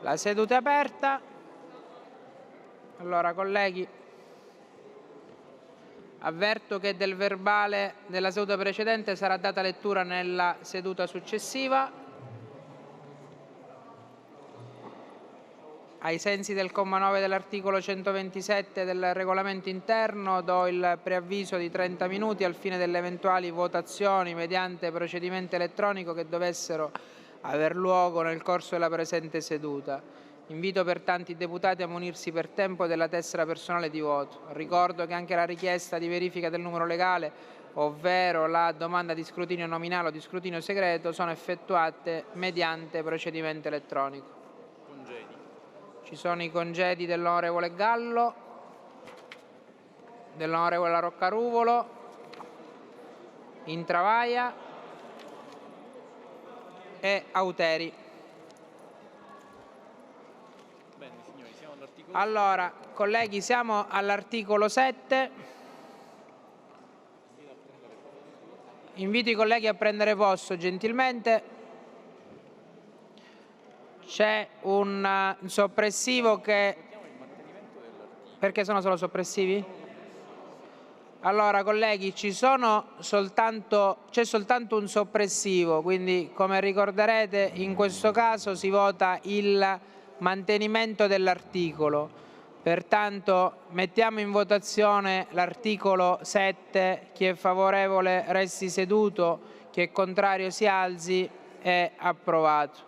La seduta è aperta. Allora, colleghi, avverto che del verbale della seduta precedente sarà data lettura nella seduta successiva. Ai sensi del comma 9 dell'articolo 127 del regolamento interno do il preavviso di 30 minuti al fine delle eventuali votazioni mediante procedimento elettronico che dovessero aver luogo nel corso della presente seduta. Invito pertanto i deputati a munirsi per tempo della tessera personale di voto. Ricordo che anche la richiesta di verifica del numero legale, ovvero la domanda di scrutinio nominale o di scrutinio segreto, sono effettuate mediante procedimento elettronico. Ci sono i congedi dell'onorevole Gallo, dell'onorevole La Roccaruvolo, Intravaglia e Auteri. Bene, signori, siamo all'articolo. Allora, colleghi, siamo all'articolo 7. Invito i colleghi a prendere posto gentilmente. C'è un soppressivo che... Perché sono solo soppressivi? Allora, colleghi, c'è soltanto un soppressivo, quindi come ricorderete in questo caso si vota il mantenimento dell'articolo. Pertanto mettiamo in votazione l'articolo 7, chi è favorevole resti seduto, chi è contrario si alzi, è approvato.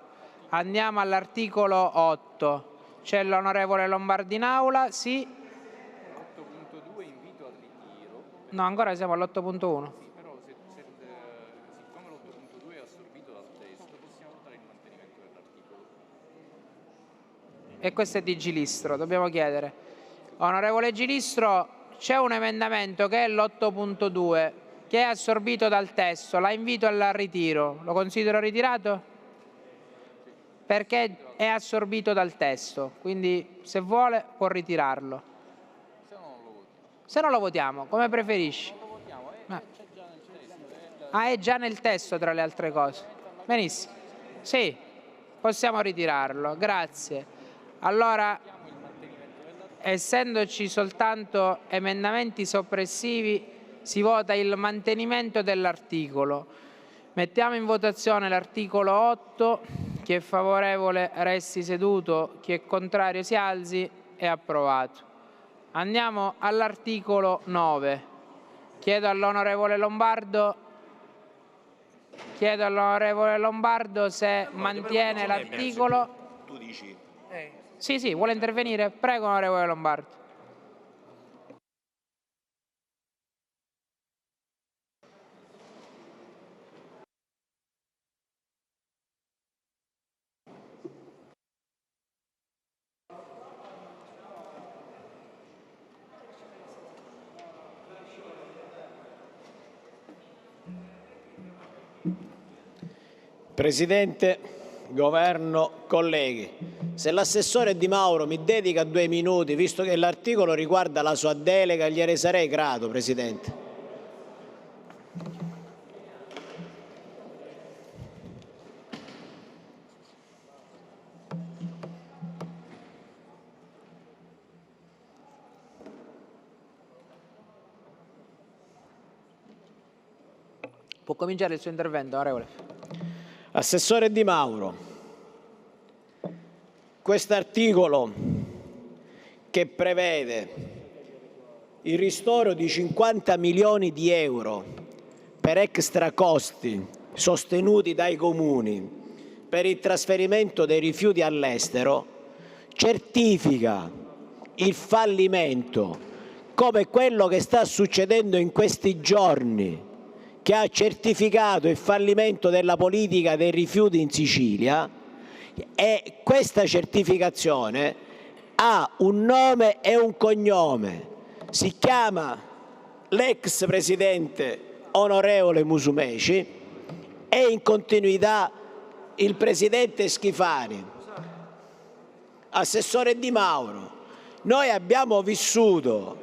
Andiamo all'articolo 8. C'è l'onorevole Lombardi in aula, sì. 8.2 invito al ritiro. No, ancora siamo all'8.1. Sì, però siccome l'8.2 è assorbito dal testo, possiamo votare il mantenimento dell'articolo. E questo è di Gilistro, dobbiamo chiedere. Onorevole Gilistro, c'è un emendamento che è l'8.2 che è assorbito dal testo, la invito al ritiro. Lo considero ritirato? Perché è assorbito dal testo, quindi se vuole può ritirarlo. Se non lo votiamo, come preferisci? Non lo votiamo, c'è già nel testo. Ah, è già nel testo tra le altre cose. Benissimo. Sì, possiamo ritirarlo, grazie. Allora, essendoci soltanto emendamenti soppressivi, si vota il mantenimento dell'articolo. Mettiamo in votazione l'articolo 8. Chi è favorevole resti seduto, chi è contrario si alzi, è approvato. Andiamo all'articolo 9. Chiedo all'onorevole Lombardo se mantiene l'articolo. Tu dici? Sì, vuole intervenire? Prego, onorevole Lombardo. Presidente, Governo, colleghi, se l'assessore Di Mauro mi dedica 2 minuti, visto che l'articolo riguarda la sua delega, gliene sarei grato, Presidente. Può cominciare il suo intervento, onorevole. Assessore Di Mauro, quest'articolo che prevede il ristoro di 50 milioni di euro per extra costi sostenuti dai comuni per il trasferimento dei rifiuti all'estero certifica il fallimento, come quello che sta succedendo in questi giorni, che ha certificato il fallimento della politica dei rifiuti in Sicilia, e questa certificazione ha un nome e un cognome. Si chiama l'ex presidente onorevole Musumeci e in continuità il presidente Schifani. Assessore Di Mauro, noi abbiamo vissuto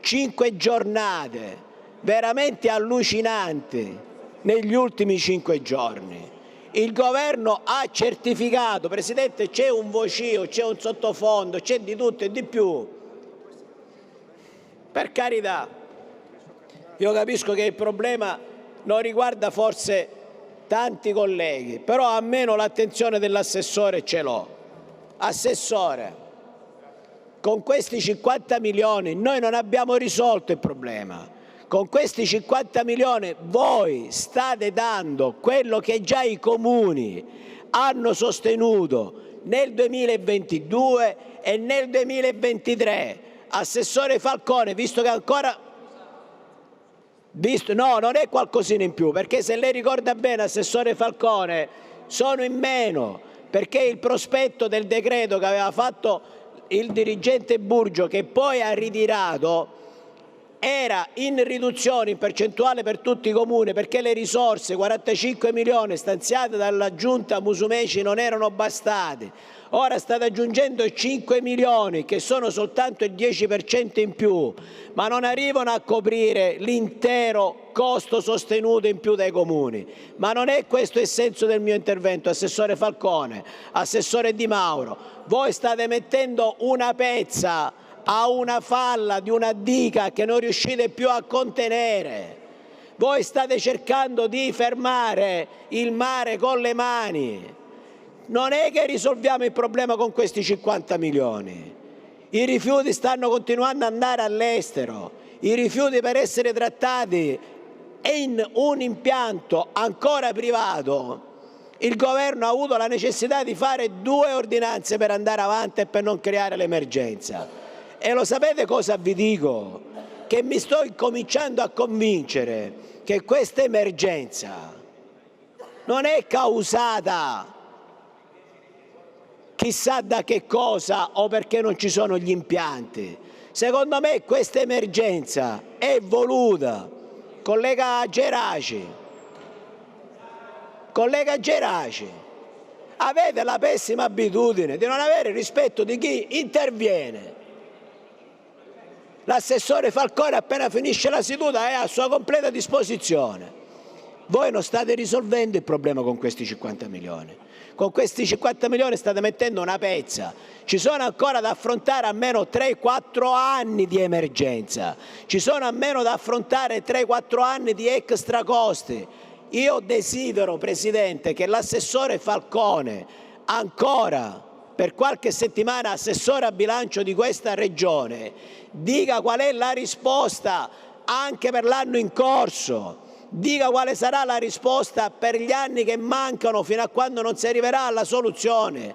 5 giornate veramente allucinanti negli ultimi 5 giorni il governo ha certificato, Presidente, c'è un vocio, c'è un sottofondo, c'è di tutto e di più. Per carità, io capisco che il problema non riguarda forse tanti colleghi, però almeno l'attenzione dell'assessore ce l'ho. Assessore, con questi 50 milioni noi non abbiamo risolto il problema. Con questi 50 milioni voi state dando quello che già i comuni hanno sostenuto nel 2022 e nel 2023. Assessore Falcone, visto che ancora... no, non è qualcosina in più, perché se lei ricorda bene, Assessore Falcone, sono in meno, perché il prospetto del decreto che aveva fatto il dirigente Burgio, che poi ha ritirato, era in riduzione in percentuale per tutti i comuni, perché le risorse, 45 milioni stanziate dalla giunta Musumeci, non erano bastate. Ora state aggiungendo 5 milioni, che sono soltanto il 10% in più, ma non arrivano a coprire l'intero costo sostenuto in più dai comuni. Ma non è questo il senso del mio intervento, Assessore Falcone, Assessore Di Mauro. Voi state mettendo una pezza a una falla di una diga che non riuscite più a contenere. Voi state cercando di fermare il mare con le mani. Non è che risolviamo il problema con questi 50 milioni. I rifiuti stanno continuando ad andare all'estero. I rifiuti, per essere trattati in un impianto ancora privato, il governo ha avuto la necessità di fare 2 ordinanze per andare avanti e per non creare l'emergenza. E lo sapete cosa vi dico? Che mi sto incominciando a convincere che questa emergenza non è causata chissà da che cosa o perché non ci sono gli impianti. Secondo me questa emergenza è voluta. Collega Geraci, avete la pessima abitudine di non avere rispetto di chi interviene. L'assessore Falcone, appena finisce la seduta, è a sua completa disposizione. Voi non state risolvendo il problema con questi 50 milioni. Con questi 50 milioni state mettendo una pezza. Ci sono ancora da affrontare almeno 3-4 anni di emergenza. Ci sono almeno da affrontare 3-4 anni di extra costi. Io desidero, Presidente, che l'assessore Falcone, ancora per qualche settimana assessore a bilancio di questa regione, dica qual è la risposta anche per l'anno in corso, dica quale sarà la risposta per gli anni che mancano fino a quando non si arriverà alla soluzione.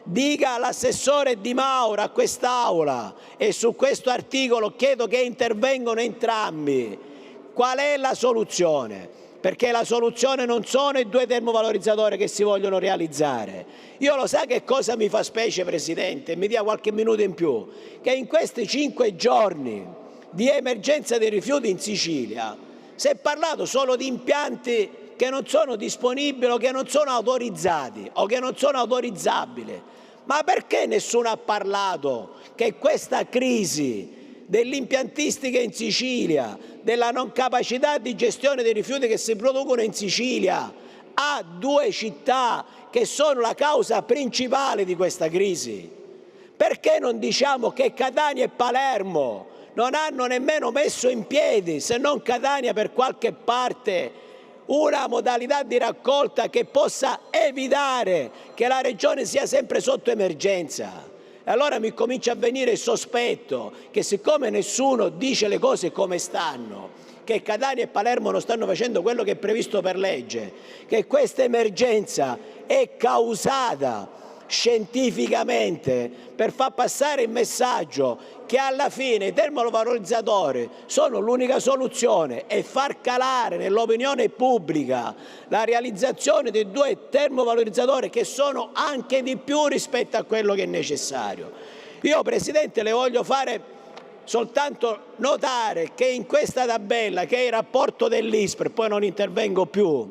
Dica all'assessore Di Mauro, a quest'Aula, e su questo articolo chiedo che intervengano entrambi, qual è la soluzione. Perché la soluzione non sono i 2 termovalorizzatori che si vogliono realizzare. Io lo sa che cosa mi fa specie, Presidente, mi dia qualche minuto in più, che in questi 5 giorni di emergenza dei rifiuti in Sicilia si è parlato solo di impianti che non sono disponibili o che non sono autorizzati o che non sono autorizzabili. Ma perché nessuno ha parlato che questa crisi dell'impiantistica in Sicilia, della non capacità di gestione dei rifiuti che si producono in Sicilia, ha 2 città che sono la causa principale di questa crisi? Perché non diciamo che Catania e Palermo non hanno nemmeno messo in piedi, se non Catania per qualche parte, una modalità di raccolta che possa evitare che la regione sia sempre sotto emergenza? E allora mi comincia a venire il sospetto che, siccome nessuno dice le cose come stanno, che Catania e Palermo non stanno facendo quello che è previsto per legge, che questa emergenza è causata scientificamente per far passare il messaggio che alla fine i termovalorizzatori sono l'unica soluzione e far calare nell'opinione pubblica la realizzazione dei 2 termovalorizzatori che sono anche di più rispetto a quello che è necessario. Io, Presidente, le voglio fare soltanto notare che in questa tabella, che è il rapporto dell'ISPRA, poi non intervengo più,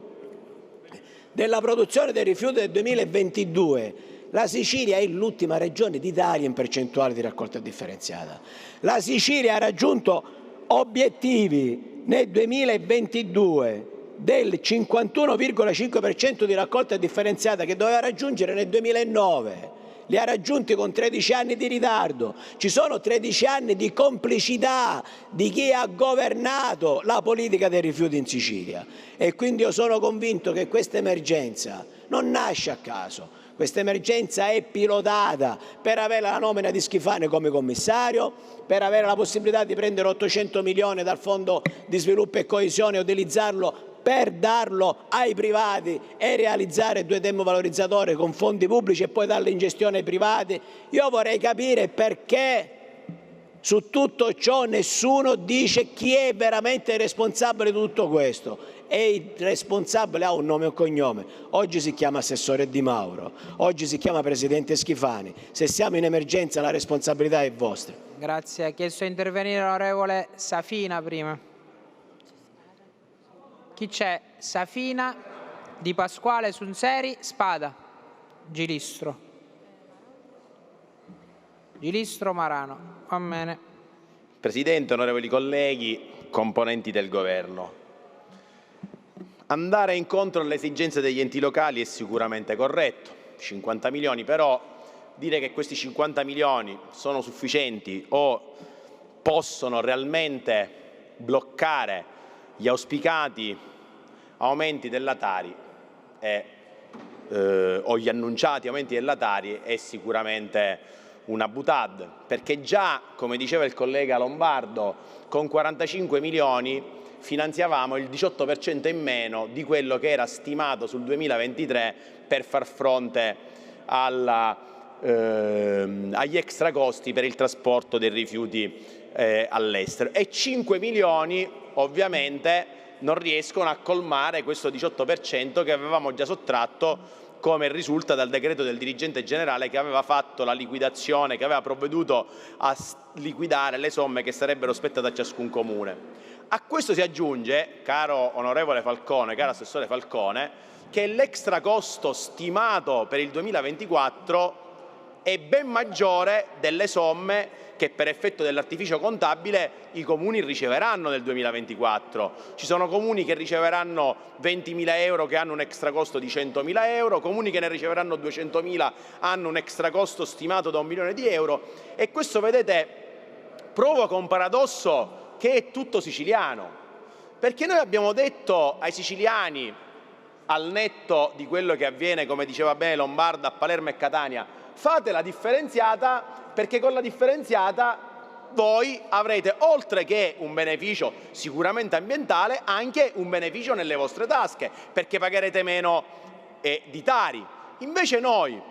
della produzione dei rifiuti del 2022, la Sicilia è l'ultima regione d'Italia in percentuale di raccolta differenziata. La Sicilia ha raggiunto obiettivi nel 2022 del 51,5% di raccolta differenziata che doveva raggiungere nel 2009. Li ha raggiunti con 13 anni di ritardo. Ci sono 13 anni di complicità di chi ha governato la politica dei rifiuti in Sicilia, e quindi io sono convinto che questa emergenza non nasce a caso. Questa emergenza è pilotata per avere la nomina di Schifani come commissario, per avere la possibilità di prendere 800 milioni dal Fondo di Sviluppo e Coesione e utilizzarlo per darlo ai privati e realizzare 2 termovalorizzatori con fondi pubblici e poi darli in gestione ai privati. Io vorrei capire perché su tutto ciò nessuno dice chi è veramente responsabile di tutto questo. E il responsabile ha un nome e un cognome. Oggi si chiama Assessore Di Mauro, oggi si chiama Presidente Schifani. Se siamo in emergenza la responsabilità è vostra. Grazie. Ha chiesto di intervenire l'onorevole Safina prima. Chi c'è? Safina, Di Pasquale, Sunseri, Spada, Gilistro. Gilistro, Marano. Va bene. Presidente, onorevoli colleghi, componenti del Governo, andare incontro alle esigenze degli enti locali è sicuramente corretto. 50 milioni, però dire che questi 50 milioni sono sufficienti o possono realmente bloccare gli auspicati aumenti della Tari o gli annunciati aumenti della Tari è sicuramente una boutade, perché già, come diceva il collega Lombardo, con 45 milioni finanziavamo il 18% in meno di quello che era stimato sul 2023 per far fronte agli extra costi per il trasporto dei rifiuti all'estero, e 5 milioni ovviamente non riescono a colmare questo 18% che avevamo già sottratto, come risulta dal decreto del dirigente generale che aveva fatto la liquidazione, che aveva provveduto a liquidare le somme che sarebbero spettate a ciascun comune. A questo si aggiunge, caro onorevole Falcone, caro assessore Falcone, che l'extra costo stimato per il 2024 è ben maggiore delle somme che per effetto dell'artificio contabile i comuni riceveranno nel 2024. Ci sono comuni che riceveranno 20.000 euro che hanno un extra costo di 100.000 euro, comuni che ne riceveranno 200.000 hanno un extra costo stimato da 1 milione di euro, e questo, vedete, provoca un paradosso che è tutto siciliano, perché noi abbiamo detto ai siciliani, al netto di quello che avviene, come diceva bene Lombardo, a Palermo e Catania, fate la differenziata, perché con la differenziata voi avrete, oltre che un beneficio sicuramente ambientale, anche un beneficio nelle vostre tasche, perché pagherete meno di Tari. Invece noi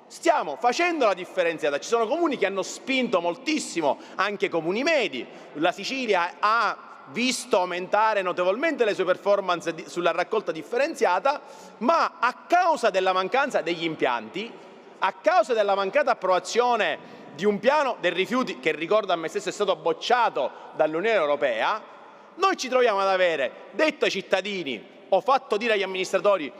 stiamo facendo la differenziata. Ci sono comuni che hanno spinto moltissimo, anche comuni medi. La Sicilia ha visto aumentare notevolmente le sue performance sulla raccolta differenziata, ma a causa della mancanza degli impianti, a causa della mancata approvazione di un piano dei rifiuti che, ricordo a me stesso, è stato bocciato dall'Unione Europea, noi ci troviamo ad avere detto ai cittadini o fatto dire agli amministratori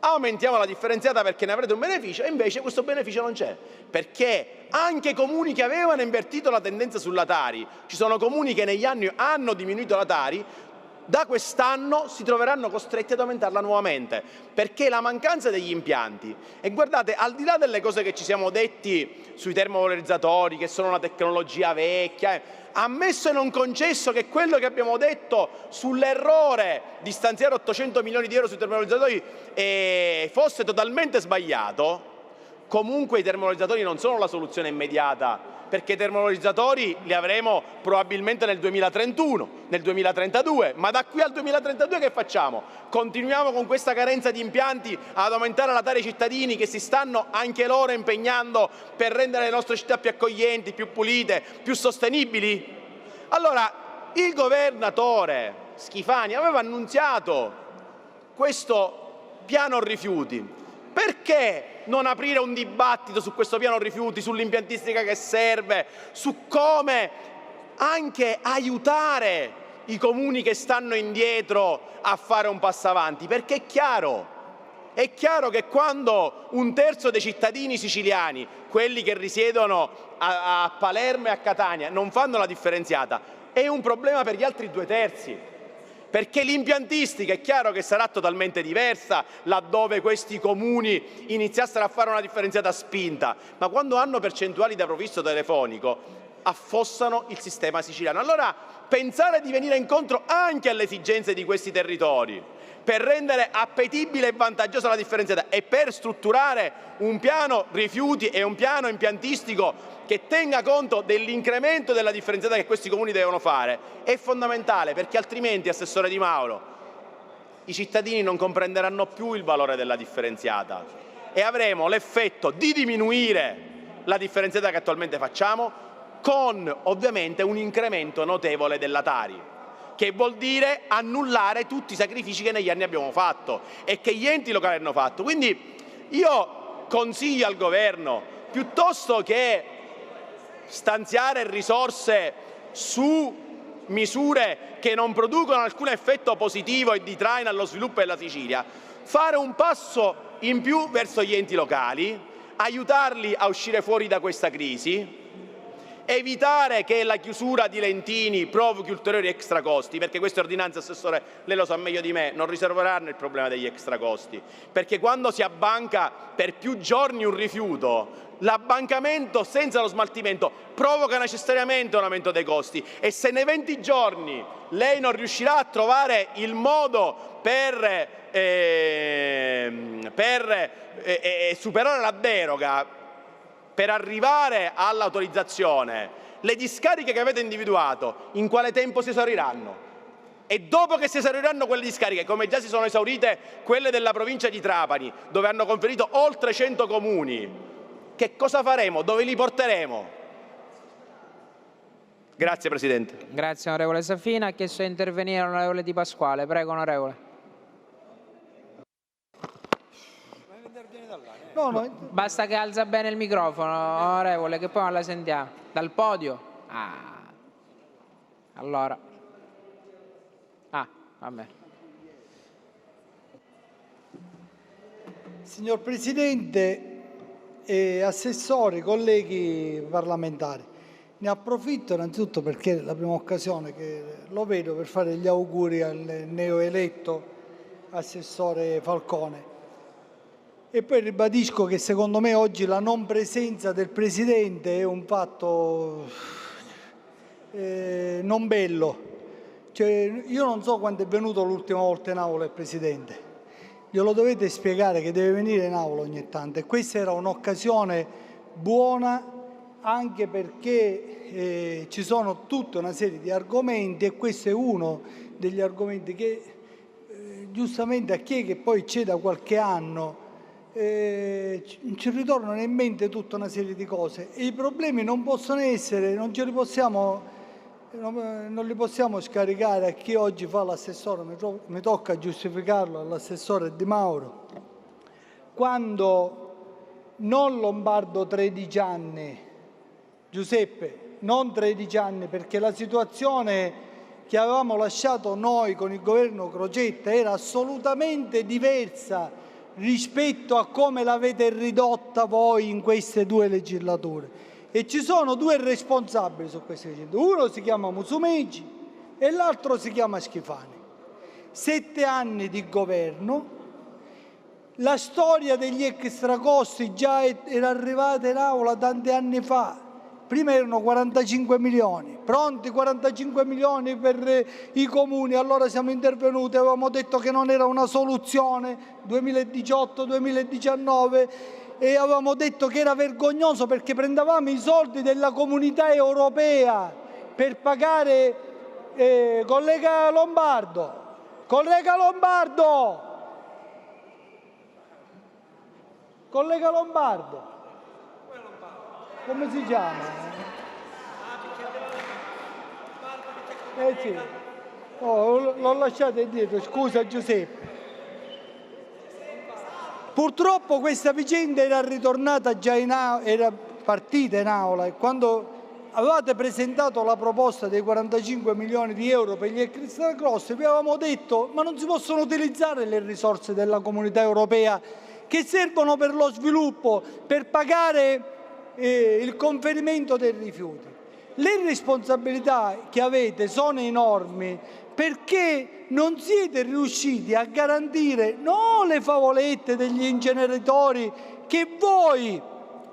aumentiamo la differenziata perché ne avrete un beneficio, e invece questo beneficio non c'è, perché anche comuni che avevano invertito la tendenza sulla Tari, ci sono comuni che negli anni hanno diminuito la Tari, da quest'anno si troveranno costretti ad aumentarla nuovamente, perché la mancanza degli impianti, e guardate, al di là delle cose che ci siamo detti sui termovalorizzatori, che sono una tecnologia vecchia, ammesso e non concesso che quello che abbiamo detto sull'errore di stanziare 800 milioni di euro sui termovalorizzatori fosse totalmente sbagliato, comunque i termovalorizzatori non sono la soluzione immediata, perché i termovalorizzatori li avremo probabilmente nel 2031, nel 2032, ma da qui al 2032 che facciamo? Continuiamo con questa carenza di impianti ad aumentare la tara ai cittadini che si stanno anche loro impegnando per rendere le nostre città più accoglienti, più pulite, più sostenibili? Allora, il governatore Schifani aveva annunziato questo piano rifiuti. Perché non aprire un dibattito su questo piano rifiuti, sull'impiantistica che serve, su come anche aiutare i comuni che stanno indietro a fare un passo avanti? Perché è chiaro che quando 1/3 dei cittadini siciliani, quelli che risiedono a Palermo e a Catania, non fanno la differenziata, è un problema per gli altri 2/3. perché l'impiantistica è chiaro che sarà totalmente diversa laddove questi comuni iniziassero a fare una differenziata spinta, ma quando hanno percentuali da provvisto telefonico affossano il sistema siciliano. Allora pensare di venire incontro anche alle esigenze di questi territori per rendere appetibile e vantaggiosa la differenziata e per strutturare un piano rifiuti e un piano impiantistico che tenga conto dell'incremento della differenziata che questi comuni devono fare è fondamentale, perché altrimenti, Assessore Di Mauro, i cittadini non comprenderanno più il valore della differenziata e avremo l'effetto di diminuire la differenziata che attualmente facciamo con ovviamente un incremento notevole della Tari, che vuol dire annullare tutti i sacrifici che negli anni abbiamo fatto e che gli enti locali hanno fatto. Quindi io consiglio al Governo, piuttosto che stanziare risorse su misure che non producono alcun effetto positivo e di traino allo sviluppo della Sicilia, fare un passo in più verso gli enti locali, aiutarli a uscire fuori da questa crisi, evitare che la chiusura di Lentini provochi ulteriori extracosti, perché queste ordinanze, Assessore, lei lo sa meglio di me, non risolveranno il problema degli extracosti, perché quando si abbanca per più giorni un rifiuto, l'abbancamento senza lo smaltimento provoca necessariamente un aumento dei costi e se nei 20 giorni lei non riuscirà a trovare il modo per superare la deroga, per arrivare all'autorizzazione, le discariche che avete individuato in quale tempo si esauriranno? E dopo che si esauriranno quelle discariche, come già si sono esaurite quelle della provincia di Trapani, dove hanno conferito oltre 100 comuni, che cosa faremo? Dove li porteremo? Grazie Presidente. Grazie onorevole Safina. Ha chiesto di intervenire l'onorevole Di Pasquale. Prego onorevole. Basta che alza bene il microfono, onorevole, che poi non la sentiamo. Dal podio? Allora. Vabbè. Signor Presidente, assessori, colleghi parlamentari, ne approfitto innanzitutto perché è la prima occasione che lo vedo per fare gli auguri al neoeletto assessore Falcone. E poi ribadisco che secondo me oggi la non presenza del Presidente è un fatto non bello. Cioè, io non so quando è venuto l'ultima volta in aula il Presidente. Glielo dovete spiegare che deve venire in aula ogni tanto. E questa era un'occasione buona anche perché ci sono tutta una serie di argomenti e questo è uno degli argomenti che giustamente a chi è che poi c'è da qualche anno ci ritornano in mente tutta una serie di cose e i problemi non possono essere, non li possiamo scaricare a chi oggi fa l'assessore, mi tocca giustificarlo all'assessore Di Mauro, quando non Lombardo 13 anni, Giuseppe, non 13 anni, perché la situazione che avevamo lasciato noi con il governo Crocetta era assolutamente diversa rispetto a come l'avete ridotta voi in queste 2 legislature. E ci sono 2 responsabili su queste legislature. Uno si chiama Musumeci e l'altro si chiama Schifani. 7 anni di governo, la storia degli extracosti già era arrivata in aula tanti anni fa. Prima erano 45 milioni, pronti 45 milioni per i comuni, allora siamo intervenuti, avevamo detto che non era una soluzione, 2018-2019, e avevamo detto che era vergognoso perché prendevamo i soldi della comunità europea per pagare, collega Lombardo, collega Lombardo, come si chiama? Sì. L'ho lasciato indietro, scusa Giuseppe. Purtroppo questa vicenda era ritornata già in aula, era partita in aula e quando avevate presentato la proposta dei 45 milioni di euro per gli extracross vi avevamo detto ma non si possono utilizzare le risorse della comunità europea che servono per lo sviluppo, per pagare il conferimento dei rifiuti. Le responsabilità che avete sono enormi perché non siete riusciti a garantire non le favolette degli inceneritori, che voi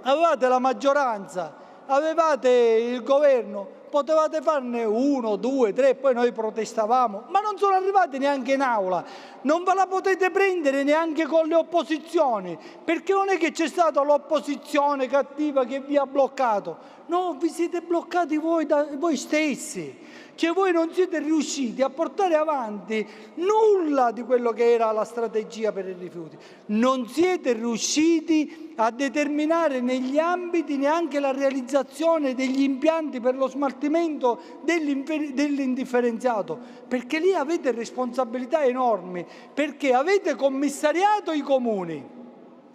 avevate la maggioranza, avevate il governo, potevate farne 1, 2, 3, poi noi protestavamo, ma non sono arrivati neanche in aula. Non ve la potete prendere neanche con le opposizioni, perché non è che c'è stata l'opposizione cattiva che vi ha bloccato. No, vi siete bloccati voi stessi. Cioè voi non siete riusciti a portare avanti nulla di quello che era la strategia per i rifiuti. Non siete riusciti a determinare negli ambiti neanche la realizzazione degli impianti per lo smaltimento dell'indifferenziato, perché lì avete responsabilità enormi, perché avete commissariato i comuni,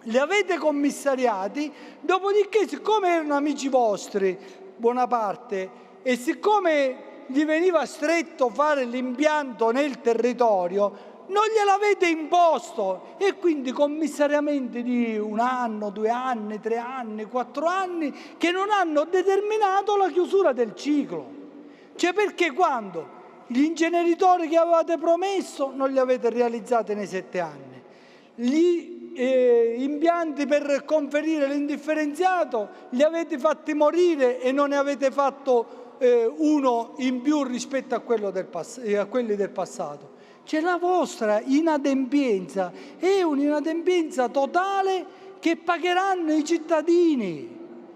li avete commissariati, dopodiché siccome erano amici vostri, buona parte, e siccome gli veniva stretto fare l'impianto nel territorio, non gliel'avete imposto, e quindi commissariamenti di 1 anno, 2 anni, 3 anni, 4 anni, che non hanno determinato la chiusura del ciclo. Cioè, perché quando gli inceneritori che avevate promesso non li avete realizzati nei 7 anni, gli impianti per conferire l'indifferenziato li avete fatti morire e non ne avete fatto uno in più rispetto a quelli del passato. Cioè la vostra inadempienza è un'inadempienza totale che pagheranno i cittadini,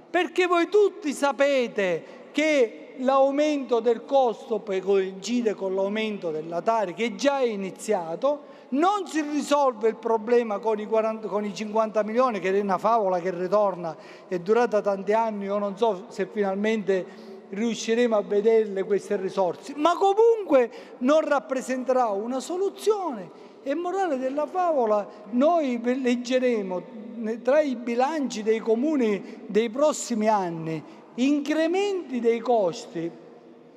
perché voi tutti sapete che l'aumento del costo poi coincide con l'aumento della Tari, che già è iniziato. Non si risolve il problema con i 50 milioni, che è una favola che ritorna, è durata tanti anni, io non so se finalmente riusciremo a vederle queste risorse, ma comunque non rappresenterà una soluzione. E morale della favola, noi leggeremo tra i bilanci dei comuni dei prossimi anni incrementi dei costi,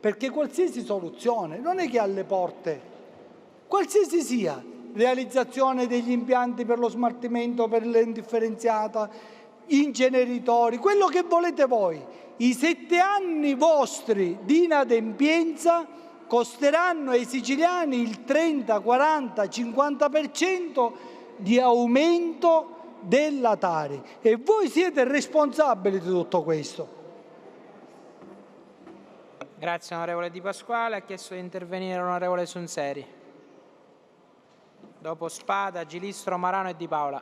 perché qualsiasi soluzione non è che alle porte, qualsiasi sia, realizzazione degli impianti per lo smaltimento, per l'indifferenziata, inceneritori, quello che volete voi, i 7 anni vostri di inadempienza costeranno ai siciliani il 30, 40, 50% di aumento della Tari, e voi siete responsabili di tutto questo. Grazie onorevole Di Pasquale. Ha chiesto di intervenire l'onorevole Sunseri. Dopo Spada, Gilistro, Marano e Di Paola.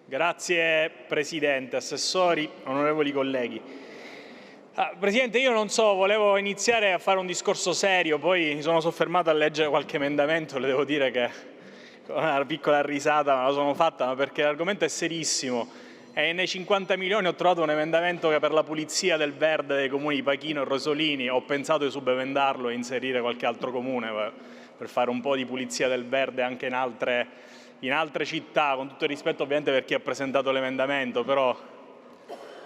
Grazie Presidente, assessori, onorevoli colleghi. Presidente, io non so, volevo iniziare a fare un discorso serio, poi mi sono soffermato a leggere qualche emendamento, le devo dire che con una piccola risata me la sono fatta, ma perché l'argomento è serissimo. E nei 50 milioni ho trovato un emendamento che per la pulizia del verde dei comuni di Pachino e Rosolini, ho pensato di subemendarlo e inserire qualche altro comune per fare un po' di pulizia del verde anche in altre città, con tutto il rispetto ovviamente per chi ha presentato l'emendamento, però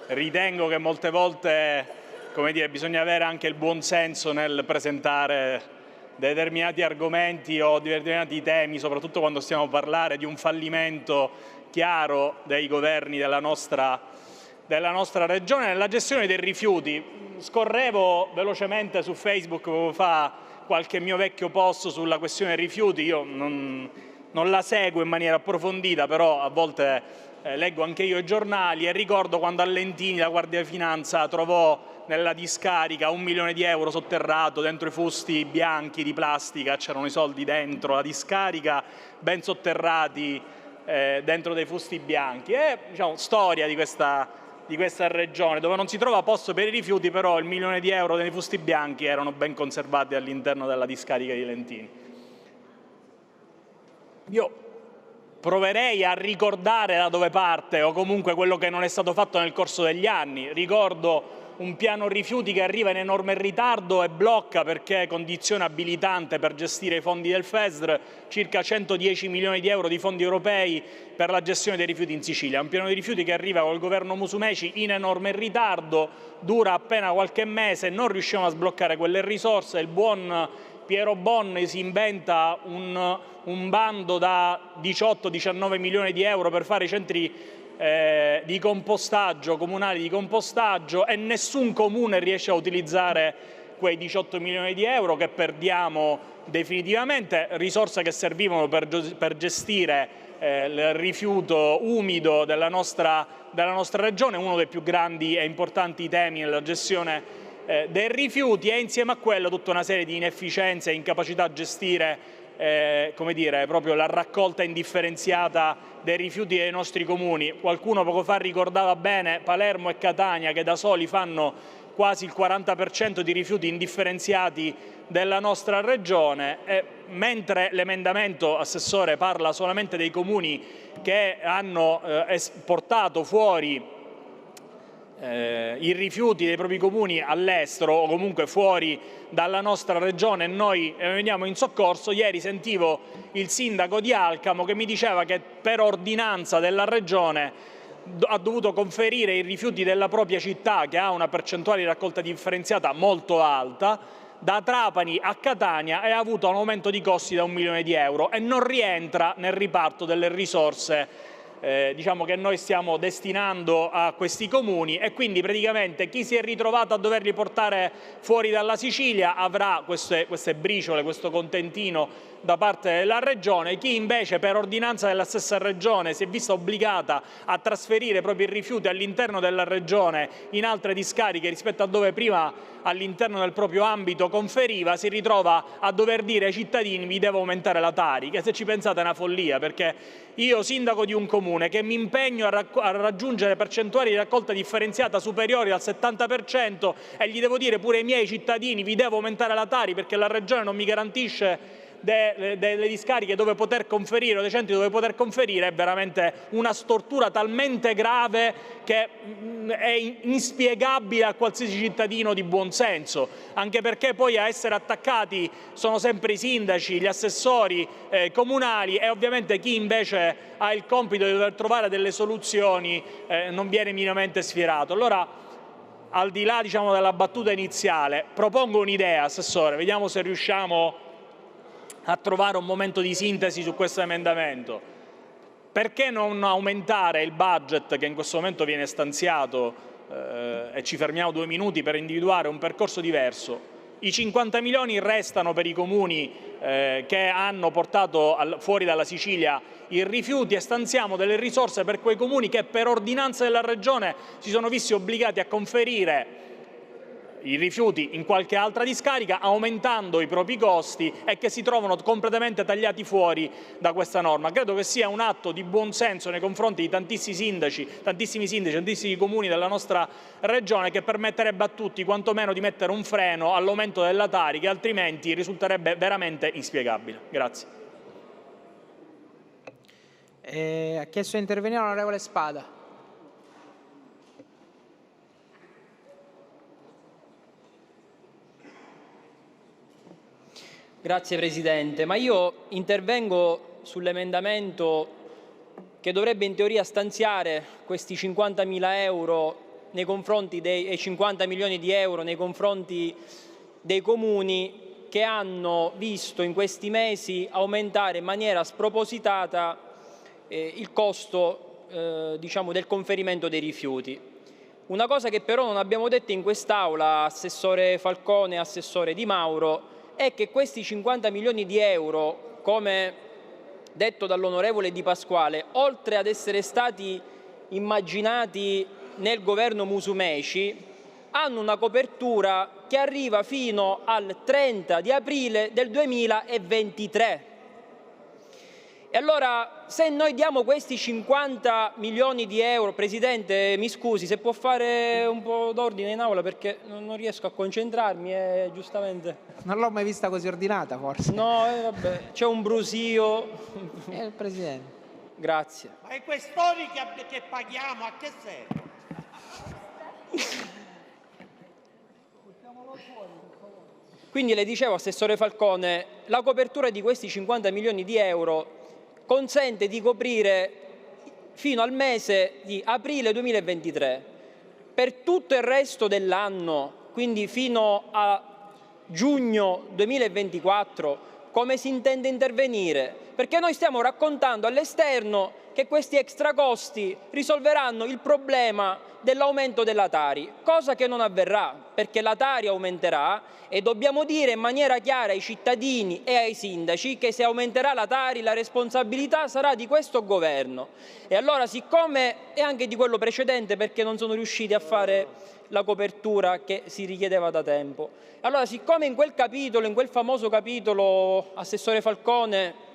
ritengo che molte volte, come dire, bisogna avere anche il buon senso nel presentare determinati argomenti o determinati temi, soprattutto quando stiamo a parlare di un fallimento chiaro dei governi della nostra regione nella gestione dei rifiuti. Scorrevo velocemente su Facebook poco fa qualche mio vecchio post sulla questione dei rifiuti, io non la seguo in maniera approfondita, però a volte leggo anche io i giornali e ricordo quando a Lentini la Guardia di Finanza trovò nella discarica 1 milione di euro sotterrato dentro i fusti bianchi di plastica, c'erano i soldi dentro la discarica ben sotterrati dentro dei fusti bianchi. È storia di questa regione dove non si trova posto per i rifiuti, però il 1 milione di euro dei fusti bianchi erano ben conservati all'interno della discarica di Lentini. Io proverei a ricordare da dove parte o comunque quello che non è stato fatto nel corso degli anni. Ricordo un piano rifiuti che arriva in enorme ritardo e blocca, perché condizione abilitante per gestire i fondi del FESR, circa 110 milioni di euro di fondi europei per la gestione dei rifiuti in Sicilia. Un piano di rifiuti che arriva col governo Musumeci in enorme ritardo, dura appena qualche mese, non riusciamo a sbloccare quelle risorse. Il buon Piero Bonni si inventa un bando da 18-19 milioni di euro per fare i centri di compostaggio, comunali di compostaggio, e nessun comune riesce a utilizzare quei 18 milioni di euro che perdiamo definitivamente, risorse che servivano per gestire il rifiuto umido della nostra regione, uno dei più grandi e importanti temi nella gestione dei rifiuti, e insieme a quello tutta una serie di inefficienze e incapacità a gestire come dire, proprio la raccolta indifferenziata dei rifiuti dei nostri comuni. Qualcuno poco fa ricordava bene Palermo e Catania, che da soli fanno quasi il 40% di rifiuti indifferenziati della nostra regione, mentre l'emendamento, Assessore, parla solamente dei comuni che hanno esportato fuori i rifiuti dei propri comuni all'estero o comunque fuori dalla nostra regione, e noi veniamo in soccorso. Ieri sentivo il sindaco di Alcamo che mi diceva che per ordinanza della regione ha dovuto conferire i rifiuti della propria città, che ha una percentuale di raccolta differenziata molto alta, da Trapani a Catania, e ha avuto un aumento di costi da 1 milione di euro e non rientra nel riparto delle risorse diciamo che noi stiamo destinando a questi comuni, e quindi praticamente chi si è ritrovato a doverli portare fuori dalla Sicilia avrà queste briciole, questo contentino da parte della Regione. Chi invece per ordinanza della stessa Regione si è vista obbligata a trasferire proprio i rifiuti all'interno della Regione in altre discariche rispetto a dove prima all'interno del proprio ambito conferiva, si ritrova a dover dire ai cittadini: vi devo aumentare la Tari, che se ci pensate è una follia, perché io, sindaco di un comune che mi impegno a raggiungere percentuali di raccolta differenziata superiori al 70%, e gli devo dire pure ai miei cittadini: vi devo aumentare la Tari perché la Regione non mi garantisce delle discariche dove poter conferire o dei centri dove poter conferire, è veramente una stortura talmente grave che è inspiegabile a qualsiasi cittadino di buon senso, anche perché poi a essere attaccati sono sempre i sindaci, gli assessori comunali, e ovviamente chi invece ha il compito di dover trovare delle soluzioni non viene minimamente sfierato. Allora, al di là della battuta iniziale, propongo un'idea, Assessore, vediamo se riusciamo a trovare un momento di sintesi su questo emendamento. Perché non aumentare il budget che in questo momento viene stanziato e ci fermiamo 2 minuti per individuare un percorso diverso? I 50 milioni restano per i comuni che hanno portato fuori dalla Sicilia i rifiuti, e stanziamo delle risorse per quei comuni che per ordinanza della Regione si sono visti obbligati a conferire i rifiuti in qualche altra discarica, aumentando i propri costi, e che si trovano completamente tagliati fuori da questa norma. Credo che sia un atto di buon senso nei confronti di tantissimi comuni della nostra regione, che permetterebbe a tutti quantomeno di mettere un freno all'aumento della Tari, che altrimenti risulterebbe veramente inspiegabile. Grazie. Ha chiesto di intervenire l'onorevole Spada. Grazie Presidente, ma io intervengo sull'emendamento che dovrebbe in teoria stanziare questi 50.000 euro nei confronti 50 milioni di euro nei confronti dei comuni che hanno visto in questi mesi aumentare in maniera spropositata il costo del conferimento dei rifiuti. Una cosa che però non abbiamo detto in quest'Aula, Assessore Falcone e Assessore Di Mauro, è che questi 50 milioni di euro, come detto dall'onorevole Di Pasquale, oltre ad essere stati immaginati nel governo Musumeci, hanno una copertura che arriva fino al 30 di aprile del 2023. E allora, se noi diamo questi 50 milioni di euro, Presidente, mi scusi, se può fare un po' d'ordine in aula perché non riesco a concentrarmi e giustamente... Non l'ho mai vista così ordinata, forse. No, vabbè, c'è un brusio. Il Presidente. Grazie. Ma i questori che paghiamo a che serve? Quindi le dicevo, Assessore Falcone, la copertura di questi 50 milioni di euro consente di coprire fino al mese di aprile 2023. Per tutto il resto dell'anno, quindi fino a giugno 2024, come si intende intervenire? Perché noi stiamo raccontando all'esterno che questi extracosti risolveranno il problema dell'aumento della Tari, cosa che non avverrà, perché la Tari aumenterà e dobbiamo dire in maniera chiara ai cittadini e ai sindaci che se aumenterà la Tari la responsabilità sarà di questo governo. E allora, siccome e anche di quello precedente, perché non sono riusciti a fare la copertura che si richiedeva da tempo. Allora, siccome in quel capitolo, in quel famoso capitolo, Assessore Falcone,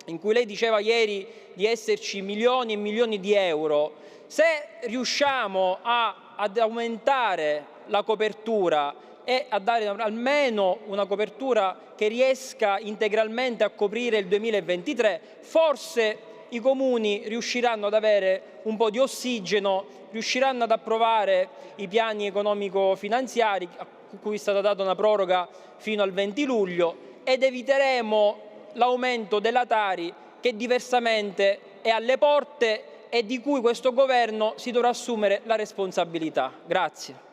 in cui lei diceva ieri di esserci milioni e milioni di euro, se riusciamo ad aumentare la copertura e a dare almeno una copertura che riesca integralmente a coprire il 2023, forse i comuni riusciranno ad avere un po' di ossigeno, riusciranno ad approvare i piani economico-finanziari a cui è stata data una proroga fino al 20 luglio ed eviteremo l'aumento della Tari che diversamente è alle porte e di cui questo governo si dovrà assumere la responsabilità. Grazie.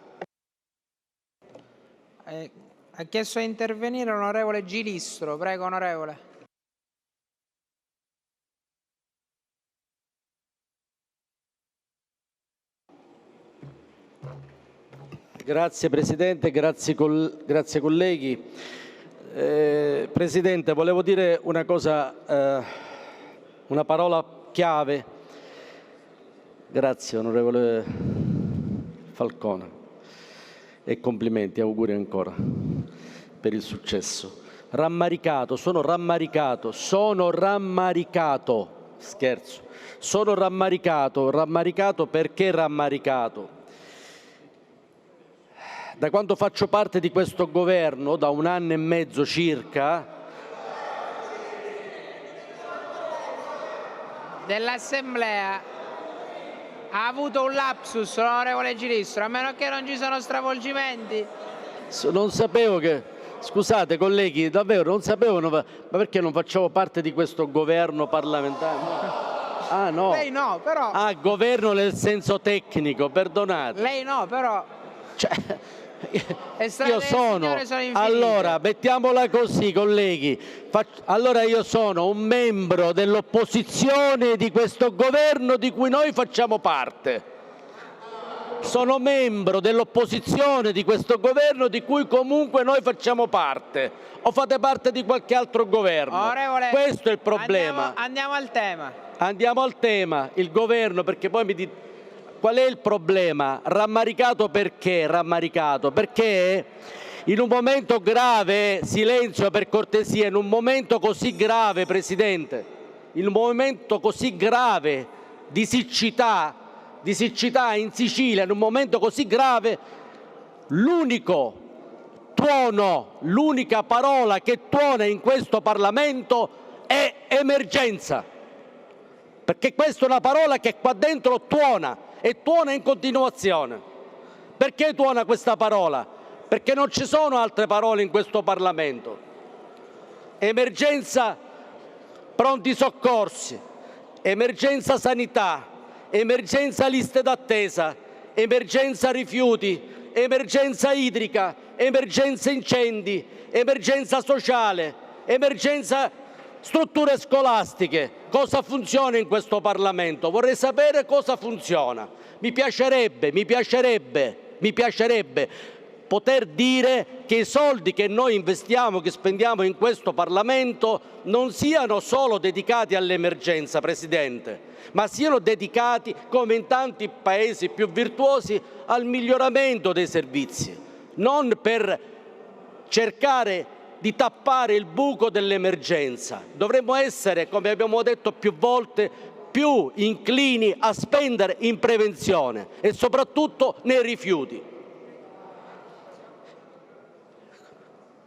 Ha chiesto di intervenire l'onorevole Gilistro. Prego, onorevole. Grazie Presidente, grazie colleghi. Presidente, volevo dire una cosa, una parola chiave. Grazie onorevole Falcone e complimenti, auguri ancora per il successo. Rammaricato, sono rammaricato, scherzo, sono rammaricato perché rammaricato? Da quando faccio parte di questo governo, da 1 anno e mezzo circa, dell'Assemblea ha avuto un lapsus l'onorevole Gilistro, a meno che non ci sono stravolgimenti. non sapevo che, scusate colleghi, davvero non sapevo, ma perché non facciamo parte di questo governo parlamentare? No. Ah no. Lei no, però. Ah, governo nel senso tecnico, perdonate. Lei no, però. Cioè, io sono allora, mettiamola così colleghi, allora io sono un membro dell'opposizione di questo governo di cui noi facciamo parte, sono membro dell'opposizione di questo governo di cui comunque noi facciamo parte, o fate parte di qualche altro governo? Onorevole, questo è il problema. Andiamo al tema. Andiamo al tema, il governo, perché poi mi dite qual è il problema? Rammaricato perché? Rammaricato perché in un momento grave, silenzio per cortesia, in un momento così grave, Presidente, in un momento così grave di siccità in Sicilia, in un momento così grave, l'unico tuono, l'unica parola che tuona in questo Parlamento è emergenza. Perché questa è una parola che qua dentro tuona e tuona in continuazione. Perché tuona questa parola? Perché non ci sono altre parole in questo Parlamento. Emergenza pronti soccorsi, emergenza sanità, emergenza liste d'attesa, emergenza rifiuti, emergenza idrica, emergenza incendi, emergenza sociale, emergenza strutture scolastiche. Cosa funziona in questo Parlamento? Vorrei sapere cosa funziona. Mi piacerebbe poter dire che i soldi che noi investiamo, che spendiamo in questo Parlamento non siano solo dedicati all'emergenza, Presidente, ma siano dedicati, come in tanti paesi più virtuosi, al miglioramento dei servizi, non per cercare di tappare il buco dell'emergenza. Dovremmo essere, come abbiamo detto più volte, più inclini a spendere in prevenzione e soprattutto nei rifiuti.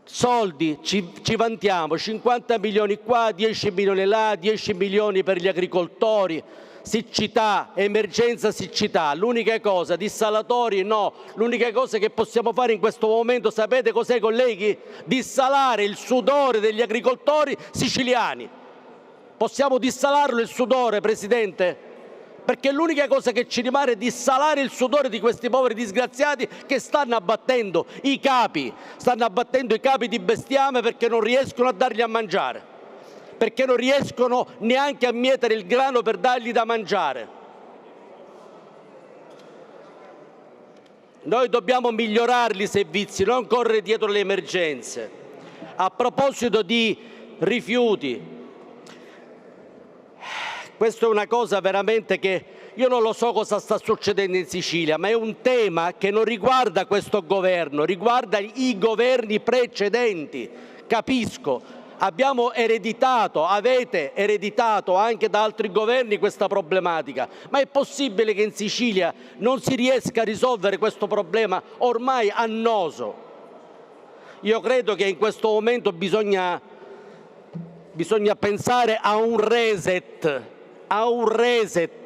Soldi, ci vantiamo, 50 milioni qua, 10 milioni là, 10 milioni per gli agricoltori, siccità, emergenza siccità, l'unica cosa, dissalatori no, l'unica cosa che possiamo fare in questo momento, sapete cos'è colleghi? Dissalare il sudore degli agricoltori siciliani. Possiamo dissalarlo il sudore, Presidente? Perché l'unica cosa che ci rimane è dissalare il sudore di questi poveri disgraziati che stanno abbattendo i capi di bestiame perché non riescono a dargli a mangiare. perché non riescono neanche a mietere il grano per dargli da mangiare. Noi dobbiamo migliorare i servizi, non correre dietro le emergenze. A proposito di rifiuti, questa è una cosa veramente che io non lo so cosa sta succedendo in Sicilia, ma è un tema che non riguarda questo governo, riguarda i governi precedenti. Capisco. Abbiamo ereditato, avete ereditato anche da altri governi questa problematica, ma è possibile che in Sicilia non si riesca a risolvere questo problema ormai annoso? Io credo che in questo momento bisogna pensare a un reset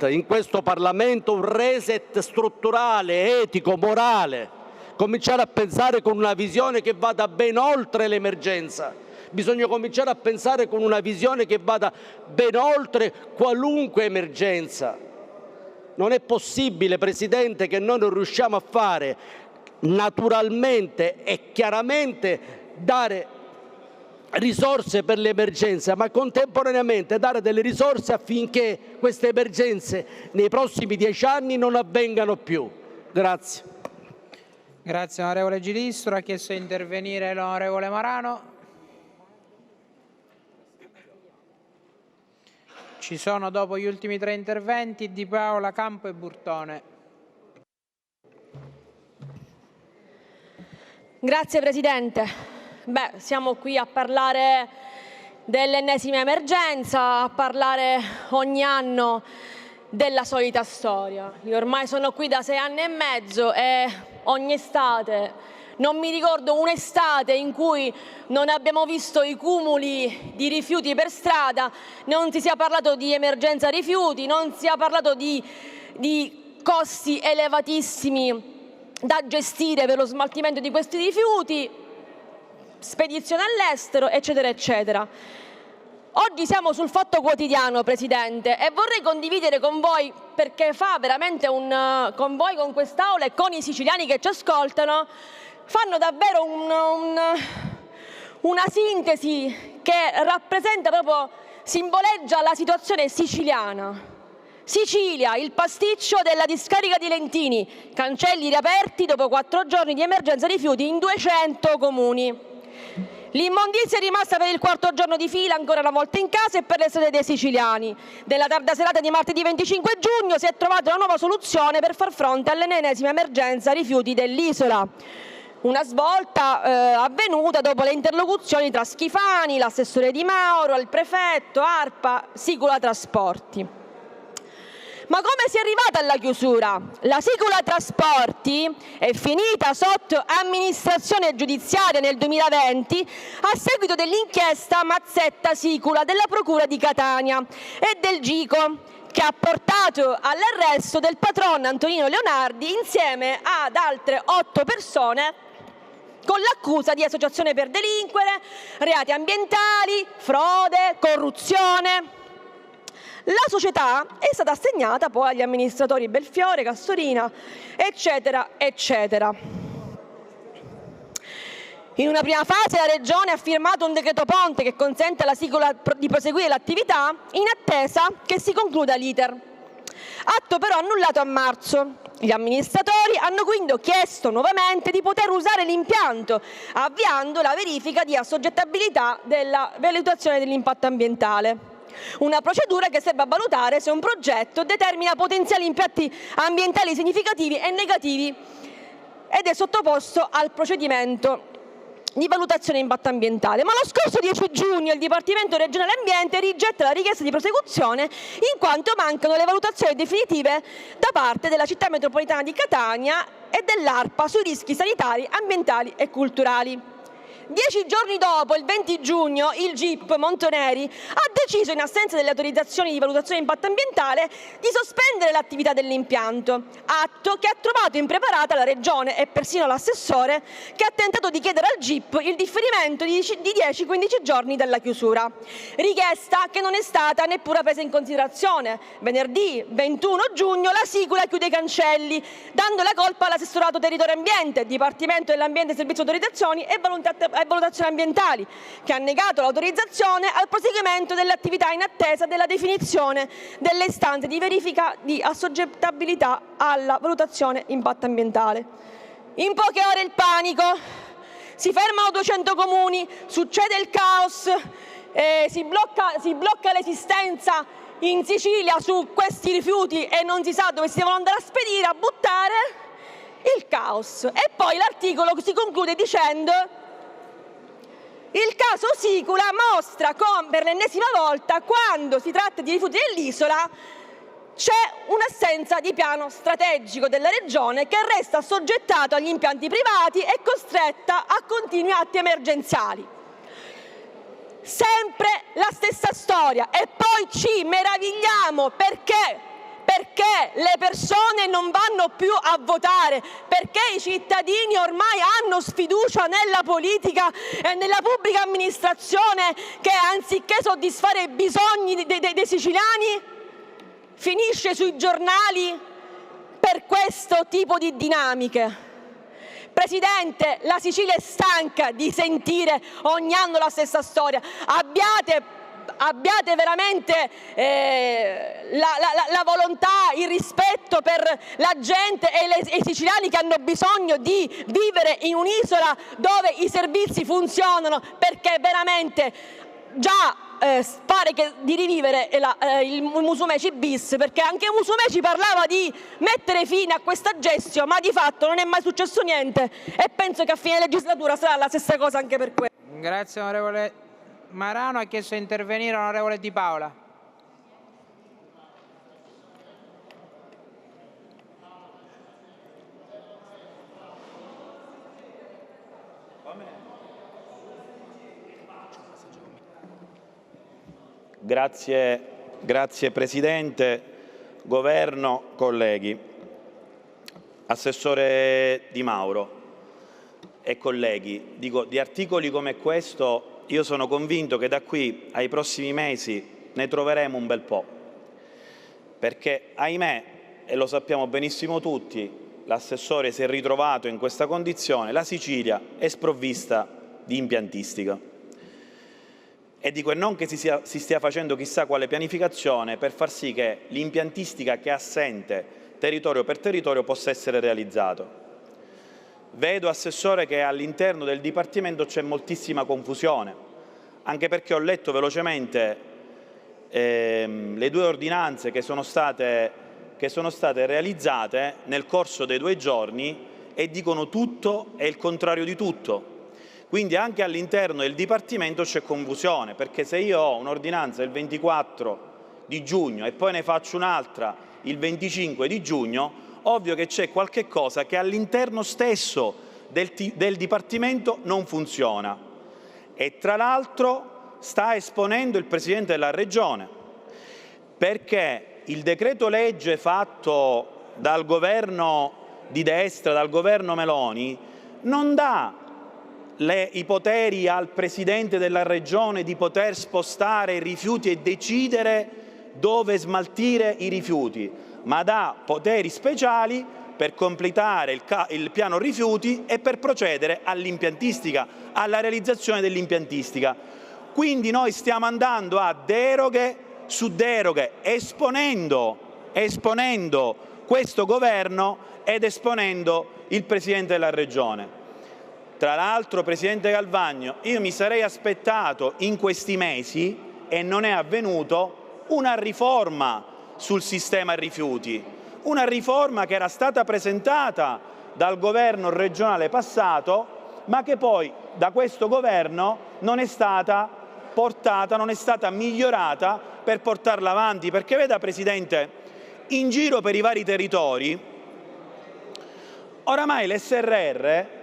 in questo Parlamento, un reset strutturale, etico, morale. Cominciare a pensare con una visione che vada ben oltre l'emergenza. Bisogna cominciare a pensare con una visione che vada ben oltre qualunque emergenza. Non è possibile, Presidente, che noi non riusciamo a fare naturalmente e chiaramente dare risorse per l'emergenza, ma contemporaneamente dare delle risorse affinché queste emergenze nei prossimi 10 anni non avvengano più. Grazie. Grazie onorevole Gilistro. Ha chiesto di intervenire l'onorevole Marano. Ci sono dopo gli ultimi 3 interventi Di Paola, Campo e Burtone. Grazie Presidente. Siamo qui a parlare dell'ennesima emergenza, a parlare ogni anno della solita storia. Io ormai sono qui da 6 anni e mezzo e ogni estate, non mi ricordo un'estate in cui non abbiamo visto i cumuli di rifiuti per strada, non si sia parlato di emergenza rifiuti, non si è parlato di costi elevatissimi da gestire per lo smaltimento di questi rifiuti, spedizione all'estero, eccetera, eccetera. Oggi siamo sul Fatto Quotidiano, Presidente, e vorrei condividere con voi, perché fa veramente con voi, con quest'Aula e con i siciliani che ci ascoltano, fanno davvero una sintesi che rappresenta proprio, simboleggia la situazione siciliana. Sicilia, il pasticcio della discarica di Lentini, cancelli riaperti dopo 4 giorni di emergenza rifiuti in 200 comuni. L'immondizia è rimasta per il 4° giorno di fila ancora una volta in casa e per le strade dei siciliani. Nella tarda serata di martedì 25 giugno si è trovata una nuova soluzione per far fronte all'ennesima emergenza rifiuti dell'isola. Una svolta avvenuta dopo le interlocuzioni tra Schifani, l'assessore Di Mauro, il prefetto, ARPA, Sicula Trasporti. Ma come si è arrivata alla chiusura? La Sicula Trasporti è finita sotto amministrazione giudiziaria nel 2020 a seguito dell'inchiesta Mazzetta-Sicula della Procura di Catania e del GICO, che ha portato all'arresto del patron Antonino Leonardi insieme ad altre 8 persone con l'accusa di associazione per delinquere, reati ambientali, frode, corruzione. La società è stata assegnata poi agli amministratori Belfiore, Castorina, eccetera, eccetera. In una prima fase la Regione ha firmato un decreto ponte che consente alla Sicula di proseguire l'attività in attesa che si concluda l'iter. Atto però annullato a marzo. Gli amministratori hanno quindi chiesto nuovamente di poter usare l'impianto, avviando la verifica di assoggettabilità della valutazione dell'impatto ambientale. Una procedura che serve a valutare se un progetto determina potenziali impatti ambientali significativi e negativi ed è sottoposto al procedimento di valutazione di impatto ambientale. Ma lo scorso 10 giugno il Dipartimento Regionale Ambiente rigetta la richiesta di prosecuzione in quanto mancano le valutazioni definitive da parte della città metropolitana di Catania e dell'ARPA sui rischi sanitari, ambientali e culturali. 10 giorni dopo, il 20 giugno, il GIP Montoneri ha deciso, in assenza delle autorizzazioni di valutazione di impatto ambientale, di sospendere l'attività dell'impianto, atto che ha trovato impreparata la Regione e persino l'assessore, che ha tentato di chiedere al GIP il differimento di 10-15 giorni dalla chiusura. Richiesta che non è stata neppure presa in considerazione. Venerdì 21 giugno la Sicula chiude i cancelli, dando la colpa all'assessorato territorio e ambiente, Dipartimento dell'Ambiente e Servizio Autorizzazioni e e valutazioni ambientali, che ha negato l'autorizzazione al proseguimento delle attività in attesa della definizione delle istanze di verifica di assoggettabilità alla valutazione impatto ambientale. In poche ore il panico, si fermano 200 comuni, succede il caos, si blocca l'esistenza in Sicilia su questi rifiuti e non si sa dove si devono andare a spedire, a buttare, il caos. E poi l'articolo si conclude dicendo: il caso Sicula mostra come per l'ennesima volta, quando si tratta di rifiuti dell'isola, c'è un'assenza di piano strategico della Regione, che resta assoggettato agli impianti privati e costretta a continui atti emergenziali. Sempre la stessa storia. E poi ci meravigliamo perché le persone non vanno più a votare, perché i cittadini ormai hanno sfiducia nella politica e nella pubblica amministrazione, che anziché soddisfare i bisogni dei siciliani finisce sui giornali per questo tipo di dinamiche. Presidente, la Sicilia è stanca di sentire ogni anno la stessa storia. Abbiate veramente la volontà, il rispetto per la gente e i siciliani che hanno bisogno di vivere in un'isola dove i servizi funzionano, perché veramente già pare di rivivere il Musumeci bis, perché anche Musumeci parlava di mettere fine a questa gestione, ma di fatto non è mai successo niente, e penso che a fine legislatura sarà la stessa cosa anche per questo. Grazie onorevole Marano. Ha chiesto di intervenire l'onorevole Di Paola. Grazie Presidente, Governo, colleghi. Assessore Di Mauro e colleghi, dico, di articoli come questo io sono convinto che da qui ai prossimi mesi ne troveremo un bel po', perché ahimè, e lo sappiamo benissimo tutti, l'assessore si è ritrovato in questa condizione, la Sicilia è sprovvista di impiantistica. E dico, e non che si stia facendo chissà quale pianificazione per far sì che l'impiantistica che è assente territorio per territorio possa essere realizzato. Vedo, Assessore, che all'interno del Dipartimento c'è moltissima confusione, anche perché ho letto velocemente le due ordinanze che sono state realizzate nel corso dei 2 giorni e dicono tutto e il contrario di tutto. Quindi anche all'interno del Dipartimento c'è confusione, perché se io ho un'ordinanza il 24 di giugno e poi ne faccio un'altra il 25 di giugno, ovvio che c'è qualche cosa che all'interno stesso del Dipartimento non funziona. E tra l'altro sta esponendo il Presidente della Regione, perché il decreto legge fatto dal governo di destra, dal governo Meloni, non dà i poteri al Presidente della Regione di poter spostare i rifiuti e decidere dove smaltire i rifiuti, ma dà poteri speciali per completare il piano rifiuti e per procedere all'impiantistica, alla realizzazione dell'impiantistica. Quindi noi stiamo andando a deroghe su deroghe, esponendo questo governo ed esponendo il Presidente della Regione. Tra l'altro, Presidente Galvagno, io mi sarei aspettato in questi mesi, e non è avvenuto, una riforma sul sistema rifiuti, una riforma che era stata presentata dal governo regionale passato, ma che poi da questo governo non è stata portata, non è stata migliorata per portarla avanti. Perché veda, Presidente, in giro per i vari territori, oramai l'SRR,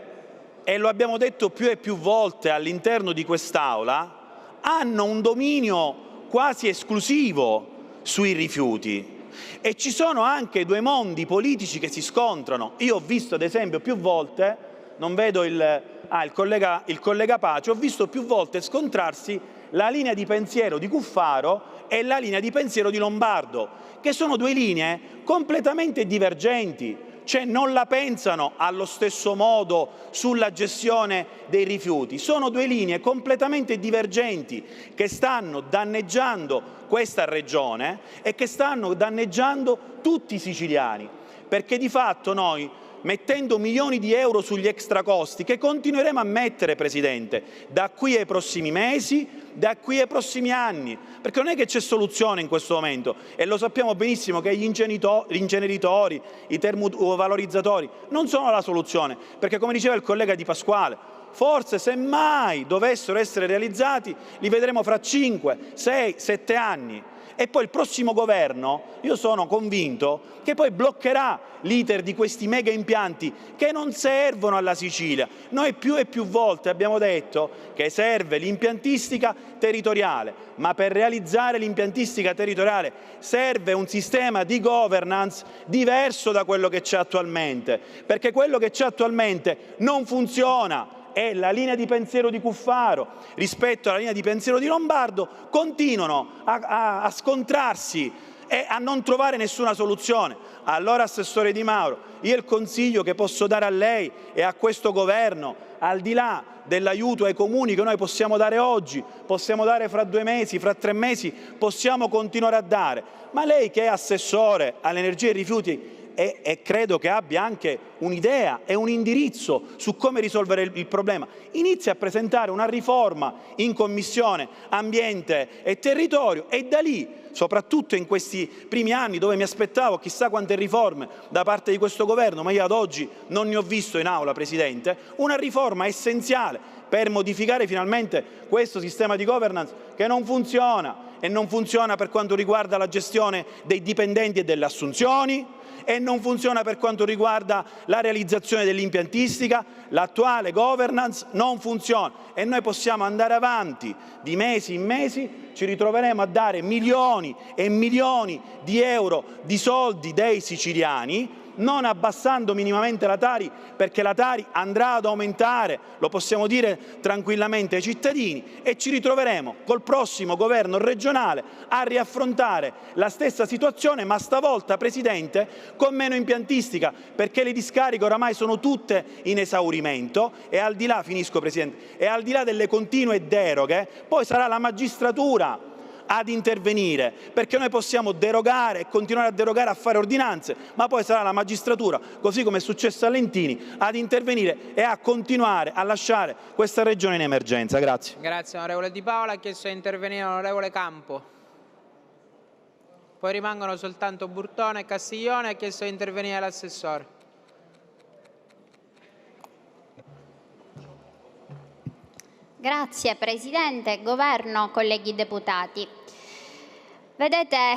e lo abbiamo detto più e più volte all'interno di quest'Aula, hanno un dominio quasi esclusivo sui rifiuti e ci sono anche 2 mondi politici che si scontrano. Io ho visto ad esempio più volte, non vedo il collega Pace, ho visto più volte scontrarsi la linea di pensiero di Cuffaro e la linea di pensiero di Lombardo, che sono 2 linee completamente divergenti. cioè non la pensano allo stesso modo sulla gestione dei rifiuti. Sono due linee completamente divergenti che stanno danneggiando questa regione e che stanno danneggiando tutti i siciliani, perché di fatto noi, mettendo milioni di euro sugli extracosti, che continueremo a mettere, Presidente, da qui ai prossimi mesi, da qui ai prossimi anni, perché non è che c'è soluzione in questo momento, e lo sappiamo benissimo che gli inceneritori, i termovalorizzatori non sono la soluzione, perché come diceva il collega Di Pasquale, forse se mai dovessero essere realizzati li vedremo fra 5, 6, 7 anni. E poi il prossimo governo, io sono convinto, che poi bloccherà l'iter di questi mega impianti che non servono alla Sicilia. Noi più e più volte abbiamo detto che serve l'impiantistica territoriale, ma per realizzare l'impiantistica territoriale serve un sistema di governance diverso da quello che c'è attualmente, perché quello che c'è attualmente non funziona. E la linea di pensiero di Cuffaro rispetto alla linea di pensiero di Lombardo continuano a scontrarsi e a non trovare nessuna soluzione. Allora, Assessore Di Mauro, io il consiglio che posso dare a lei e a questo Governo, al di là dell'aiuto ai comuni che noi possiamo dare oggi, possiamo dare fra 2 mesi, fra 3 mesi, possiamo continuare a dare, ma lei che è Assessore all'energia e ai rifiuti e credo che abbia anche un'idea e un indirizzo su come risolvere il problema, inizia a presentare una riforma in Commissione Ambiente e Territorio e da lì, soprattutto in questi primi anni dove mi aspettavo chissà quante riforme da parte di questo Governo, ma io ad oggi non ne ho visto in aula, Presidente, una riforma essenziale per modificare finalmente questo sistema di governance che non funziona, e non funziona per quanto riguarda la gestione dei dipendenti e delle assunzioni, e non funziona per quanto riguarda la realizzazione dell'impiantistica. L'attuale governance non funziona e noi possiamo andare avanti di mesi in mesi, ci ritroveremo a dare milioni e milioni di euro di soldi dei siciliani, non abbassando minimamente la Tari, perché la Tari andrà ad aumentare, lo possiamo dire tranquillamente ai cittadini, e ci ritroveremo col prossimo governo regionale a riaffrontare la stessa situazione, ma stavolta, Presidente, con meno impiantistica, perché le discariche oramai sono tutte in esaurimento e al di là, finisco Presidente, e al di là delle continue deroghe, poi sarà la magistratura ad intervenire, perché noi possiamo derogare e continuare a derogare, a fare ordinanze, ma poi sarà la magistratura, così come è successo a Lentini, ad intervenire e a continuare a lasciare questa regione in emergenza. Grazie. Grazie onorevole Di Paola. Ha chiesto di intervenire l'onorevole Campo. Poi rimangono soltanto Burtone e Castiglione. Ha chiesto di intervenire l'assessore. Grazie Presidente, Governo, colleghi deputati. Vedete,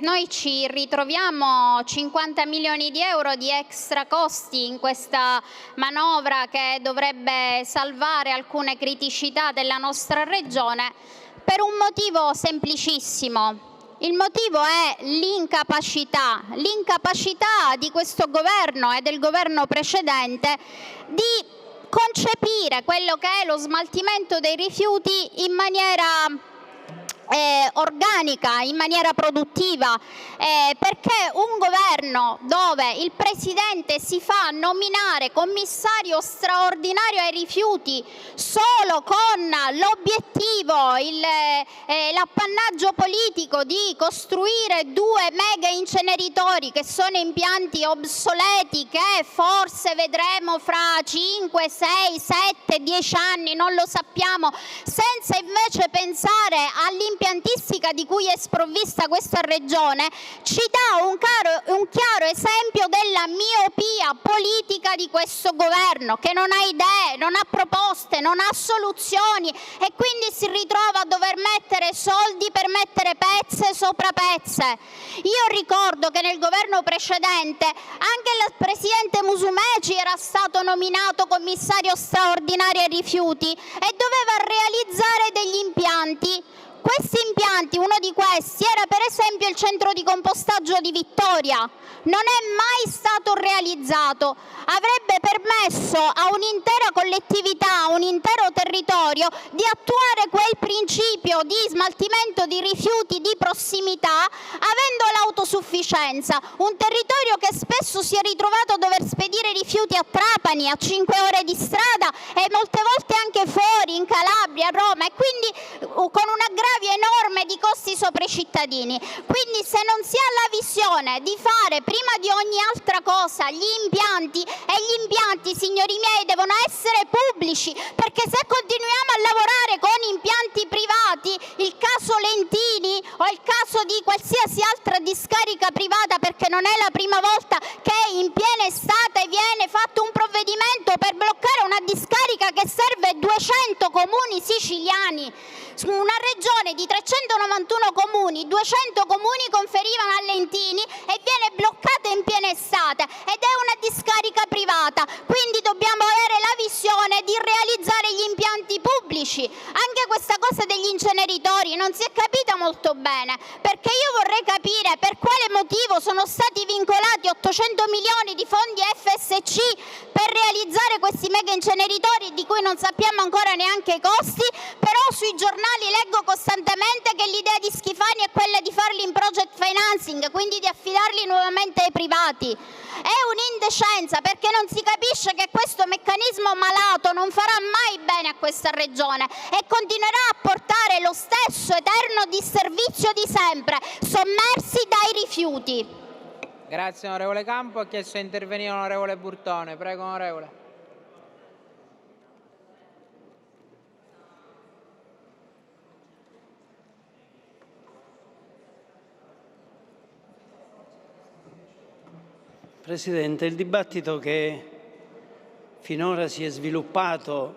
noi ci ritroviamo 50 milioni di euro di extra costi in questa manovra che dovrebbe salvare alcune criticità della nostra regione per un motivo semplicissimo. Il motivo è l'incapacità di questo governo e del governo precedente di concepire quello che è lo smaltimento dei rifiuti in maniera organica, in maniera produttiva, perché un governo dove il Presidente si fa nominare commissario straordinario ai rifiuti solo con l'obiettivo, l'appannaggio politico di costruire 2 mega inceneritori che sono impianti obsoleti che forse vedremo fra 5, 6, 7, 10 anni, non lo sappiamo, senza invece pensare all'impiantistica di cui è sprovvista questa regione, ci dà un chiaro esempio della miopia politica di questo governo, che non ha idee, non ha proposte, non ha soluzioni e quindi si ritrova a dover mettere soldi per mettere pezze sopra pezze. Io ricordo che nel governo precedente anche il presidente Musumeci era stato nominato commissario straordinario ai rifiuti e doveva realizzare degli impianti. Questi impianti impianti, uno di questi era per esempio il centro di compostaggio di Vittoria, non è mai stato realizzato, avrebbe permesso a un'intera collettività, a un intero territorio di attuare quel principio di smaltimento di rifiuti di prossimità avendo l'autosufficienza, un territorio che spesso si è ritrovato a dover spedire rifiuti a Trapani, a 5 ore di strada e molte volte anche fuori, in Calabria, a Roma, e quindi con un aggravio enorme di costi sopra i cittadini. Quindi se non si ha la visione di fare prima di ogni altra cosa gli impianti, e gli impianti, signori miei, devono essere pubblici, perché se continuiamo a lavorare con impianti privati, il caso Lentini o il caso di qualsiasi altra discarica privata, perché non è la prima volta che in piena estate viene fatto un provvedimento per bloccare una discarica che serve 200 comuni siciliani, una regione di 391 comuni, 200 comuni conferivano a Lentini e viene bloccata in piena estate ed è una discarica privata. Quindi dobbiamo avere la visione di realizzare gli impianti pubblici. Anche questa cosa degli inceneritori non si è capita molto bene, perché io vorrei capire per quale motivo sono stati vincolati 800 milioni di fondi FSC per realizzare questi mega inceneritori di cui non sappiamo ancora neanche i costi, però sui giornali leggo costantemente che l'idea di Schifani è quella di farli in project financing, quindi di affidarli nuovamente ai privati. È un'indecenza, perché non si capisce che questo meccanismo malato non farà mai bene a questa regione e continuerà a portare lo stesso eterno disservizio di sempre, sommersi dai rifiuti. Grazie onorevole Campo. Ha chiesto di intervenire l'onorevole Burtone. Prego onorevole. Presidente, il dibattito che finora si è sviluppato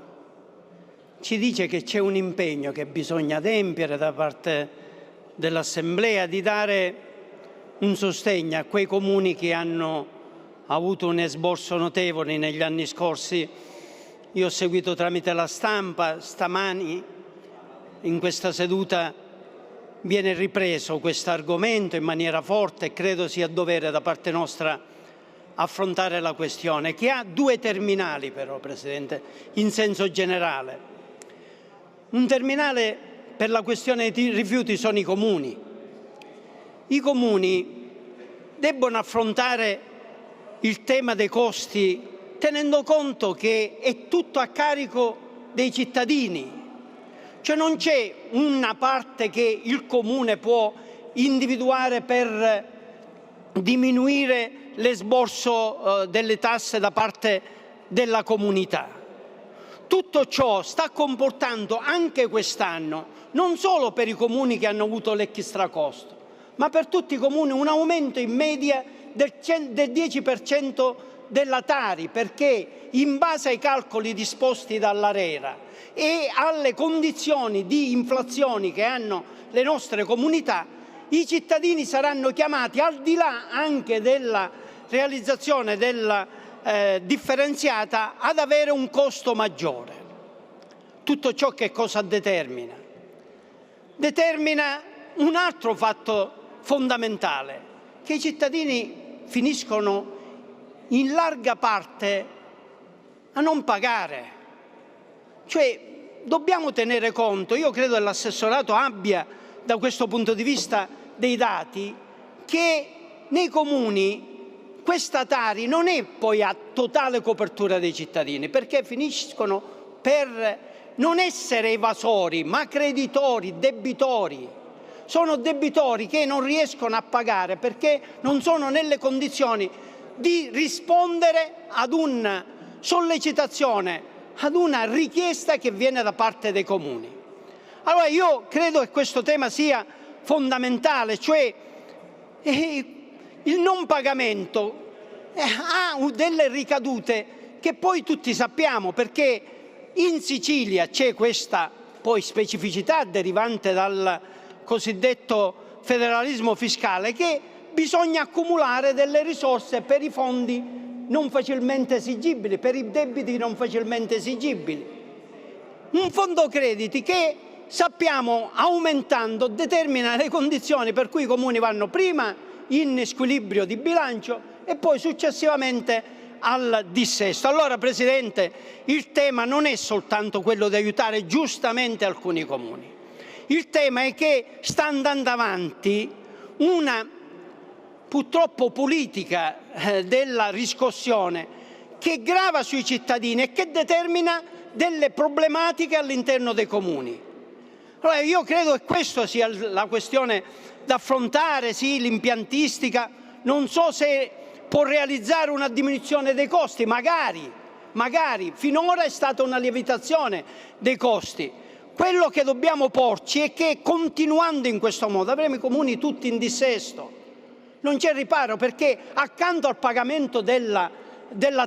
ci dice che c'è un impegno che bisogna adempiere da parte dell'Assemblea di dare un sostegno a quei comuni che hanno avuto un esborso notevole negli anni scorsi. Io ho seguito tramite la stampa, stamani in questa seduta viene ripreso questo argomento in maniera forte e credo sia dovere da parte nostra affrontare la questione, che ha due terminali però, Presidente, in senso generale. Un terminale per la questione dei rifiuti sono i comuni. I comuni debbono affrontare il tema dei costi tenendo conto che è tutto a carico dei cittadini, cioè non c'è una parte che il comune può individuare per diminuire l'esborso delle tasse da parte della comunità. Tutto ciò sta comportando anche quest'anno, non solo per i comuni che hanno avuto l'extracosto, ma per tutti i comuni un aumento in media del 10% della Tari, perché in base ai calcoli disposti dall'ARERA e alle condizioni di inflazione che hanno le nostre comunità, i cittadini saranno chiamati, al di là anche della realizzazione della differenziata, ad avere un costo maggiore. Tutto ciò che cosa determina? Determina un altro fatto fondamentale, che i cittadini finiscono in larga parte a non pagare. Cioè dobbiamo tenere conto, io credo che l'assessorato abbia da questo punto di vista dei dati, che nei comuni questa Tari non è poi a totale copertura dei cittadini, perché finiscono per non essere evasori, ma creditori, debitori. Sono debitori che non riescono a pagare perché non sono nelle condizioni di rispondere ad una sollecitazione, ad una richiesta che viene da parte dei comuni. Allora io credo che questo tema sia fondamentale, cioè il non pagamento ha delle ricadute che poi tutti sappiamo, perché in Sicilia c'è questa poi specificità derivante dal cosiddetto federalismo fiscale, che bisogna accumulare delle risorse per i fondi non facilmente esigibili, per i debiti non facilmente esigibili. Un fondo crediti che sappiamo aumentando determina le condizioni per cui i comuni vanno prima in squilibrio di bilancio e poi successivamente al dissesto. Allora, Presidente, il tema non è soltanto quello di aiutare giustamente alcuni comuni. Il tema è che sta andando avanti una purtroppo politica della riscossione che grava sui cittadini e che determina delle problematiche all'interno dei comuni. Allora, io credo che questa sia la questione da affrontare, sì, l'impiantistica, non so se può realizzare una diminuzione dei costi, magari, finora è stata una lievitazione dei costi. Quello che dobbiamo porci è che continuando in questo modo avremo i comuni tutti in dissesto. Non c'è riparo perché accanto al pagamento della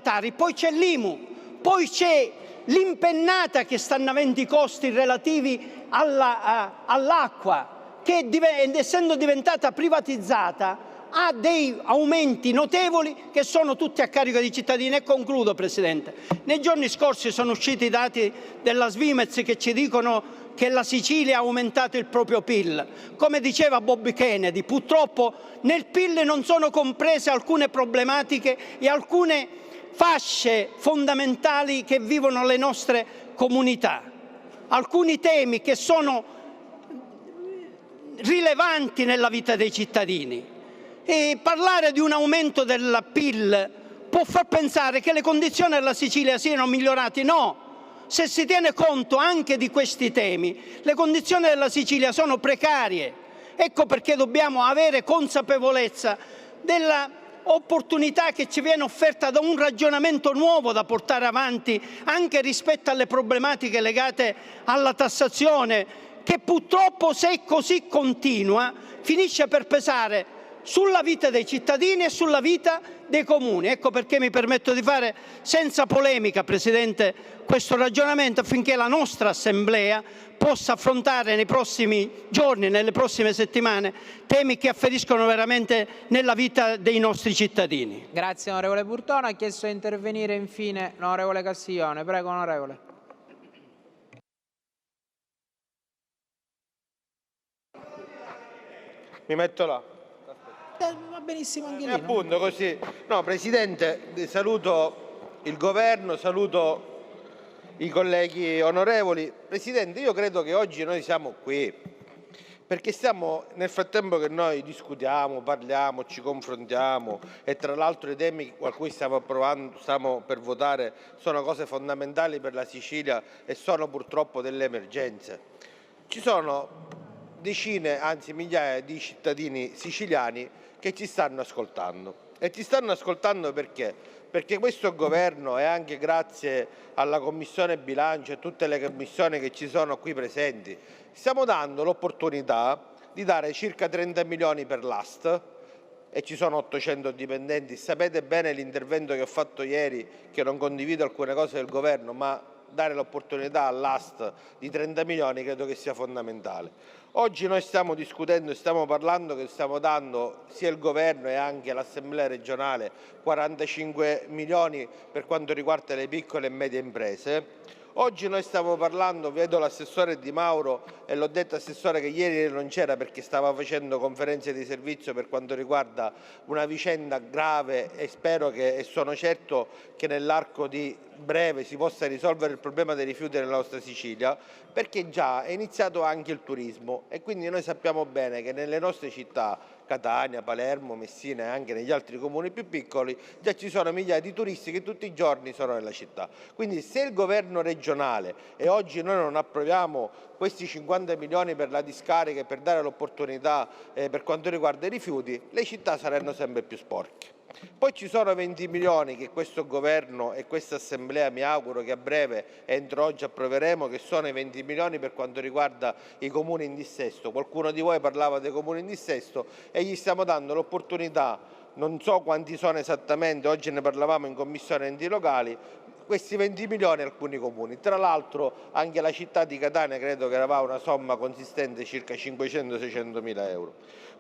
Tari poi c'è l'IMU, poi c'è l'impennata che stanno avendo i costi relativi all'acqua, che essendo diventata privatizzata ha dei aumenti notevoli che sono tutti a carico dei cittadini. E concludo, Presidente. Nei giorni scorsi sono usciti i dati della Svimez che ci dicono che la Sicilia ha aumentato il proprio PIL. Come diceva Bobby Kennedy, purtroppo nel PIL non sono comprese alcune problematiche e alcune fasce fondamentali che vivono le nostre comunità. Alcuni temi che sono rilevanti nella vita dei cittadini. E parlare di un aumento del PIL può far pensare che le condizioni della Sicilia siano migliorate. No, se si tiene conto anche di questi temi, le condizioni della Sicilia sono precarie. Ecco perché dobbiamo avere consapevolezza della opportunità che ci viene offerta da un ragionamento nuovo da portare avanti anche rispetto alle problematiche legate alla tassazione, che purtroppo, se così continua, finisce per pesare sulla vita dei cittadini e sulla vita dei comuni. Ecco perché mi permetto di fare senza polemica, Presidente, questo ragionamento affinché la nostra Assemblea possa affrontare nei prossimi giorni, nelle prossime settimane, temi che afferiscono veramente nella vita dei nostri cittadini. Grazie onorevole Burtone. Ha chiesto di intervenire infine l'onorevole Castiglione. Prego, onorevole. Mi metto là. Va benissimo anche lì. Appunto così. No, Presidente, saluto il Governo, saluto i colleghi onorevoli. Presidente, io credo che oggi noi siamo qui perché stiamo, nel frattempo che noi discutiamo, parliamo, ci confrontiamo e tra l'altro i temi a cui stiamo per votare sono cose fondamentali per la Sicilia e sono purtroppo delle emergenze. Ci sono decine, anzi migliaia di cittadini siciliani che ci stanno ascoltando. E ci stanno ascoltando perché? Perché questo governo, e anche grazie alla Commissione Bilancio e tutte le commissioni che ci sono qui presenti, stiamo dando l'opportunità di dare circa 30 milioni per l'AST e ci sono 800 dipendenti. Sapete bene l'intervento che ho fatto ieri, che non condivido alcune cose del governo, ma dare l'opportunità all'AST di 30 milioni credo che sia fondamentale. Oggi noi stiamo discutendo e stiamo parlando che stiamo dando sia il governo e anche l'Assemblea regionale 45 milioni per quanto riguarda le piccole e medie imprese. Oggi noi stiamo parlando, vedo l'assessore Di Mauro e l'ho detto assessore che ieri non c'era perché stava facendo conferenze di servizio per quanto riguarda una vicenda grave e spero e sono certo che nell'arco di breve si possa risolvere il problema dei rifiuti nella nostra Sicilia, perché già è iniziato anche il turismo e quindi noi sappiamo bene che nelle nostre città, Catania, Palermo, Messina e anche negli altri comuni più piccoli, già ci sono migliaia di turisti che tutti i giorni sono nella città. Quindi se il governo regionale, e oggi noi non approviamo questi 50 milioni per la discarica e per dare l'opportunità per quanto riguarda i rifiuti, le città saranno sempre più sporche. Poi ci sono 20 milioni che questo governo e questa assemblea mi auguro che a breve, entro oggi, approveremo, che sono i 20 milioni per quanto riguarda i comuni in dissesto. Qualcuno di voi parlava dei comuni in dissesto e gli stiamo dando l'opportunità, non so quanti sono esattamente, oggi ne parlavamo in Commissione Enti Locali, questi 20 milioni a alcuni comuni. Tra l'altro anche la città di Catania credo che aveva una somma consistente circa 500-600 mila euro.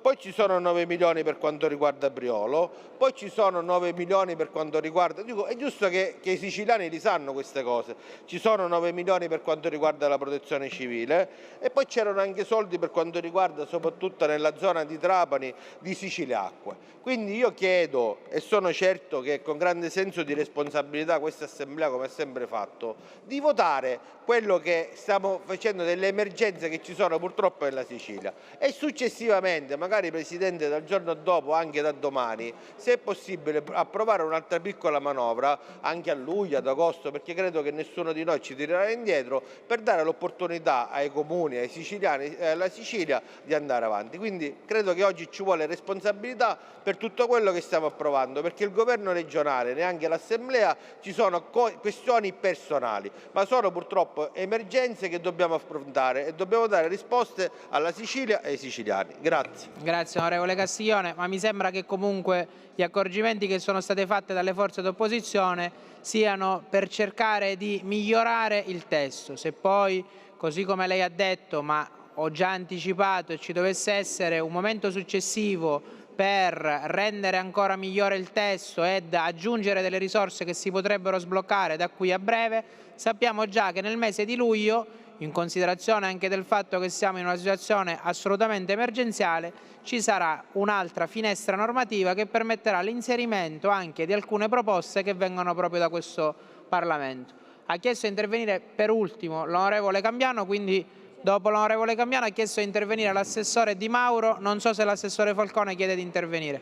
Poi ci sono 9 milioni per quanto riguarda Priolo, poi ci sono 9 milioni per quanto riguarda, dico, è giusto che i siciliani li sanno queste cose, ci sono 9 milioni per quanto riguarda la protezione civile e poi c'erano anche soldi per quanto riguarda soprattutto nella zona di Trapani di Sicilia Acque. Quindi io chiedo e sono certo che con grande senso di responsabilità questa Assemblea, come ha sempre fatto, di votare quello che stiamo facendo delle emergenze che ci sono purtroppo nella Sicilia e successivamente, magari Presidente dal giorno dopo, anche da domani, se è possibile approvare un'altra piccola manovra anche a luglio, ad agosto, perché credo che nessuno di noi ci tirerà indietro, per dare l'opportunità ai comuni, ai siciliani, alla Sicilia di andare avanti. Quindi credo che oggi ci vuole responsabilità per tutto quello che stiamo approvando, perché il governo regionale, neanche l'Assemblea, ci sono questioni personali, ma sono purtroppo emergenze che dobbiamo affrontare e dobbiamo dare risposte alla Sicilia e ai siciliani. Grazie. Grazie onorevole Castiglione, ma mi sembra che comunque gli accorgimenti che sono stati fatti dalle forze d'opposizione siano per cercare di migliorare il testo. Se poi, così come lei ha detto, ma ho già anticipato, e ci dovesse essere un momento successivo per rendere ancora migliore il testo ed aggiungere delle risorse che si potrebbero sbloccare da qui a breve, sappiamo già che nel mese di luglio, in considerazione anche del fatto che siamo in una situazione assolutamente emergenziale, ci sarà un'altra finestra normativa che permetterà l'inserimento anche di alcune proposte che vengono proprio da questo Parlamento. Ha chiesto di intervenire per ultimo l'onorevole Cambiano, quindi dopo l'onorevole Cambiano ha chiesto di intervenire l'assessore Di Mauro. Non so se l'assessore Falcone chiede di intervenire.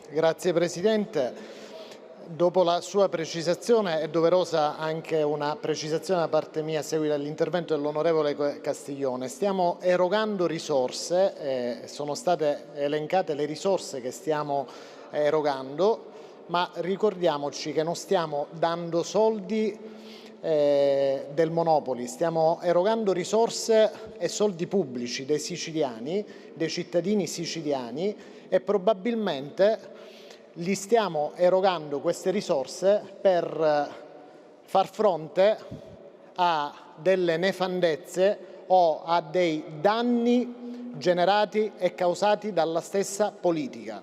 Grazie Presidente. Dopo la sua precisazione è doverosa anche una precisazione da parte mia a seguito all'intervento dell'onorevole Castiglione. Stiamo erogando risorse, sono state elencate le risorse che stiamo erogando, ma ricordiamoci che non stiamo dando soldi del Monopoli, stiamo erogando risorse e soldi pubblici dei siciliani, dei cittadini siciliani, e probabilmente li stiamo erogando queste risorse per far fronte a delle nefandezze o a dei danni generati e causati dalla stessa politica.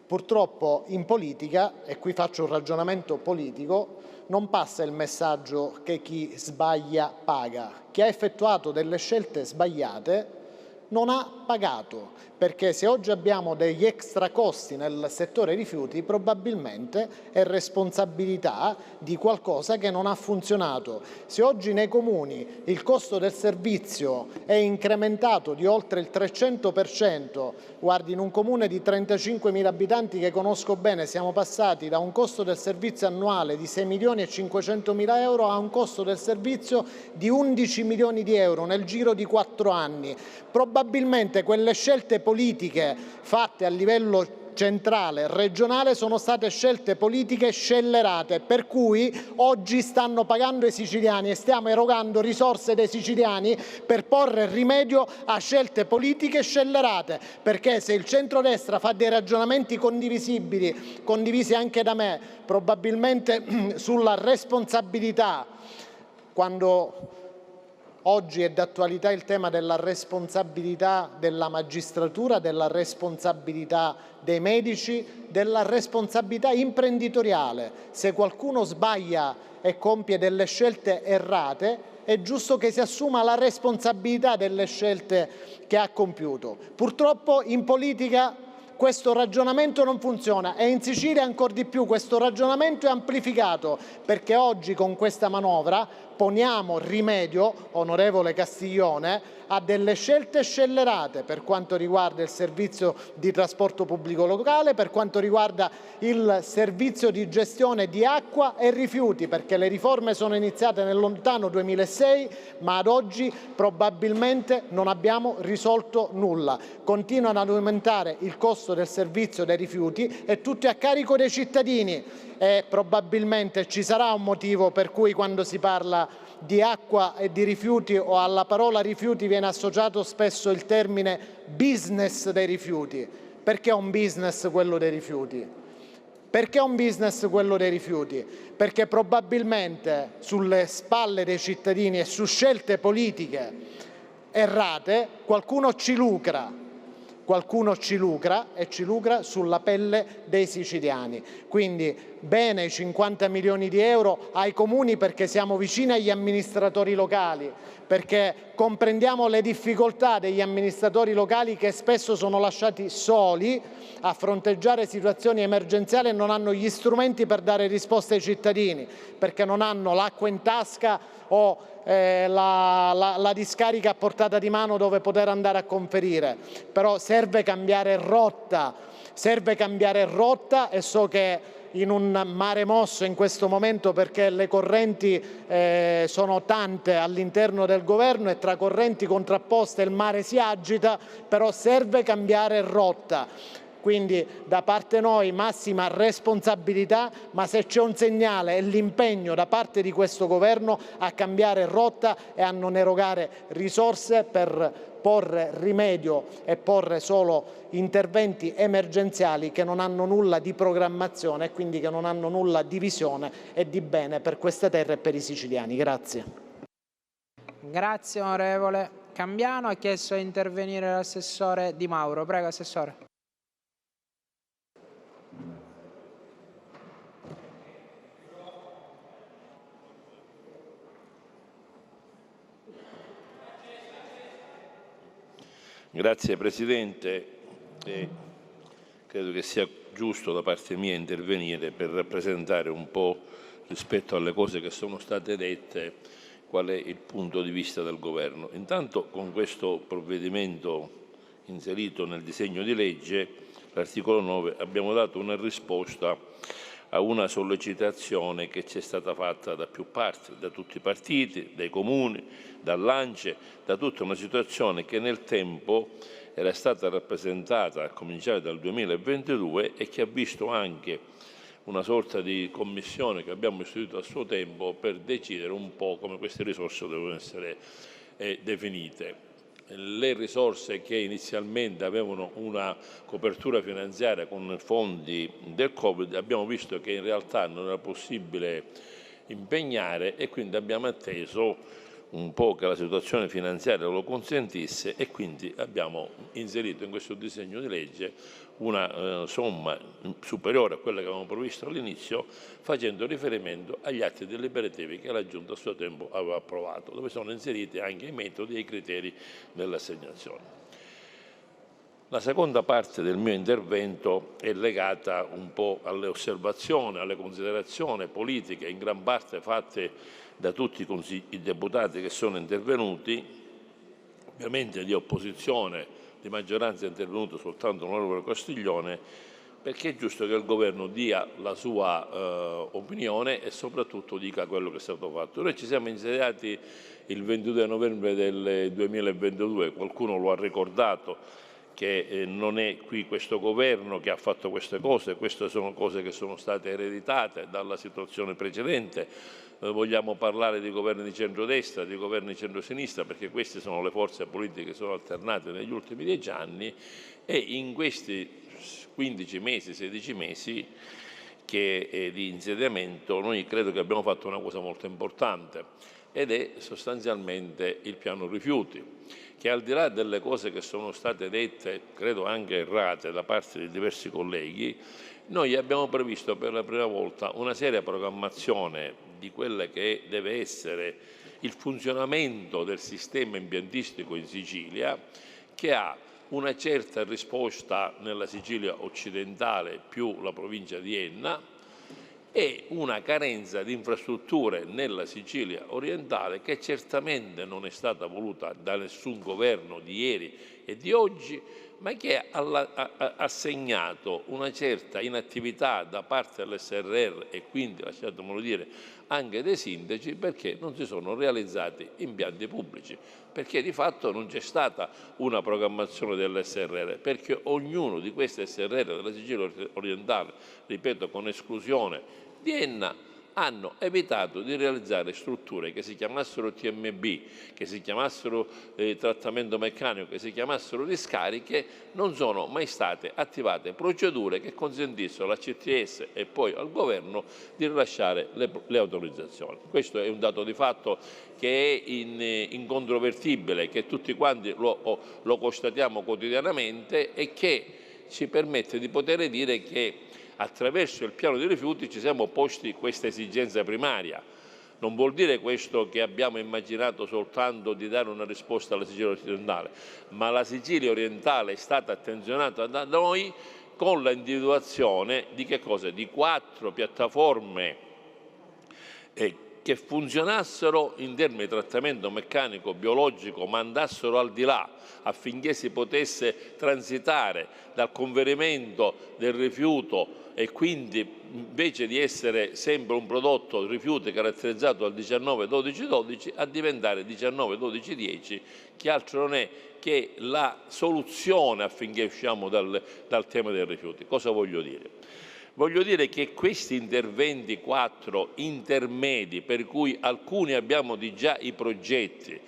Purtroppo in politica, e qui faccio un ragionamento politico, non passa il messaggio che chi sbaglia paga. Chi ha effettuato delle scelte sbagliate non ha pagato, perché se oggi abbiamo degli extra costi nel settore rifiuti probabilmente è responsabilità di qualcosa che non ha funzionato. Se oggi nei comuni il costo del servizio è incrementato di oltre il 300%, guardi, in un comune di 35.000 abitanti che conosco bene siamo passati da un costo del servizio annuale di 6 milioni e 500 mila euro a un costo del servizio di 11 milioni di euro nel giro di 4 anni. Probabilmente quelle scelte politiche fatte a livello centrale, regionale, sono state scelte politiche scellerate, per cui oggi stanno pagando i siciliani e stiamo erogando risorse dei siciliani per porre rimedio a scelte politiche scellerate, perché se il centrodestra fa dei ragionamenti condivisibili, condivisi anche da me, probabilmente sulla responsabilità, quando oggi è d'attualità il tema della responsabilità della magistratura, della responsabilità dei medici, della responsabilità imprenditoriale. Se qualcuno sbaglia e compie delle scelte errate, è giusto che si assuma la responsabilità delle scelte che ha compiuto. Purtroppo in politica questo ragionamento non funziona e in Sicilia ancor di più questo ragionamento è amplificato, perché oggi con questa manovra poniamo rimedio, onorevole Castiglione, a delle scelte scellerate per quanto riguarda il servizio di trasporto pubblico locale, per quanto riguarda il servizio di gestione di acqua e rifiuti, perché le riforme sono iniziate nel lontano 2006, ma ad oggi probabilmente non abbiamo risolto nulla. Continuano ad aumentare il costo del servizio dei rifiuti e tutto è a carico dei cittadini, e probabilmente ci sarà un motivo per cui quando si parla di acqua e di rifiuti o alla parola rifiuti viene associato spesso il termine business dei rifiuti. Perché è un business quello dei rifiuti? Perché è un business quello dei rifiuti? Perché probabilmente sulle spalle dei cittadini e su scelte politiche errate qualcuno ci lucra e ci lucra sulla pelle dei siciliani. Quindi bene i 50 milioni di euro ai comuni, perché siamo vicini agli amministratori locali, perché comprendiamo le difficoltà degli amministratori locali che spesso sono lasciati soli a fronteggiare situazioni emergenziali e non hanno gli strumenti per dare risposte ai cittadini, perché non hanno l'acqua in tasca o la discarica a portata di mano dove poter andare a conferire. Però serve cambiare rotta e so che in un mare mosso in questo momento, perché le correnti sono tante all'interno del governo e tra correnti contrapposte il mare si agita, però serve cambiare rotta. Quindi da parte noi massima responsabilità, ma se c'è un segnale è l'impegno da parte di questo governo a cambiare rotta e a non erogare risorse per porre rimedio e porre solo interventi emergenziali che non hanno nulla di programmazione e quindi che non hanno nulla di visione e di bene per queste terre e per i siciliani. Grazie. Grazie onorevole Cambiano. Ha chiesto di intervenire l'assessore Di Mauro. Prego, assessore. Grazie Presidente, credo che sia giusto da parte mia intervenire per rappresentare un po' rispetto alle cose che sono state dette qual è il punto di vista del Governo. Intanto con questo provvedimento inserito nel disegno di legge, l'articolo 9, abbiamo dato una risposta a una sollecitazione che ci è stata fatta da più parti, da tutti i partiti, dai comuni, dall'ANCE, da tutta una situazione che nel tempo era stata rappresentata a cominciare dal 2022 e che ha visto anche una sorta di commissione che abbiamo istituito a suo tempo per decidere un po' come queste risorse devono essere definite. Le risorse che inizialmente avevano una copertura finanziaria con fondi del Covid abbiamo visto che in realtà non era possibile impegnare e quindi abbiamo atteso un po' che la situazione finanziaria lo consentisse e quindi abbiamo inserito in questo disegno di legge una somma superiore a quella che avevamo previsto all'inizio, facendo riferimento agli atti deliberativi che la Giunta a suo tempo aveva approvato, dove sono inseriti anche i metodi e i criteri dell'assegnazione. La seconda parte del mio intervento è legata un po' alle osservazioni, alle considerazioni politiche, in gran parte fatte da tutti i deputati che sono intervenuti, ovviamente di opposizione, di maggioranza è intervenuto soltanto l'onorevole Castiglione, perché è giusto che il Governo dia la sua opinione e soprattutto dica quello che è stato fatto. Noi ci siamo insediati il 22 novembre del 2022, qualcuno lo ha ricordato, che non è qui questo governo che ha fatto queste sono cose che sono state ereditate dalla situazione precedente. Vogliamo parlare di governi di centrodestra, di governi di centrosinistra, perché queste sono le forze politiche che sono alternate negli ultimi 10 anni e in questi 15 mesi, 16 mesi di insediamento noi credo che abbiamo fatto una cosa molto importante ed è sostanzialmente il piano rifiuti, che al di là delle cose che sono state dette, credo anche errate da parte di diversi colleghi, noi abbiamo previsto per la prima volta una seria programmazione di quella che deve essere il funzionamento del sistema impiantistico in Sicilia, che ha una certa risposta nella Sicilia occidentale più la provincia di Enna e una carenza di infrastrutture nella Sicilia orientale che certamente non è stata voluta da nessun governo di ieri e di oggi, ma che ha segnato una certa inattività da parte dell'SRR e quindi, lasciatemelo dire, anche dei sindaci, perché non si sono realizzati impianti pubblici, perché di fatto non c'è stata una programmazione dell'SRR, perché ognuno di questi SRR della Sicilia orientale, ripeto con esclusione di Enna, hanno evitato di realizzare strutture che si chiamassero TMB, che si chiamassero trattamento meccanico, che si chiamassero discariche. Non sono mai state attivate procedure che consentissero alla CTS e poi al Governo di rilasciare le autorizzazioni. Questo è un dato di fatto che è incontrovertibile, che tutti quanti lo constatiamo quotidianamente e che ci permette di poter dire che attraverso il piano dei rifiuti ci siamo posti questa esigenza primaria. Non vuol dire questo che abbiamo immaginato soltanto di dare una risposta alla Sicilia orientale, ma la Sicilia orientale è stata attenzionata da noi con l'individuazione di che cosa? Di 4 piattaforme che funzionassero in termini di trattamento meccanico, biologico, ma andassero al di là affinché si potesse transitare dal conferimento del rifiuto e quindi invece di essere sempre un prodotto rifiuti caratterizzato dal 19-12-12 a diventare 19-12-10, che altro non è che la soluzione affinché usciamo dal tema dei rifiuti. Cosa voglio dire? Voglio dire che questi interventi 4 intermedi, per cui alcuni abbiamo di già i progetti,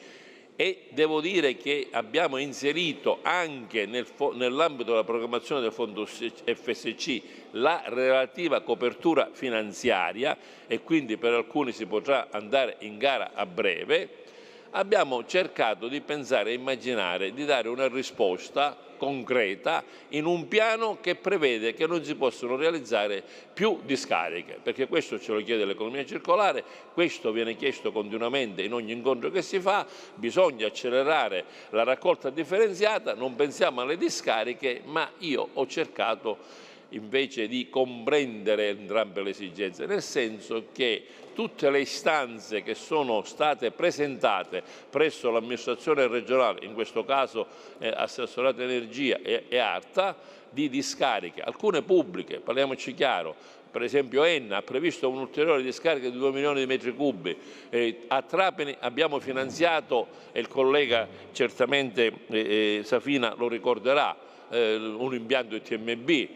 e devo dire che abbiamo inserito anche nell'ambito della programmazione del fondo FSC la relativa copertura finanziaria, e quindi per alcuni si potrà andare in gara a breve, abbiamo cercato di pensare e immaginare di dare una risposta concreta in un piano che prevede che non si possono realizzare più discariche, perché questo ce lo chiede l'economia circolare, questo viene chiesto continuamente in ogni incontro che si fa. Bisogna accelerare la raccolta differenziata, non pensiamo alle discariche, ma io ho cercato invece di comprendere entrambe le esigenze, nel senso che tutte le istanze che sono state presentate presso l'amministrazione regionale, in questo caso Assessorato Energia e ARTA, di discariche, alcune pubbliche, parliamoci chiaro. Per esempio Enna ha previsto un'ulteriore discarica di 2 milioni di metri cubi, a Trapani abbiamo finanziato, e il collega certamente Safina lo ricorderà, un impianto TMB,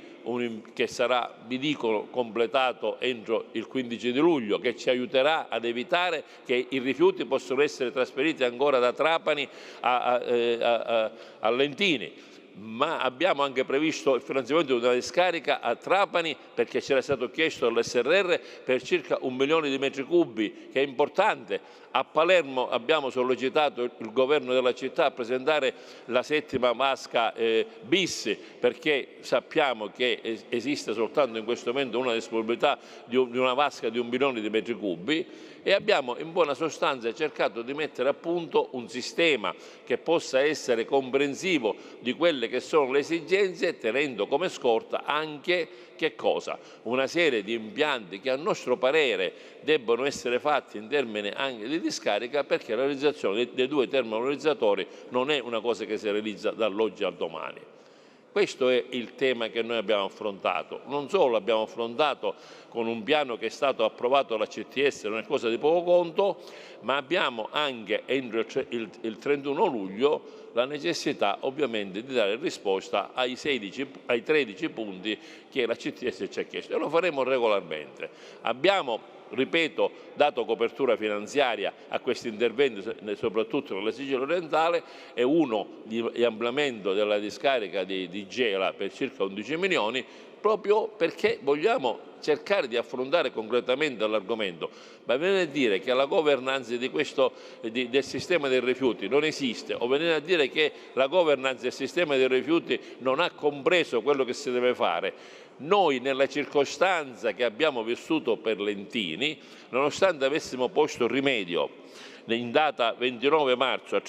che sarà, vi dicono, completato entro il 15 di luglio, che ci aiuterà ad evitare che i rifiuti possano essere trasferiti ancora da Trapani a Lentini. Ma abbiamo anche previsto il finanziamento di una discarica a Trapani, perché c'era stato chiesto dall'SRR per circa 1 milione di metri cubi, che è importante. A Palermo abbiamo sollecitato il governo della città a presentare la 7ª vasca bis, perché sappiamo che esiste soltanto in questo momento una disponibilità di una vasca di 1 milione di metri cubi, e abbiamo in buona sostanza cercato di mettere a punto un sistema che possa essere comprensivo di quelle che sono le esigenze, tenendo come scorta anche che cosa? Una serie di impianti che a nostro parere debbono essere fatti in termini anche di discarica, perché la realizzazione dei 2 termovalorizzatori non è una cosa che si realizza dall'oggi al domani. Questo è il tema che noi abbiamo affrontato. Non solo l'abbiamo affrontato con un piano che è stato approvato dalla CTS, non è cosa di poco conto, ma abbiamo anche entro il 31 luglio la necessità ovviamente di dare risposta ai 13 punti che la CTS ci ha chiesto, e lo faremo regolarmente. Abbiamo, ripeto, dato copertura finanziaria a questi interventi, soprattutto nella Sicilia orientale, e uno di ampliamento della discarica di Gela per circa 11 milioni, proprio perché vogliamo cercare di affrontare concretamente l'argomento. Ma venire a dire che la governance del sistema dei rifiuti non esiste, o venire a dire che la governance del sistema dei rifiuti non ha compreso quello che si deve fare, noi nella circostanza che abbiamo vissuto per Lentini, nonostante avessimo posto rimedio in data 29 marzo,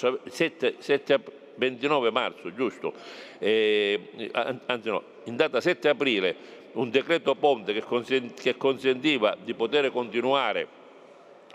29 marzo, giusto? Anzi no, in data 7 aprile, un decreto ponte che consentiva di poter continuare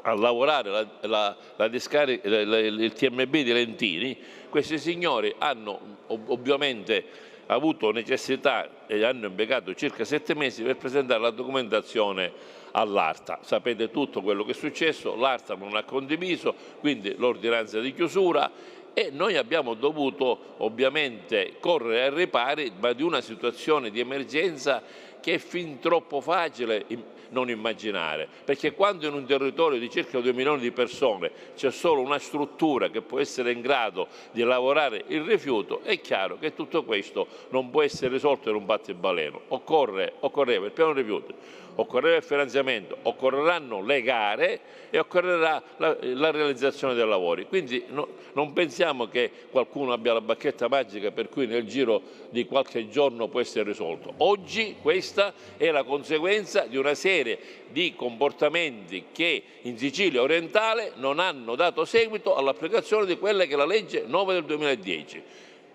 a lavorare il TMB di Lentini. Questi signori hanno ovviamente avuto necessità e hanno impiegato circa 7 mesi per presentare la documentazione all'ARTA. Sapete tutto quello che è successo, l'ARTA non ha condiviso, quindi l'ordinanza di chiusura, e noi abbiamo dovuto ovviamente correre ai ripari, ma di una situazione di emergenza che è fin troppo facile non immaginare, perché quando in un territorio di circa 2 milioni di persone c'è solo una struttura che può essere in grado di lavorare il rifiuto, è chiaro che tutto questo non può essere risolto in un battibaleno. Occorreva il piano rifiuti, occorreva il finanziamento, occorreranno le gare e occorrerà la realizzazione dei lavori. Quindi non pensiamo che qualcuno abbia la bacchetta magica per cui nel giro di qualche giorno può essere risolto. Oggi questa è la conseguenza di una serie di comportamenti che in Sicilia orientale non hanno dato seguito all'applicazione di quella che è la legge 9 del 2010.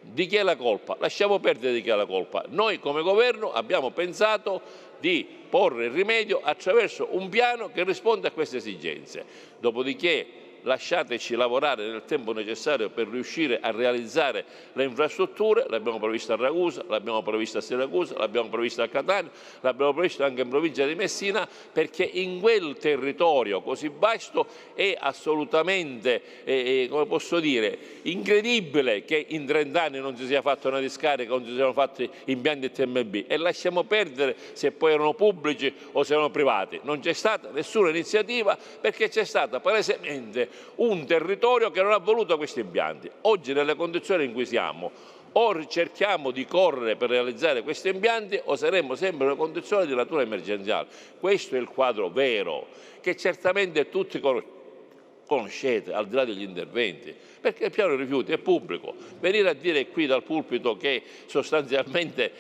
Di chi è la colpa? Lasciamo perdere di chi è la colpa. Noi come governo abbiamo pensato di porre il rimedio attraverso un piano che risponde a queste esigenze. Dopodiché lasciateci lavorare nel tempo necessario per riuscire a realizzare le infrastrutture. L'abbiamo prevista a Ragusa, l'abbiamo prevista a Siracusa, l'abbiamo prevista a Catania, l'abbiamo prevista anche in provincia di Messina, perché in quel territorio così vasto è assolutamente, come posso dire, incredibile che in 30 anni non si sia fatta una discarica, non si siano fatti impianti TMB, e lasciamo perdere se poi erano pubblici o se erano privati. Non c'è stata nessuna iniziativa perché c'è stata palesemente un territorio che non ha voluto questi impianti. Oggi nelle condizioni in cui siamo, o cerchiamo di correre per realizzare questi impianti o saremo sempre in una condizione di natura emergenziale. Questo è il quadro vero, che certamente tutti conoscete, al di là degli interventi, perché il piano rifiuti è pubblico. Venire a dire qui dal pulpito che sostanzialmente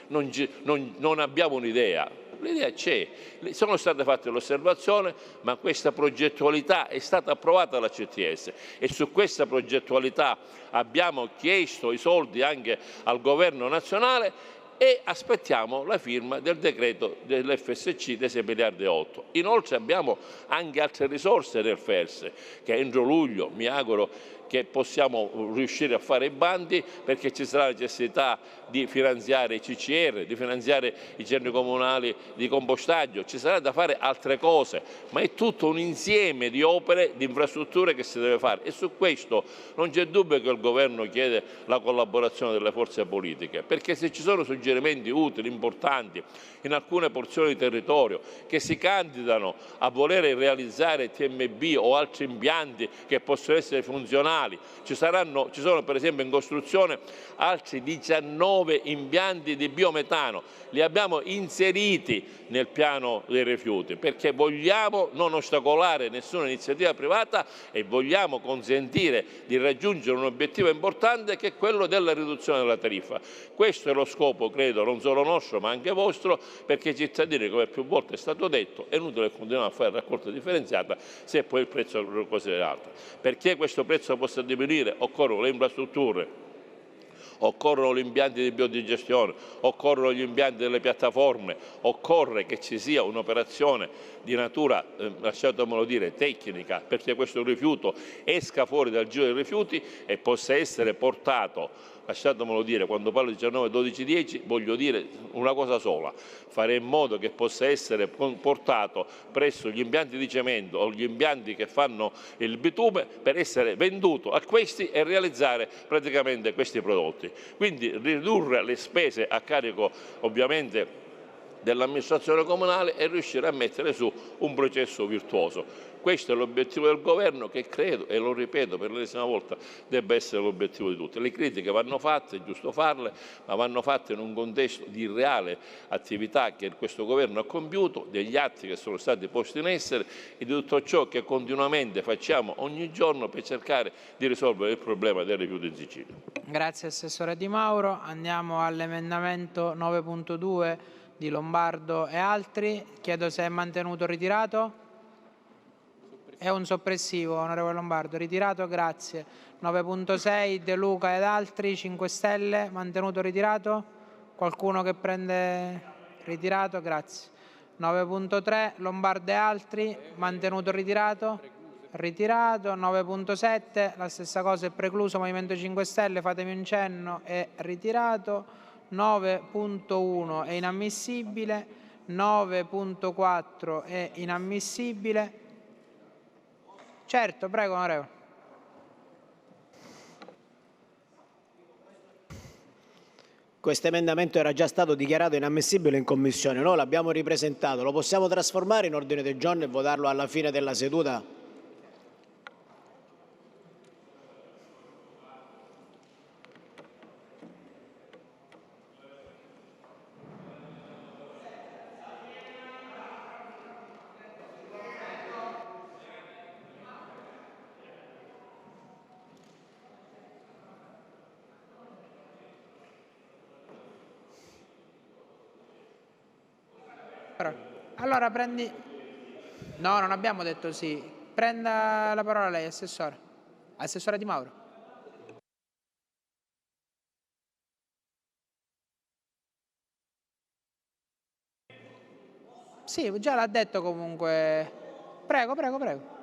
non abbiamo un'idea. L'idea c'è, sono state fatte le osservazioni, ma questa progettualità è stata approvata dalla CTS e su questa progettualità abbiamo chiesto i soldi anche al governo nazionale e aspettiamo la firma del decreto dell'FSC dei 6,8 miliardi. Inoltre abbiamo anche altre risorse del FERS che entro luglio mi auguro che possiamo riuscire a fare i bandi, perché ci sarà la necessità di finanziare i CCR, di finanziare i centri comunali di compostaggio, ci sarà da fare altre cose, ma è tutto un insieme di opere, di infrastrutture che si deve fare, e su questo non c'è dubbio che il governo chiede la collaborazione delle forze politiche, perché se ci sono suggerimenti utili, importanti, in alcune porzioni di territorio che si candidano a voler realizzare TMB o altri impianti che possono essere funzionali, ci sono per esempio in costruzione altri 19 impianti di biometano, li abbiamo inseriti nel piano dei rifiuti perché vogliamo non ostacolare nessuna iniziativa privata e vogliamo consentire di raggiungere un obiettivo importante che è quello della riduzione della tariffa. Questo è lo scopo, credo, non solo nostro ma anche vostro, perché i cittadini, come più volte è stato detto, è inutile continuare a fare raccolta differenziata se poi il prezzo è così alto. Perché questo prezzo possa diminuire occorrono le infrastrutture, occorrono gli impianti di biodigestione, occorrono gli impianti delle piattaforme, occorre che ci sia un'operazione di natura, lasciatemelo dire, tecnica, perché questo rifiuto esca fuori dal giro dei rifiuti e possa essere portato, lasciatemelo dire, quando parlo di 19, 12, 10, voglio dire una cosa sola: fare in modo che possa essere portato presso gli impianti di cemento o gli impianti che fanno il bitume per essere venduto a questi e realizzare praticamente questi prodotti. Quindi ridurre le spese a carico ovviamente dell'amministrazione comunale e riuscire a mettere su un processo virtuoso. Questo è l'obiettivo del governo, che credo, e lo ripeto per l'ennesima volta, debba essere l'obiettivo di tutti. Le critiche vanno fatte, è giusto farle, ma vanno fatte in un contesto di reale attività che questo governo ha compiuto, degli atti che sono stati posti in essere e di tutto ciò che continuamente facciamo ogni giorno per cercare di risolvere il problema dei rifiuti in Sicilia. Grazie Assessore Di Mauro. Andiamo all'emendamento 9.2 di Lombardo e altri. Chiedo se è mantenuto o ritirato. È un soppressivo, onorevole Lombardo. Ritirato, grazie. 9.6 De Luca ed altri, 5 Stelle, mantenuto o ritirato? Qualcuno che prende ritirato? Grazie. 9.3 Lombardo e altri, mantenuto o ritirato? Ritirato. 9.7 la stessa cosa, è precluso. Movimento 5 Stelle, fatemi un cenno, è ritirato. 9.1 è inammissibile. 9.4 è inammissibile. Certo, prego onorevole. questo emendamento era già stato dichiarato inammissibile in Commissione, noi l'abbiamo ripresentato, lo possiamo trasformare in ordine del giorno e votarlo alla fine della seduta? Allora prendi... No, non abbiamo detto sì. Prenda la parola lei, Assessore. Assessore Di Mauro. Sì, già l'ha detto comunque. Prego, prego, prego.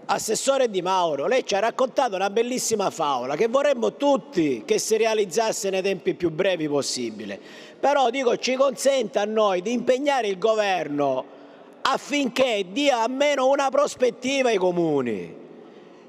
Assessore Di Mauro, lei ci ha raccontato una bellissima favola che vorremmo tutti che si realizzasse nei tempi più brevi possibile. Però dico, ci consente a noi di impegnare il governo affinché dia almeno una prospettiva ai comuni.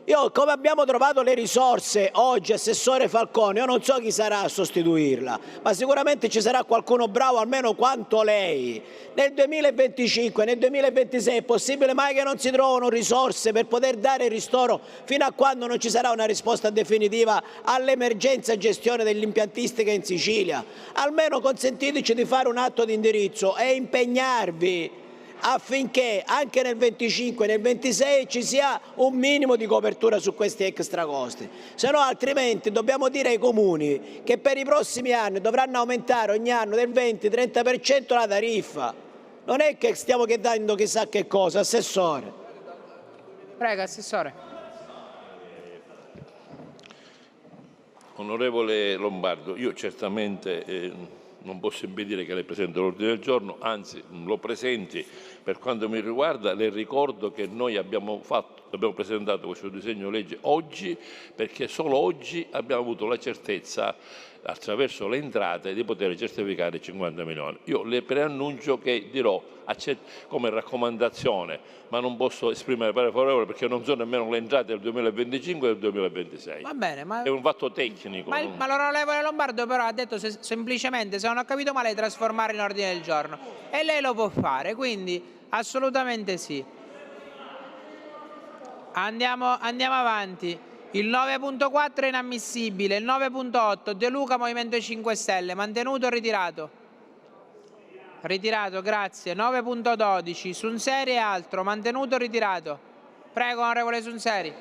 Io, come abbiamo trovato le risorse oggi, Assessore Falcone, io non so chi sarà a sostituirla, ma sicuramente ci sarà qualcuno bravo almeno quanto lei. Nel 2025, nel 2026 è possibile mai che non si trovino risorse per poter dare ristoro fino a quando non ci sarà una risposta definitiva all'emergenza gestione dell'impiantistica in Sicilia? Almeno consentiteci di fare un atto di indirizzo e impegnarvi affinché anche nel 25 e nel 26 ci sia un minimo di copertura su questi extra costi. Se no, altrimenti dobbiamo dire ai comuni che per i prossimi anni dovranno aumentare ogni anno del 20-30% la tariffa. Non è che stiamo chiedendo chissà che cosa, Assessore. Prego, Assessore. Onorevole Lombardo, io certamente non posso impedire che lei presenti l'ordine del giorno, anzi lo presenti. Per quanto mi riguarda le ricordo che noi abbiamo presentato questo disegno di legge oggi perché solo oggi abbiamo avuto la certezza attraverso le entrate di poter certificare 50 milioni. Io le preannuncio che dirò come raccomandazione, ma non posso esprimere parere favorevole perché non so nemmeno le entrate del 2025 e del 2026. Va bene, ma... È un fatto tecnico. Ma l'onorevole Lombardo però ha detto semplicemente, se non ho capito male, di trasformare in ordine del giorno. E lei lo può fare, quindi assolutamente sì. Andiamo avanti. Il 9.4 è inammissibile, il 9.8 De Luca, Movimento 5 Stelle, mantenuto o ritirato? Ritirato, grazie. 9.12 Sunseri e altro, mantenuto o ritirato? Prego, onorevole Sunseri.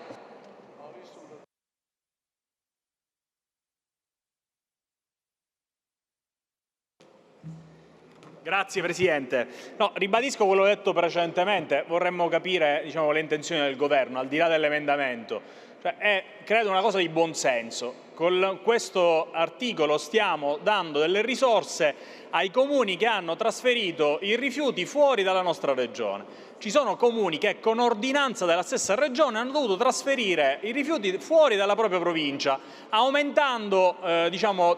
Grazie Presidente. No, ribadisco quello detto precedentemente, vorremmo capire le intenzioni del Governo, al di là dell'emendamento. È credo una cosa di buonsenso. Con questo articolo stiamo dando delle risorse ai comuni che hanno trasferito i rifiuti fuori dalla nostra regione. Ci sono comuni che con ordinanza della stessa regione hanno dovuto trasferire i rifiuti fuori dalla propria provincia, aumentando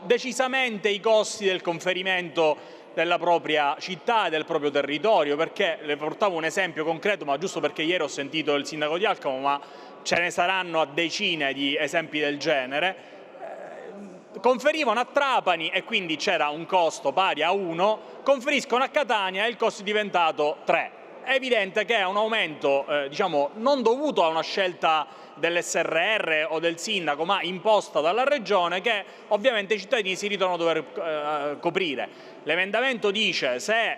decisamente i costi del conferimento della propria città e del proprio territorio, perché le portavo un esempio concreto, ma giusto perché ieri ho sentito il sindaco di Alcamo, ma ce ne saranno a decine di esempi del genere. Conferivano a Trapani e quindi c'era un costo pari a 1, conferiscono a Catania e il costo è diventato 3. È evidente che è un aumento non dovuto a una scelta dell'SRR o del sindaco, ma imposta dalla regione, che ovviamente i cittadini si ritrovano a dover coprire. L'emendamento dice se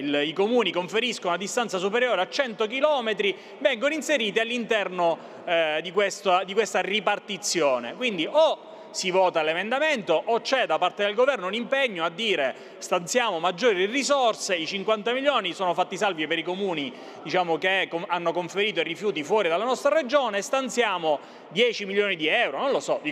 i comuni conferiscono a distanza superiore a 100 km vengono inseriti all'interno di questa ripartizione. Quindi o si vota l'emendamento o c'è da parte del Governo un impegno a dire stanziamo maggiori risorse, i 50 milioni sono fatti salvi per i comuni che hanno conferito i rifiuti fuori dalla nostra regione, stanziamo 10 milioni di euro, non lo so,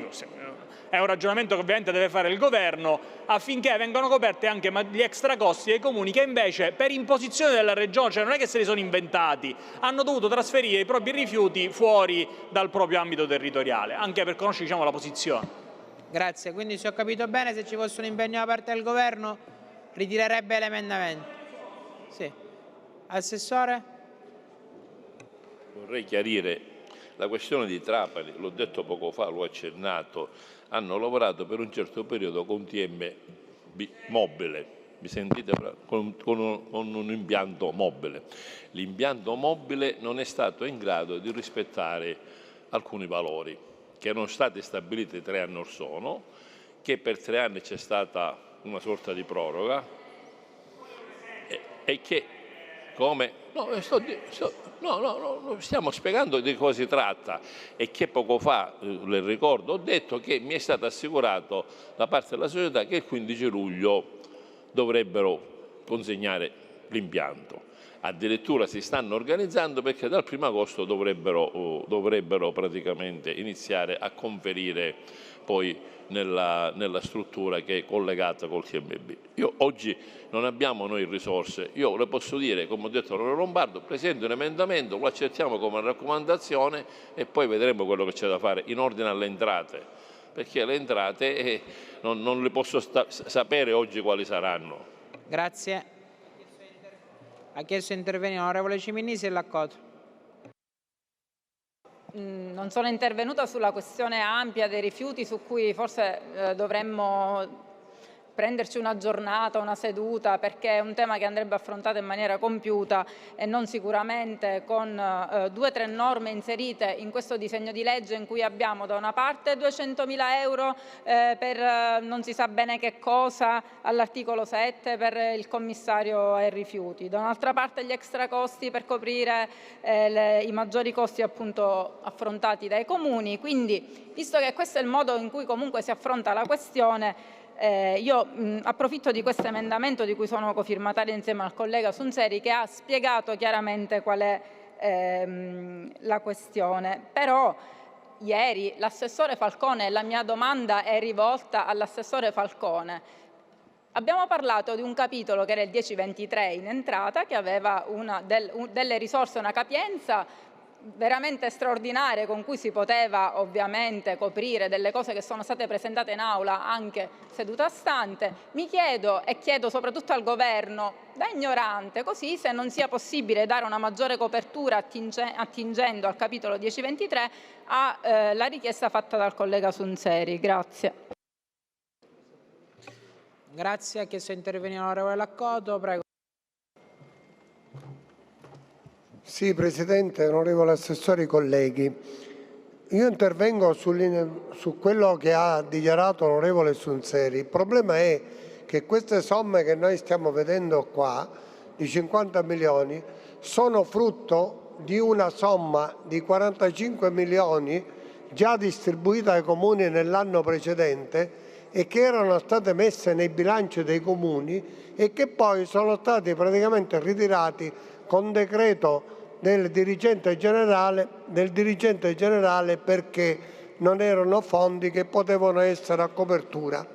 è un ragionamento che ovviamente deve fare il Governo affinché vengano coperti anche gli extra costi dei comuni che invece per imposizione della regione, cioè non è che se li sono inventati, hanno dovuto trasferire i propri rifiuti fuori dal proprio ambito territoriale, anche per conoscere la posizione. Grazie, quindi se ho capito bene, se ci fosse un impegno da parte del Governo ritirerebbe l'emendamento. Sì. Assessore? Vorrei chiarire la questione di Trapani, l'ho detto poco fa, l'ho accennato, hanno lavorato per un certo periodo con TMB mobile, mi sentite? Con un impianto mobile. L'impianto mobile non è stato in grado di rispettare alcuni valori che erano stati stabiliti 3 anni or sono, che per 3 anni c'è stata una sorta di proroga e che come stiamo spiegando di cosa si tratta, e che poco fa, le ricordo, ho detto che mi è stato assicurato da parte della società che il 15 luglio dovrebbero consegnare l'impianto. Addirittura si stanno organizzando perché dal 1° agosto dovrebbero praticamente iniziare a conferire poi nella struttura che è collegata col TMB. Oggi non abbiamo noi risorse, io le posso dire, come ho detto all'onorevole Lombardo, presento un emendamento, lo accettiamo come raccomandazione e poi vedremo quello che c'è da fare in ordine alle entrate, perché le entrate non le posso sapere oggi quali saranno. Grazie. Ha chiesto di intervenire l'onorevole Ciminisi e Laccoto. Non sono intervenuta sulla questione ampia dei rifiuti, su cui forse dovremmo prenderci una giornata, una seduta, perché è un tema che andrebbe affrontato in maniera compiuta e non sicuramente con 2 o 3 norme inserite in questo disegno di legge, in cui abbiamo da una parte 200.000 euro per non si sa bene che cosa all'articolo 7 per il commissario ai rifiuti, da un'altra parte gli extra costi per coprire i maggiori costi appunto affrontati dai comuni. Quindi, visto che questo è il modo in cui comunque si affronta la questione, io approfitto di questo emendamento di cui sono cofirmataria insieme al collega Sunzeri, che ha spiegato chiaramente qual è la questione. Però ieri l'assessore Falcone, la mia domanda è rivolta all'assessore Falcone, abbiamo parlato di un capitolo che era il 1023 in entrata, che aveva delle risorse, una capienza veramente straordinarie, con cui si poteva ovviamente coprire delle cose che sono state presentate in aula anche seduta stante. Mi chiedo, e chiedo soprattutto al governo, da ignorante, così, se non sia possibile dare una maggiore copertura attingendo al capitolo 1023 alla richiesta fatta dal collega Sunzeri. Grazie. Grazie. Ha chiesto di intervenire l'onorevole Laccoto. Prego. Sì, Presidente, onorevole assessori, colleghi. Io intervengo su quello che ha dichiarato l'onorevole Sunzeri. Il problema è che queste somme che noi stiamo vedendo qua, di 50 milioni, sono frutto di una somma di 45 milioni già distribuita ai comuni nell'anno precedente e che erano state messe nei bilanci dei comuni e che poi sono stati praticamente ritirati con decreto del dirigente generale perché non erano fondi che potevano essere a copertura.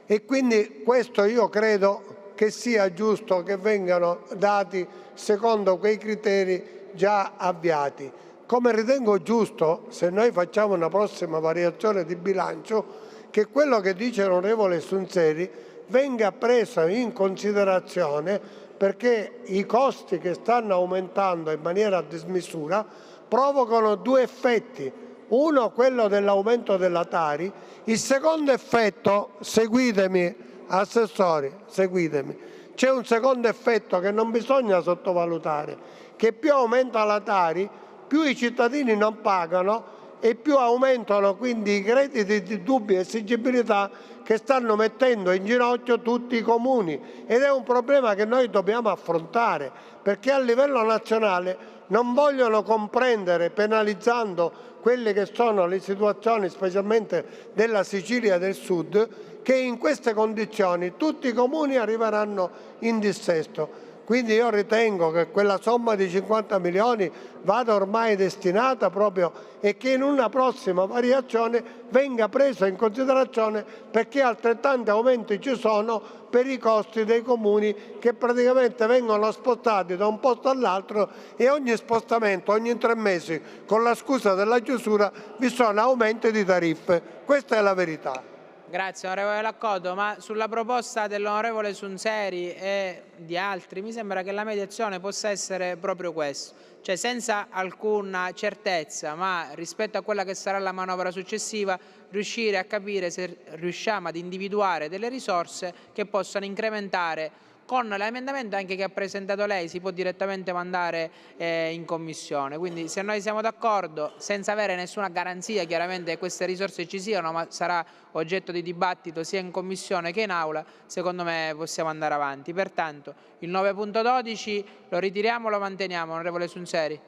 E quindi questo io credo che sia giusto che vengano dati secondo quei criteri già avviati. Come ritengo giusto, se noi facciamo una prossima variazione di bilancio, che quello che dice l'onorevole Sunzeri venga preso in considerazione, perché i costi che stanno aumentando in maniera a dismisura provocano 2 effetti. Uno, quello dell'aumento della Tari. Il secondo effetto, seguitemi assessori, seguitemi, c'è un secondo effetto che non bisogna sottovalutare, che più aumenta la Tari, più i cittadini non pagano e più aumentano quindi i crediti di dubbia esigibilità che stanno mettendo in ginocchio tutti i comuni, ed è un problema che noi dobbiamo affrontare, perché a livello nazionale non vogliono comprendere, penalizzando quelle che sono le situazioni specialmente della Sicilia del Sud, che in queste condizioni tutti i comuni arriveranno in dissesto. Quindi io ritengo che quella somma di 50 milioni vada ormai destinata proprio, e che in una prossima variazione venga presa in considerazione, perché altrettanti aumenti ci sono per i costi dei comuni che praticamente vengono spostati da un posto all'altro, e ogni spostamento, ogni 3 mesi, con la scusa della chiusura, vi sono aumenti di tariffe. Questa è la verità. Grazie onorevole Laccoto, ma sulla proposta dell'onorevole Sunseri e di altri mi sembra che la mediazione possa essere proprio questo, cioè senza alcuna certezza, ma rispetto a quella che sarà la manovra successiva, riuscire a capire se riusciamo ad individuare delle risorse che possano incrementare. Con l'emendamento anche che ha presentato lei si può direttamente mandare in commissione, quindi se noi siamo d'accordo, senza avere nessuna garanzia chiaramente che queste risorse ci siano, ma sarà oggetto di dibattito sia in commissione che in aula, secondo me possiamo andare avanti. Pertanto il 9.12 lo ritiriamo o lo manteniamo, onorevole Sunseri?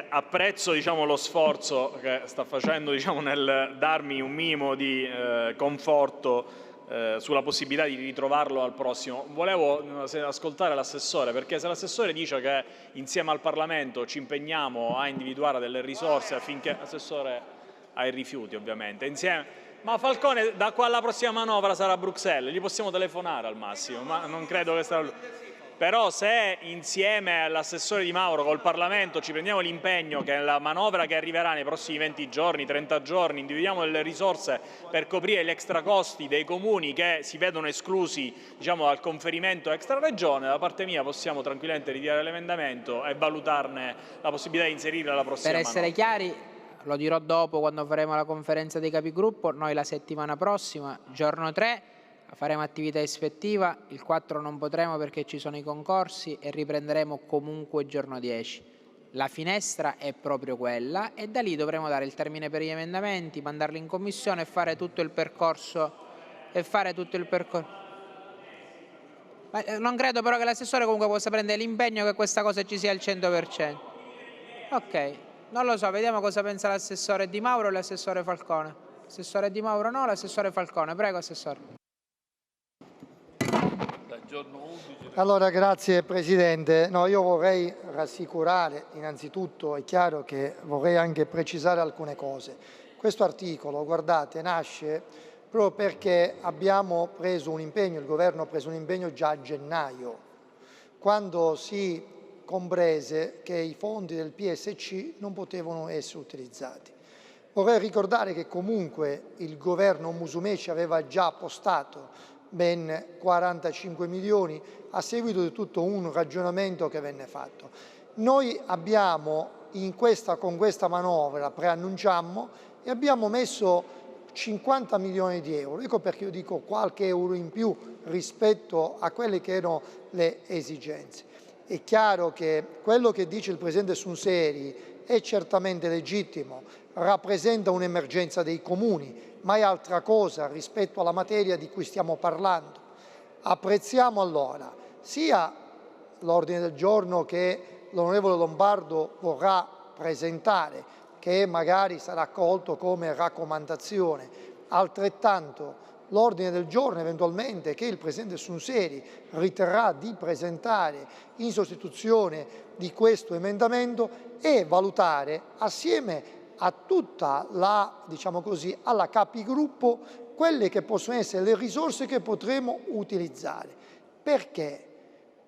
Apprezzo lo sforzo che sta facendo nel darmi un minimo di conforto sulla possibilità di ritrovarlo al prossimo. Volevo ascoltare l'assessore, perché se l'assessore dice che insieme al Parlamento ci impegniamo a individuare delle risorse affinché... Assessore ai rifiuti ovviamente, insieme... Ma Falcone da qua alla prossima manovra sarà a Bruxelles, gli possiamo telefonare al massimo, ma non credo che sarà... Però se insieme all'assessore Di Mauro col Parlamento ci prendiamo l'impegno che la manovra che arriverà nei prossimi 20 giorni, 30 giorni, individuiamo delle risorse per coprire gli extracosti dei comuni che si vedono esclusi dal conferimento extraregione, da parte mia possiamo tranquillamente ritirare l'emendamento e valutarne la possibilità di inserire la prossima manovra. Per essere chiari, lo dirò dopo quando faremo la conferenza dei capigruppo, noi la settimana prossima, giorno 3, faremo attività ispettiva, il 4 non potremo perché ci sono i concorsi e riprenderemo comunque il giorno 10. La finestra è proprio quella e da lì dovremo dare il termine per gli emendamenti, mandarli in commissione e fare tutto il percorso. Ma non credo però che l'assessore comunque possa prendere l'impegno che questa cosa ci sia al 100%. Ok, non lo so, vediamo cosa pensa l'assessore Di Mauro e l'assessore Falcone. L'assessore Di Mauro no, l'assessore Falcone. Prego, assessore. Allora, grazie Presidente. No, io vorrei rassicurare, innanzitutto è chiaro che vorrei anche precisare alcune cose. Questo articolo, guardate, nasce proprio perché abbiamo preso un impegno, il Governo ha preso un impegno già a gennaio, quando si comprese che i fondi del PSC non potevano essere utilizzati. Vorrei ricordare che comunque il Governo Musumeci aveva già postato ben 45 milioni a seguito di tutto un ragionamento che venne fatto. Noi abbiamo con questa manovra, preannunciammo, e abbiamo messo 50 milioni di euro. Ecco perché io dico qualche euro in più rispetto a quelle che erano le esigenze. È chiaro che quello che dice il Presidente Sunseri è certamente legittimo, rappresenta un'emergenza dei comuni, ma è altra cosa rispetto alla materia di cui stiamo parlando. Apprezziamo allora sia l'ordine del giorno che l'onorevole Lombardo vorrà presentare, che magari sarà accolto come raccomandazione, altrettanto l'ordine del giorno eventualmente che il Presidente Sunseri riterrà di presentare in sostituzione di questo emendamento e valutare assieme a tutta la, alla capigruppo quelle che possono essere le risorse che potremo utilizzare. Perché?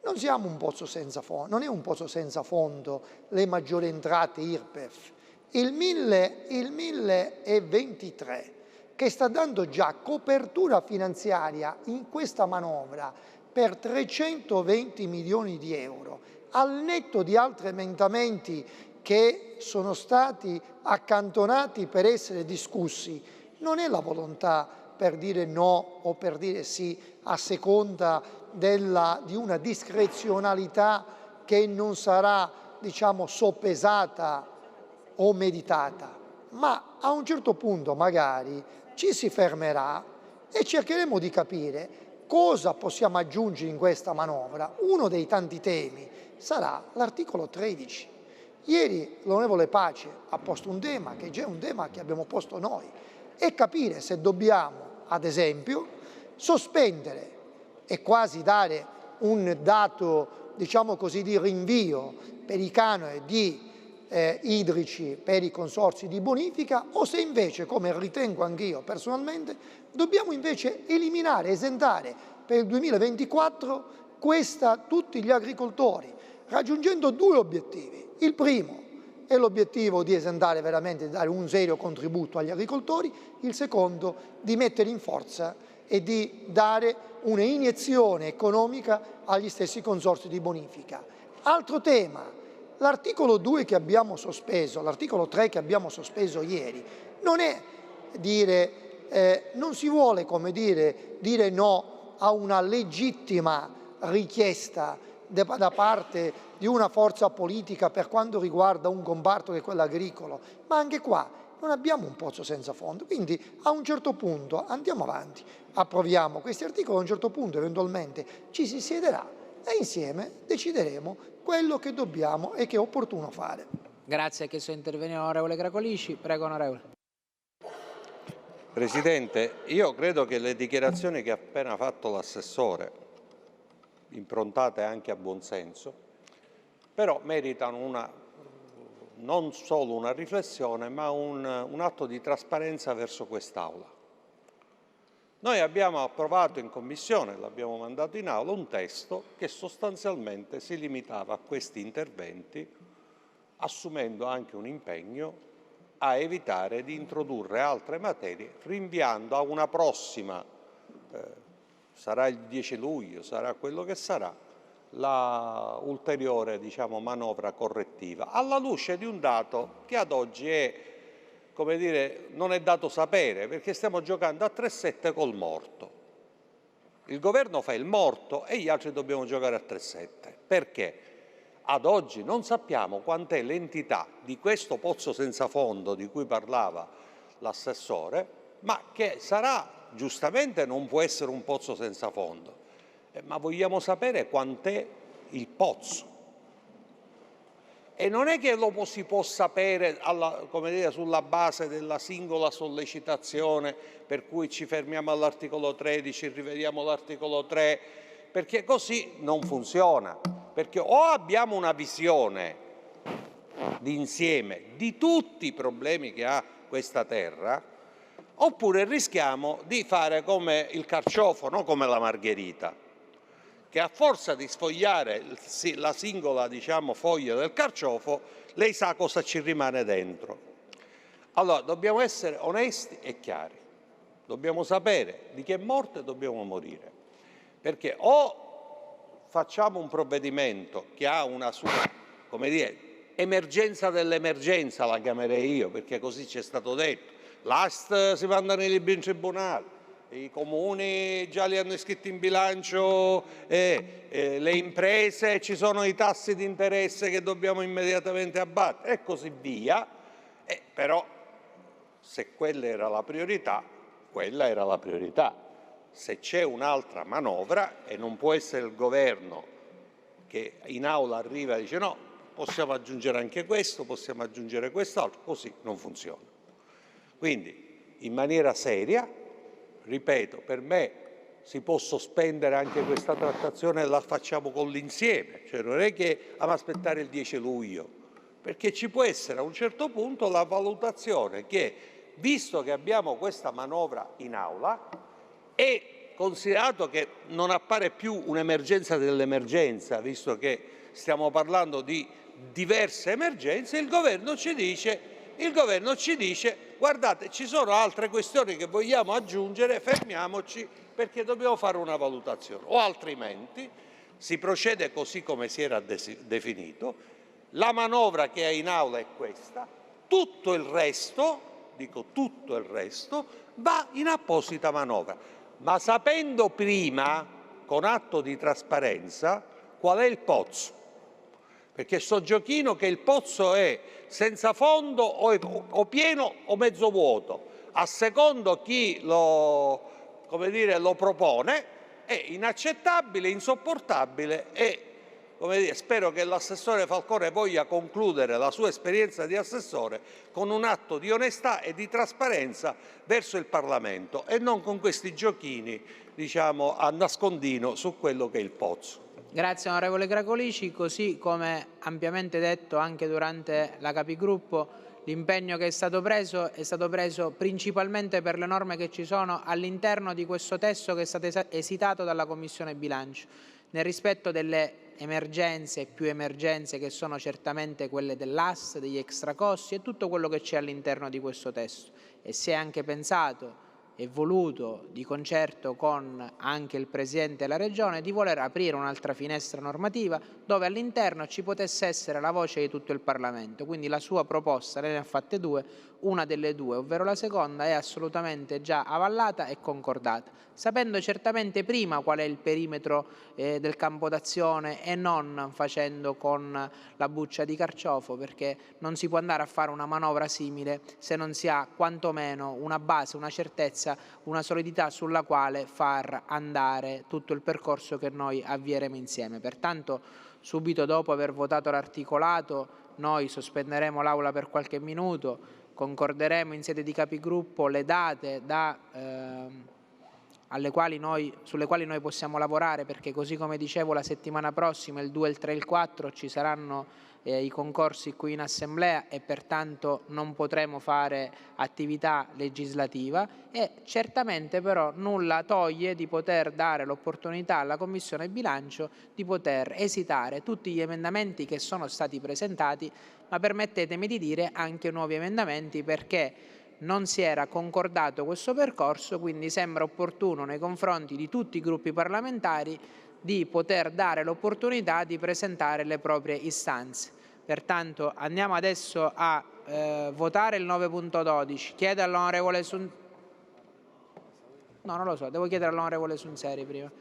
Non siamo un pozzo senza fondo, non è un pozzo senza fondo le maggiori entrate IRPEF. Il 1023 che sta dando già copertura finanziaria in questa manovra per 320 milioni di euro, al netto di altri emendamenti che sono stati accantonati per essere discussi, non è la volontà per dire no o per dire sì a seconda di una discrezionalità che non sarà, soppesata o meditata, ma a un certo punto magari ci si fermerà e cercheremo di capire cosa possiamo aggiungere in questa manovra. Uno dei tanti temi sarà l'articolo 13. Ieri l'onorevole Pace ha posto un tema che è già un tema che abbiamo posto noi e capire se dobbiamo, ad esempio, sospendere e quasi dare un dato, di rinvio per i canoni idrici per i consorzi di bonifica, o se invece, come ritengo anch'io personalmente, dobbiamo invece eliminare, esentare per il 2024 tutti gli agricoltori, raggiungendo due obiettivi. Il primo, è l'obiettivo di esentare veramente, di dare un serio contributo agli agricoltori, il secondo di mettere in forza e di dare un'iniezione economica agli stessi consorzi di bonifica. Altro tema, l'articolo 2 che abbiamo sospeso, l'articolo 3 che abbiamo sospeso ieri, non è dire, non si vuole come dire no a una legittima richiesta da parte di una forza politica per quanto riguarda un comparto che è quello agricolo, ma anche qua non abbiamo un pozzo senza fondo, quindi a un certo punto andiamo avanti, approviamo questi articoli, a un certo punto eventualmente ci si siederà e insieme decideremo quello che dobbiamo e che è opportuno fare. Grazie, che so intervenire l'onorevole Gracolici. Prego, onorevole. Presidente, io credo che le dichiarazioni che ha appena fatto l'assessore, improntate anche a buonsenso, però meritano non solo una riflessione, ma un atto di trasparenza verso quest'Aula. Noi abbiamo approvato in Commissione, l'abbiamo mandato in Aula, un testo che sostanzialmente si limitava a questi interventi, assumendo anche un impegno a evitare di introdurre altre materie, rinviando a una prossima, sarà il 10 luglio, sarà quello che sarà, la ulteriore manovra correttiva, alla luce di un dato che ad oggi è, come dire, non è dato sapere, perché stiamo giocando a 3-7 col morto. Il governo fa il morto e gli altri dobbiamo giocare a 3-7. Perché? Ad oggi non sappiamo quant'è l'entità di questo pozzo senza fondo di cui parlava l'assessore, ma che sarà, giustamente non può essere un pozzo senza fondo, ma vogliamo sapere quant'è il pozzo. E non è che lo si può sapere sulla base della singola sollecitazione, per cui ci fermiamo all'articolo 13, rivediamo l'articolo 3, perché così non funziona. Perché o abbiamo una visione d'insieme di tutti i problemi che ha questa terra, oppure rischiamo di fare come il carciofo, non come la margherita, che a forza di sfogliare la singola foglia del carciofo, lei sa cosa ci rimane dentro. Allora, dobbiamo essere onesti e chiari, dobbiamo sapere di che morte dobbiamo morire, perché o facciamo un provvedimento che ha una sua, emergenza dell'emergenza, la chiamerei io, perché così ci è stato detto, l'AST si manda nei libri in tribunale, i comuni già li hanno iscritti in bilancio, le imprese, ci sono i tassi di interesse che dobbiamo immediatamente abbattere e così via, però se quella era la priorità, quella era la priorità. Se c'è un'altra manovra, e non può essere il governo che in aula arriva e dice no, possiamo aggiungere anche questo, possiamo aggiungere quest'altro, così non funziona. Quindi in maniera seria, ripeto, per me si può sospendere anche questa trattazione e la facciamo con l'insieme, cioè non è che dobbiamo aspettare il 10 luglio, perché ci può essere a un certo punto la valutazione che, visto che abbiamo questa manovra in aula, e considerato che non appare più un'emergenza dell'emergenza, visto che stiamo parlando di diverse emergenze, il governo ci dice guardate, ci sono altre questioni che vogliamo aggiungere, fermiamoci perché dobbiamo fare una valutazione, o altrimenti si procede così come si era definito, la manovra che è in aula è questa, tutto il resto, dico tutto il resto, va in apposita manovra. Ma sapendo prima, con atto di trasparenza, qual è il pozzo. Perché sto giochino che il pozzo è senza fondo o pieno o mezzo vuoto, a secondo chi lo propone, è inaccettabile, insopportabile e spero che l'assessore Falcone voglia concludere la sua esperienza di assessore con un atto di onestà e di trasparenza verso il Parlamento e non con questi giochini, a nascondino su quello che è il pozzo. Grazie onorevole Gracolici, così come ampiamente detto anche durante la Capigruppo, l'impegno che è stato preso principalmente per le norme che ci sono all'interno di questo testo che è stato esitato dalla Commissione Bilancio. nel rispetto delle emergenze e più emergenze che sono certamente quelle dell'AS, degli extracosti e tutto quello che c'è all'interno di questo testo. E si è anche pensato e voluto di concerto con anche il Presidente della Regione di voler aprire un'altra finestra normativa dove all'interno ci potesse essere la voce di tutto il Parlamento. Quindi la sua proposta, lei ne ha fatte due, una delle due, ovvero la seconda, è assolutamente già avallata e concordata, sapendo certamente prima qual è il perimetro del campo d'azione e non facendo con la buccia di carciofo, perché non si può andare a fare una manovra simile se non si ha quantomeno una base, una certezza, una solidità sulla quale far andare tutto il percorso che noi avvieremo insieme. Pertanto subito dopo aver votato l'articolato noi sospenderemo l'Aula per qualche minuto, concorderemo in sede di capigruppo le date sulle quali noi possiamo lavorare, perché così come dicevo la settimana prossima, il 2, il 3 e il 4, ci saranno i concorsi qui in Assemblea e pertanto non potremo fare attività legislativa e certamente però nulla toglie di poter dare l'opportunità alla Commissione Bilancio di poter esitare tutti gli emendamenti che sono stati presentati, ma permettetemi di dire anche nuovi emendamenti, perché non si era concordato questo percorso, quindi sembra opportuno nei confronti di tutti i gruppi parlamentari di poter dare l'opportunità di presentare le proprie istanze. Pertanto andiamo adesso a votare il 9.12. Chiedo all'onorevole No, non lo so, devo chiedere all'onorevole Sunseri prima.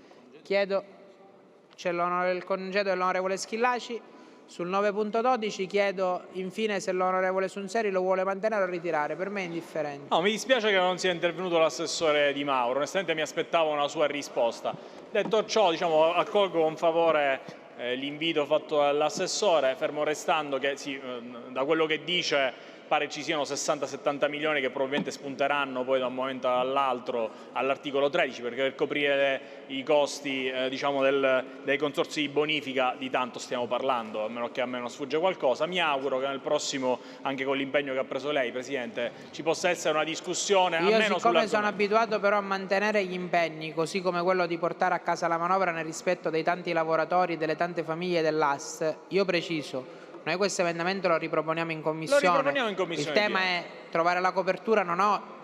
C'è il congedo dell'onorevole Schillaci. Sul 9.12 chiedo infine se l'onorevole Sunseri lo vuole mantenere o ritirare, per me è indifferente. No, mi dispiace che non sia intervenuto l'assessore Di Mauro, onestamente mi aspettavo una sua risposta. Detto ciò, accolgo con favore l'invito fatto dall'assessore, fermo restando che da quello che dice pare ci siano 60-70 milioni che probabilmente spunteranno poi da un momento all'altro all'articolo 13, perché per coprire i costi dei consorzi di bonifica di tanto stiamo parlando, a meno che a me non sfugge qualcosa. Mi auguro che nel prossimo, anche con l'impegno che ha preso lei, Presidente, ci possa essere una discussione Io almeno siccome sono abituato però a mantenere gli impegni, così come quello di portare a casa la manovra nel rispetto dei tanti lavoratori, delle tante famiglie dell'AS, io preciso, noi questo emendamento lo riproponiamo in commissione. Il tema è trovare la copertura,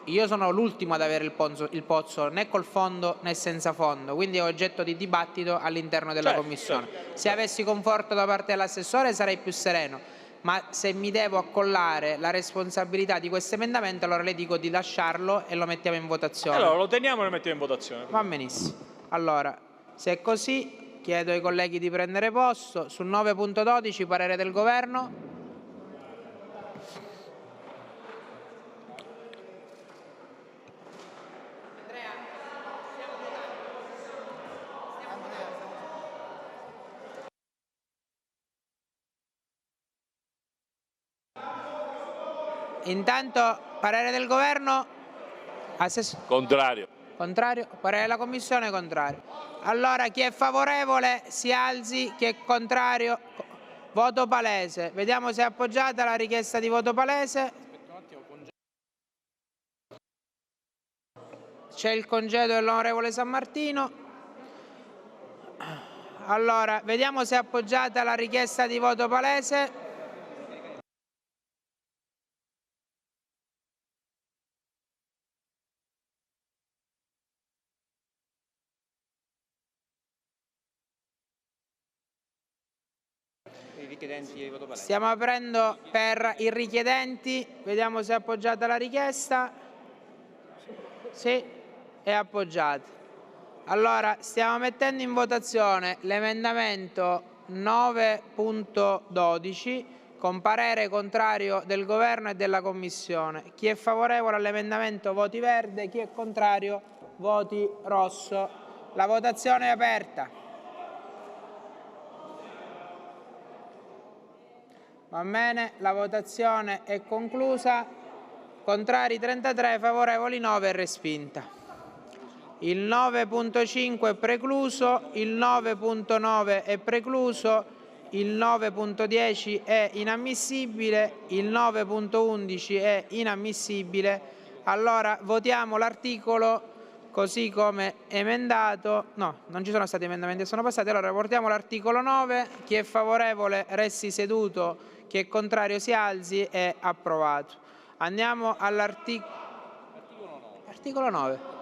io sono l'ultimo ad avere il pozzo né col fondo né senza fondo, quindi è oggetto di dibattito all'interno della commissione. Se avessi conforto da parte dell'assessore sarei più sereno, ma se mi devo accollare la responsabilità di questo emendamento, allora le dico di lasciarlo e lo mettiamo in votazione. Allora lo teniamo e lo mettiamo in votazione. Va benissimo. Allora, se è così, chiedo ai colleghi di prendere posto. Sul 9.12 parere del Governo. Intanto parere del Governo. Contrario. Contrario? Parere della Commissione contrario. Allora chi è favorevole si alzi, chi è contrario voto palese. Vediamo se è appoggiata la richiesta di voto palese. C'è il congedo dell'onorevole San Martino. Allora, vediamo se è appoggiata la richiesta di voto palese. Stiamo aprendo per i richiedenti, vediamo se è appoggiata la richiesta. Sì, è appoggiata. Allora, stiamo mettendo in votazione l'emendamento 9.12 con parere contrario del Governo e della Commissione. Chi è favorevole all'emendamento voti verde, chi è contrario voti rosso. La votazione è aperta. Va bene, la votazione è conclusa. Contrari 33, favorevoli 9, è respinta. Il 9.5 è precluso, il 9.9 è precluso, il 9.10 è inammissibile, il 9.11 è inammissibile. Allora votiamo l'articolo così come emendato. No, non ci sono stati emendamenti che sono passati. Allora votiamo l'articolo 9. Chi è favorevole resti seduto, chi è contrario si alzi. È approvato. Andiamo all'articolo 9.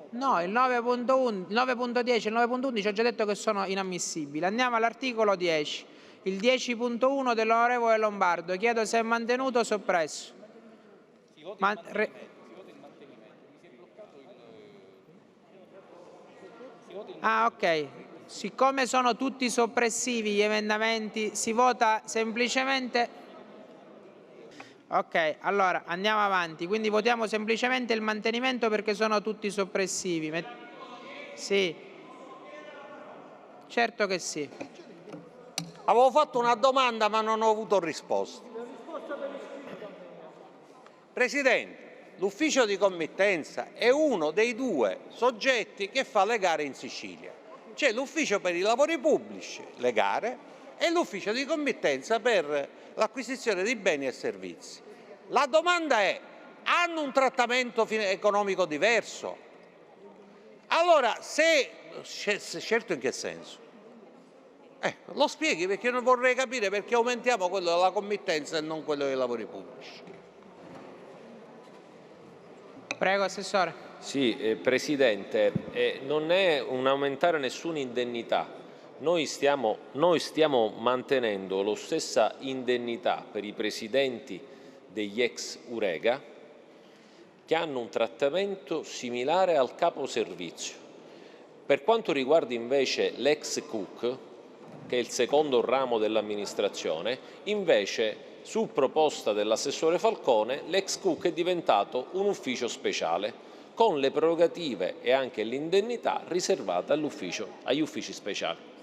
No, il 9.10 e il 9.11 ho già detto che sono inammissibili. Andiamo all'articolo 10. Il 10.1 dell'onorevole Lombardo. Chiedo se è mantenuto o soppresso. Ok. Siccome sono tutti soppressivi gli emendamenti, si vota semplicemente... Ok, allora andiamo avanti. Quindi votiamo semplicemente il mantenimento perché sono tutti soppressivi. Sì. Certo che sì. Avevo fatto una domanda ma non ho avuto risposta. Presidente, l'ufficio di committenza è uno dei due soggetti che fa le gare in Sicilia. C'è l'ufficio per i lavori pubblici, le gare, e l'ufficio di committenza per l'acquisizione di beni e servizi. La domanda è: hanno un trattamento economico diverso? Allora, certo, in che senso? Lo spieghi, perché non vorrei capire perché aumentiamo quello della committenza e non quello dei lavori pubblici. Prego, Assessore. Sì, Presidente, non è un aumentare nessuna indennità. Noi stiamo mantenendo la stessa indennità per i presidenti degli ex Urega, che hanno un trattamento similare al capo servizio. Per quanto riguarda invece l'ex Cook, che è il secondo ramo dell'amministrazione, invece su proposta dell'assessore Falcone l'ex Cook è diventato un ufficio speciale, con le prerogative e anche l'indennità riservata agli uffici speciali.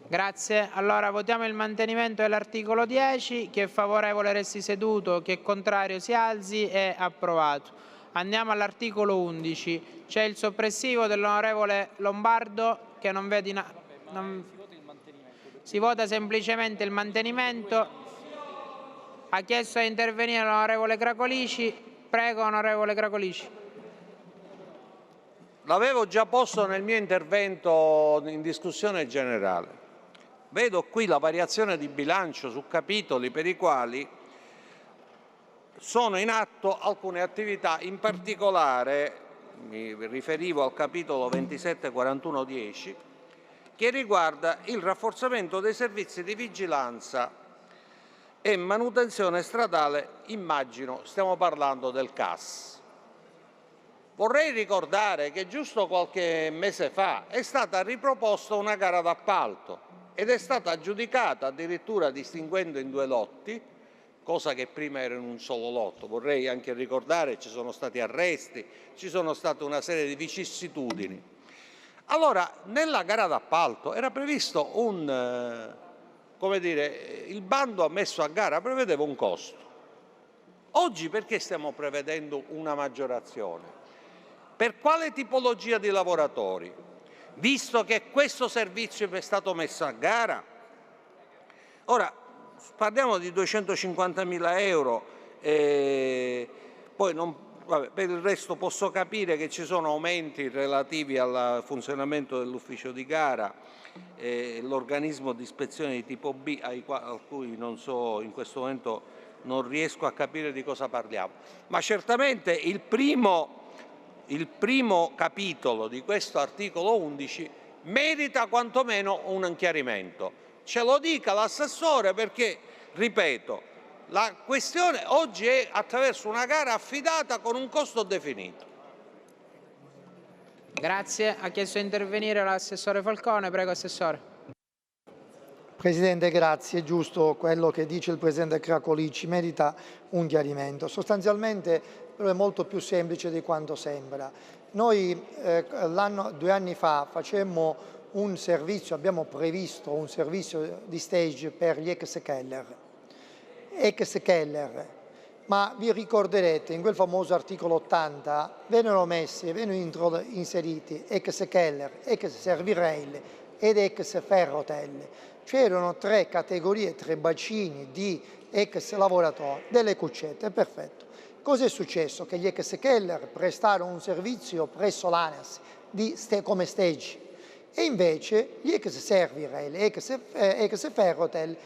Grazie. Allora votiamo il mantenimento dell'articolo 10. Chi è favorevole resti seduto, chi è contrario si alzi. È approvato. Andiamo all'articolo 11. C'è il soppressivo dell'onorevole Lombardo che non vedi... Si vota semplicemente il mantenimento. Ha chiesto di intervenire l'onorevole Cracolici. Prego, onorevole Cracolici. L'avevo già posto nel mio intervento in discussione generale. Vedo qui la variazione di bilancio su capitoli per i quali sono in atto alcune attività, in particolare mi riferivo al capitolo 274110, che riguarda il rafforzamento dei servizi di vigilanza e manutenzione stradale. Immagino stiamo parlando del CAS. Vorrei ricordare che giusto qualche mese fa è stata riproposta una gara d'appalto ed è stata aggiudicata addirittura distinguendo in due lotti, cosa che prima era in un solo lotto. Vorrei anche ricordare che ci sono stati arresti, ci sono state una serie di vicissitudini. Allora, nella gara d'appalto era previsto il bando messo a gara prevedeva un costo. Oggi perché stiamo prevedendo una maggiorazione? Per quale tipologia di lavoratori? Visto che questo servizio è stato messo a gara? Ora, parliamo di 250.000 euro, poi per il resto posso capire che ci sono aumenti relativi al funzionamento dell'ufficio di gara, l'organismo di ispezione di tipo B, a cui non so, in questo momento non riesco a capire di cosa parliamo. Ma certamente il primo capitolo di questo articolo 11 merita quantomeno un chiarimento. Ce lo dica l'assessore perché, ripeto, la questione oggi è attraverso una gara affidata con un costo definito. Grazie. Ha chiesto di intervenire l'assessore Falcone. Prego, Assessore. Presidente, grazie. È giusto quello che dice il Presidente Cracolici, merita un chiarimento. Sostanzialmente però è molto più semplice di quanto sembra. Noi 2 anni fa facemmo un servizio, abbiamo previsto un servizio di stage per gli ex Keller, ma vi ricorderete in quel famoso articolo 80 vennero inseriti ex Keller, ex Servirail ed ex Ferrotel, c'erano 3 categorie, 3 bacini di ex lavoratori delle cuccette, perfetto. Cosa è successo? Che gli ex Keller prestarono un servizio presso l'ANAS come stage e invece gli ex Servirail e ex Ferrotel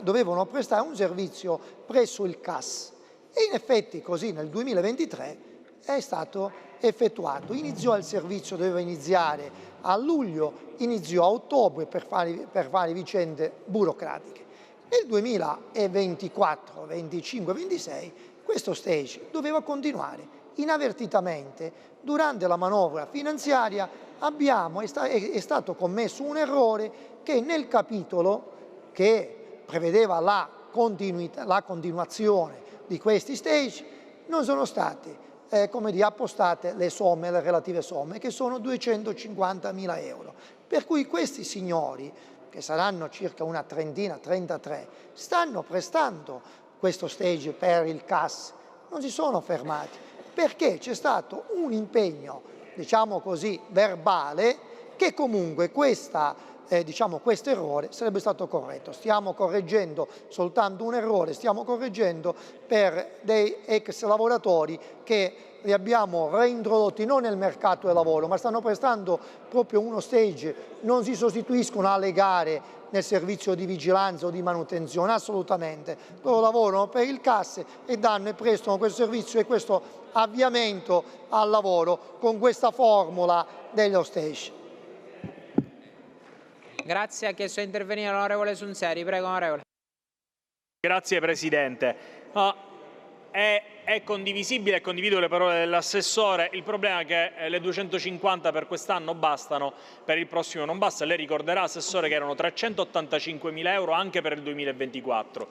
dovevano prestare un servizio presso il CAS. E in effetti così nel 2023 è stato effettuato. Iniziò il servizio, doveva iniziare a luglio, iniziò a ottobre per fare vicende burocratiche. Nel 2024, 25, 26 questo stage doveva continuare. Inavvertitamente, durante la manovra finanziaria, è stato commesso un errore che nel capitolo che prevedeva la continuazione di questi stage non sono state appostate le relative somme, che sono 250.000 euro. Per cui questi signori, che saranno circa una trentina, 33, stanno prestando questo stage per il CAS, non si sono fermati, perché c'è stato un impegno, diciamo così, verbale, che comunque questo errore sarebbe stato corretto. Stiamo correggendo soltanto un errore, stiamo correggendo per dei ex lavoratori che li abbiamo reintrodotti non nel mercato del lavoro, ma stanno prestando proprio uno stage, non si sostituiscono alle gare nel servizio di vigilanza o di manutenzione, assolutamente. Loro lavorano per il CAS e danno e prestano questo servizio e questo avviamento al lavoro con questa formula dello stage. Grazie, ha chiesto di intervenire l'onorevole Sunseri. Prego, onorevole. Grazie Presidente. È condivisibile e condivido le parole dell'assessore. Il problema è che le 250 per quest'anno bastano, per il prossimo non basta. Lei ricorderà, Assessore, che erano 385.000 euro anche per il 2024.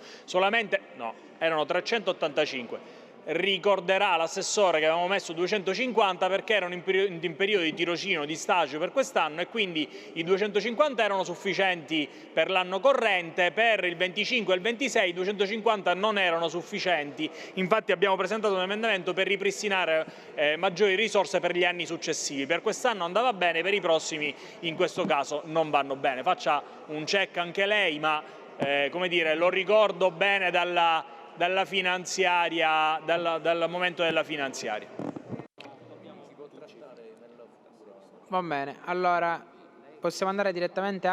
Erano 385. Ricorderà l'assessore che avevamo messo 250 perché erano in periodo di tirocinio, di stage per quest'anno, e quindi i 250 erano sufficienti per l'anno corrente. Per il 25 e il 26 i 250 non erano sufficienti, infatti abbiamo presentato un emendamento per ripristinare maggiori risorse per gli anni successivi. Per quest'anno andava bene, per i prossimi in questo caso non vanno bene. Faccia un check anche lei, ma come dire, lo ricordo bene dalla finanziaria, dal momento della finanziaria. Va bene, allora possiamo andare direttamente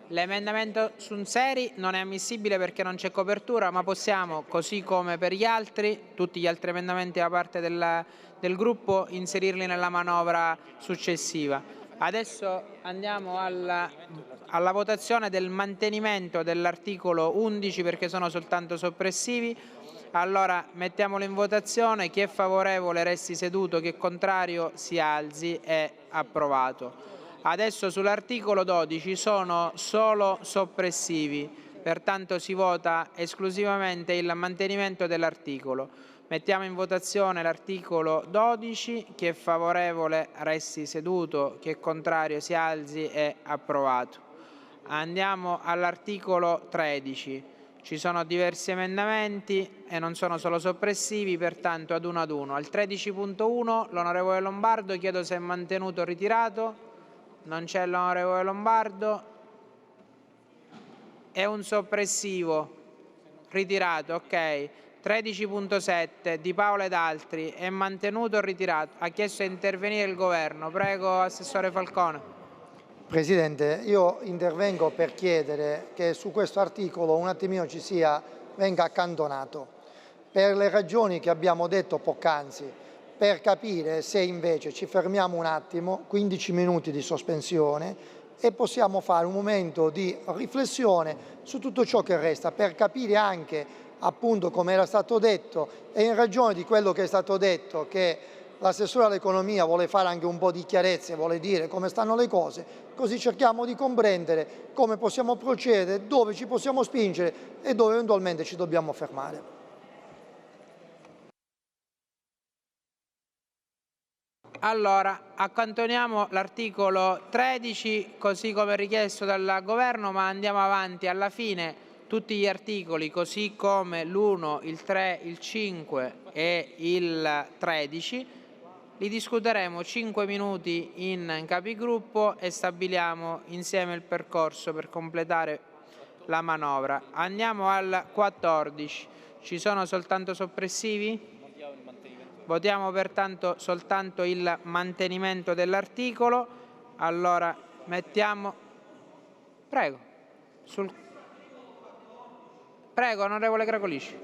L'emendamento Sunseri non è ammissibile perché non c'è copertura, ma possiamo, così come per gli altri, tutti gli altri emendamenti da parte del gruppo, inserirli nella manovra successiva. Adesso andiamo alla votazione del mantenimento dell'articolo 11 perché sono soltanto soppressivi. Allora mettiamolo in votazione. Chi è favorevole resti seduto, chi è contrario si alzi. È approvato. Adesso sull'articolo 12 sono solo soppressivi, pertanto si vota esclusivamente il mantenimento dell'articolo. Mettiamo in votazione l'articolo 12, chi è favorevole resti seduto, chi è contrario si alzi. È approvato. Andiamo all'articolo 13. Ci sono diversi emendamenti e non sono solo soppressivi, pertanto ad uno. Al 13.1 l'onorevole Lombardo, chiedo se è mantenuto o ritirato. Non c'è l'onorevole Lombardo. È un soppressivo. Ritirato, ok. 13.7 Di Paola ed altri, è mantenuto o ritirato? Ha chiesto di intervenire il Governo. Prego, Assessore Falcone. Presidente, io intervengo per chiedere che su questo articolo un attimino venga accantonato, per le ragioni che abbiamo detto poc'anzi, per capire se invece ci fermiamo un attimo, 15 minuti di sospensione, e possiamo fare un momento di riflessione su tutto ciò che resta, per capire anche, appunto, come era stato detto, e in ragione di quello che è stato detto, che l'assessore all'economia vuole fare anche un po' di chiarezza, vuole dire come stanno le cose, così cerchiamo di comprendere come possiamo procedere, dove ci possiamo spingere e dove eventualmente ci dobbiamo fermare. Allora, accantoniamo l'articolo 13 così come richiesto dal Governo, ma andiamo avanti. Alla fine tutti gli articoli, così come l'1, il 3, il 5 e il 13, li discuteremo 5 minuti in capigruppo e stabiliamo insieme il percorso per completare la manovra. Andiamo al 14. Ci sono soltanto soppressivi? Votiamo pertanto soltanto il mantenimento dell'articolo. Allora mettiamo... Prego. Prego, onorevole Cracolici.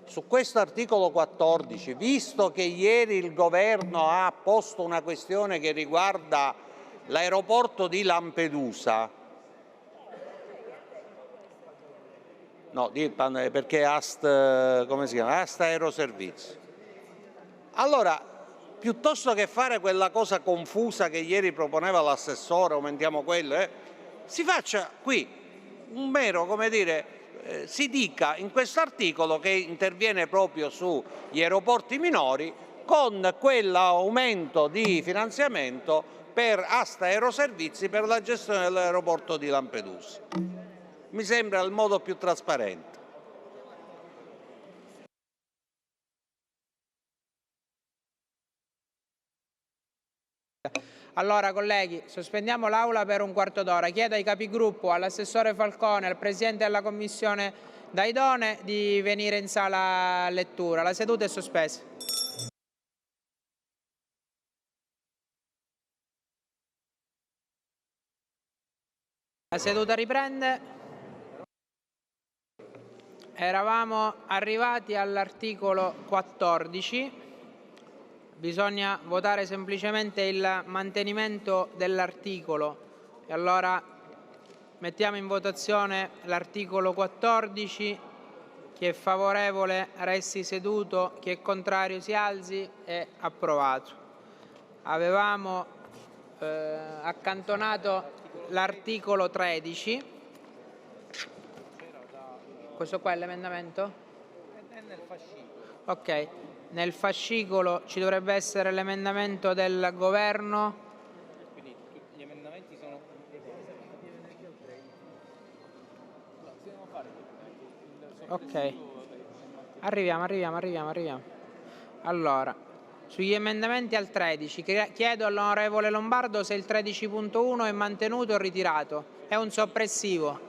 Su questo articolo 14, visto che ieri il governo ha posto una questione che riguarda l'aeroporto di Lampedusa, no, perché come si chiama? Asta Aeroservizi. Allora, piuttosto che fare quella cosa confusa che ieri proponeva l'assessore, aumentiamo quello, si faccia qui un mero, come dire, si dica in questo articolo che interviene proprio sugli aeroporti minori con quell'aumento di finanziamento per Asta Aeroservizi per la gestione dell'aeroporto di Lampedusa. Mi sembra il modo più trasparente. Allora, colleghi, sospendiamo l'aula per un quarto d'ora. Chiedo ai capigruppo, all'assessore Falcone, al presidente della commissione Daidone di venire in sala a lettura. La seduta è sospesa. La seduta riprende. Eravamo arrivati all'articolo 14. Bisogna votare semplicemente il mantenimento dell'articolo. E allora mettiamo in votazione l'articolo 14. Chi è favorevole resti seduto, chi è contrario si alzi. È approvato. Avevamo accantonato l'articolo 13. Questo qua è l'emendamento? È nel fascicolo. Ok. Nel fascicolo ci dovrebbe essere l'emendamento del governo. Quindi gli emendamenti sono... Ok. Arriviamo. Allora, sugli emendamenti al 13, chiedo all'onorevole Lombardo se il 13.1 è mantenuto o ritirato. È un soppressivo.